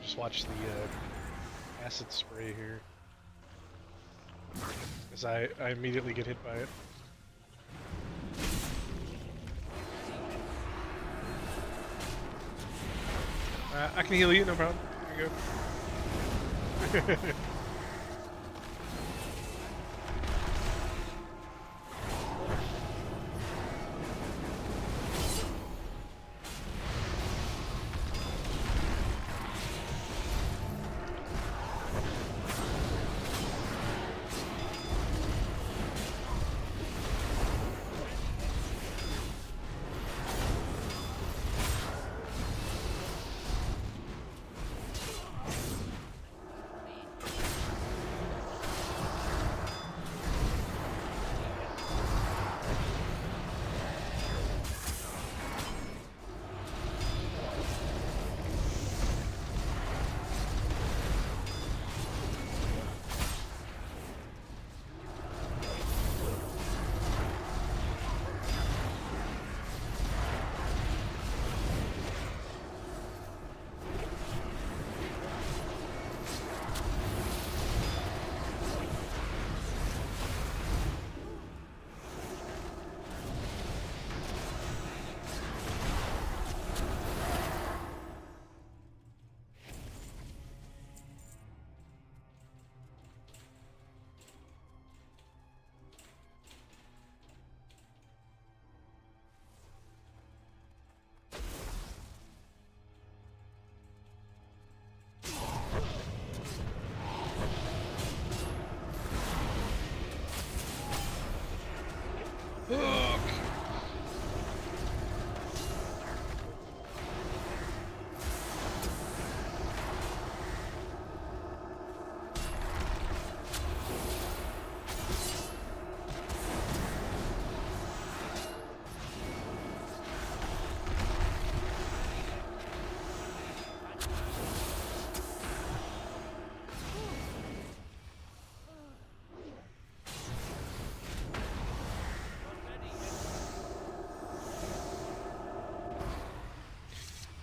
Just watch the acid spray here, as I immediately get hit by it. I can heal you, no problem. Here you go.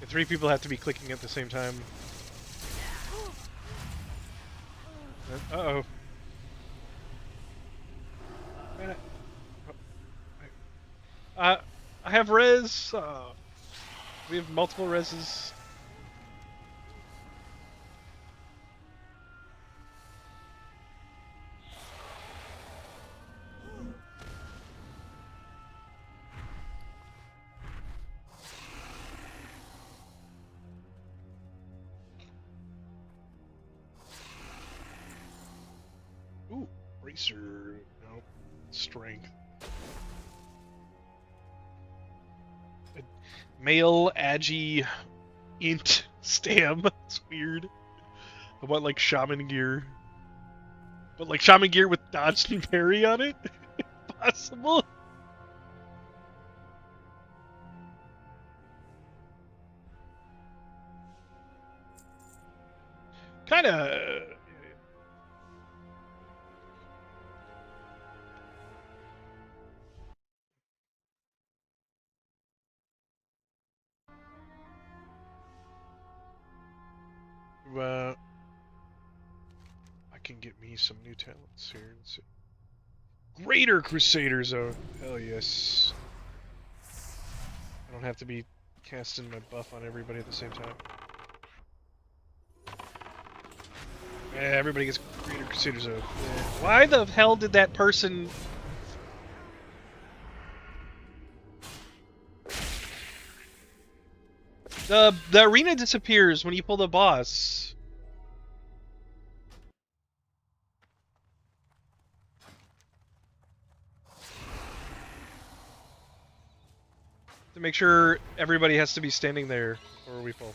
3 people have to be clicking at the same time. Uh-oh. Man, I have res. We have multiple reses. Ooh, bracer. No, strength. Male agi int stam. It's weird. I want like shaman gear, but like shaman gear with dodge and parry on it. Possible. Kind of. I can get me some new talents here. Let's see. Greater Crusader Zone. Hell yes. I don't have to be casting my buff on everybody at the same time. Yeah, everybody gets Greater Crusader Zone. Yeah. Why the hell did that person... The arena disappears when you pull the boss. To make sure everybody has to be standing there before we pull.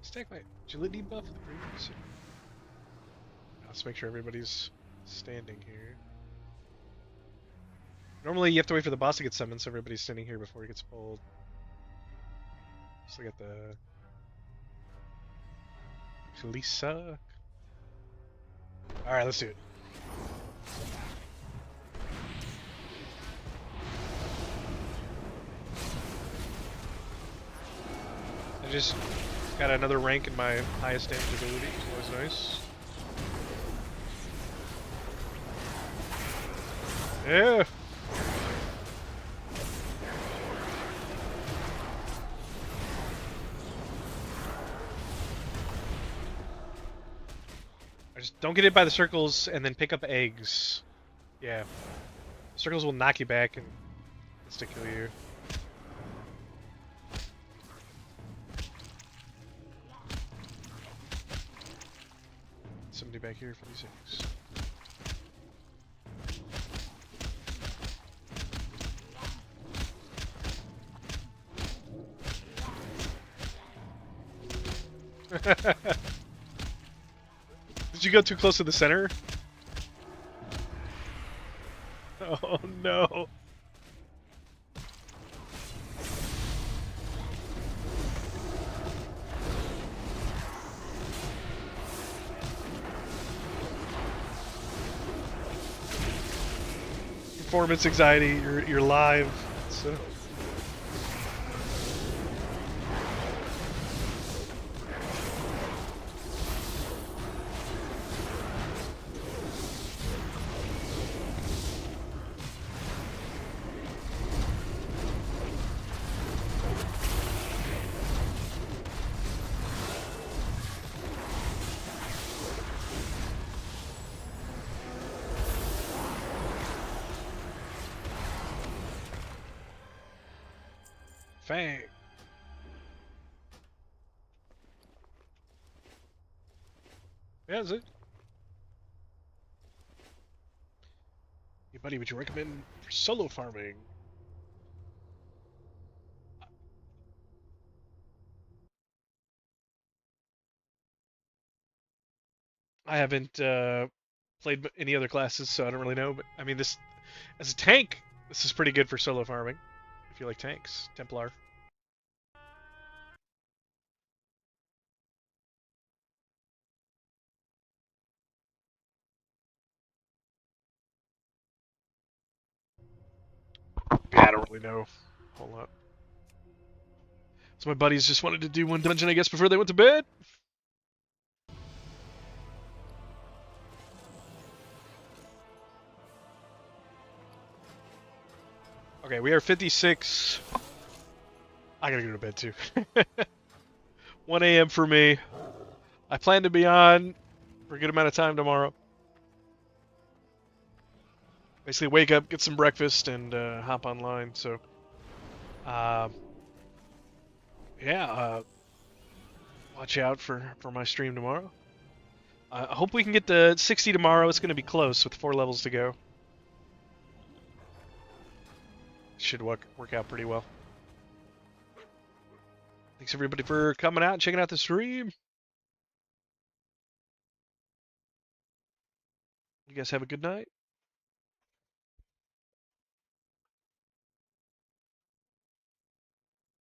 Stack my agility buff with the previous. Let's make sure everybody's standing here. Normally you have to wait for the boss to get summoned, so everybody's standing here before he gets pulled. So I got the Lisa. Alright, let's do it. I just got another rank in my highest damage ability, so always nice. Yeah! I just don't get hit by the circles and then pick up eggs. Yeah. Circles will knock you back and insta-kill you. Somebody back here for these eggs. Did you go too close to the center? Oh no. Performance anxiety, you're live. So. Fang. Yeah, that's it. Hey, buddy, would you recommend for solo farming? I haven't played any other classes, so I don't really know. But I mean, this as a tank, this is pretty good for solo farming. If you like tanks, Templar. Yeah, I don't really know a whole lot. So my buddies just wanted to do one dungeon, I guess, before they went to bed. Okay, we are 56. I gotta go to bed too. 1 a.m. for me. I plan to be on for a good amount of time tomorrow. Basically, wake up, get some breakfast, and hop online. So, uh, yeah, watch out for my stream tomorrow. I hope we can get the 60 tomorrow. It's going to be close with 4 levels to go. Should work out pretty well. Thanks everybody for coming out and checking out the stream. You guys have a good night.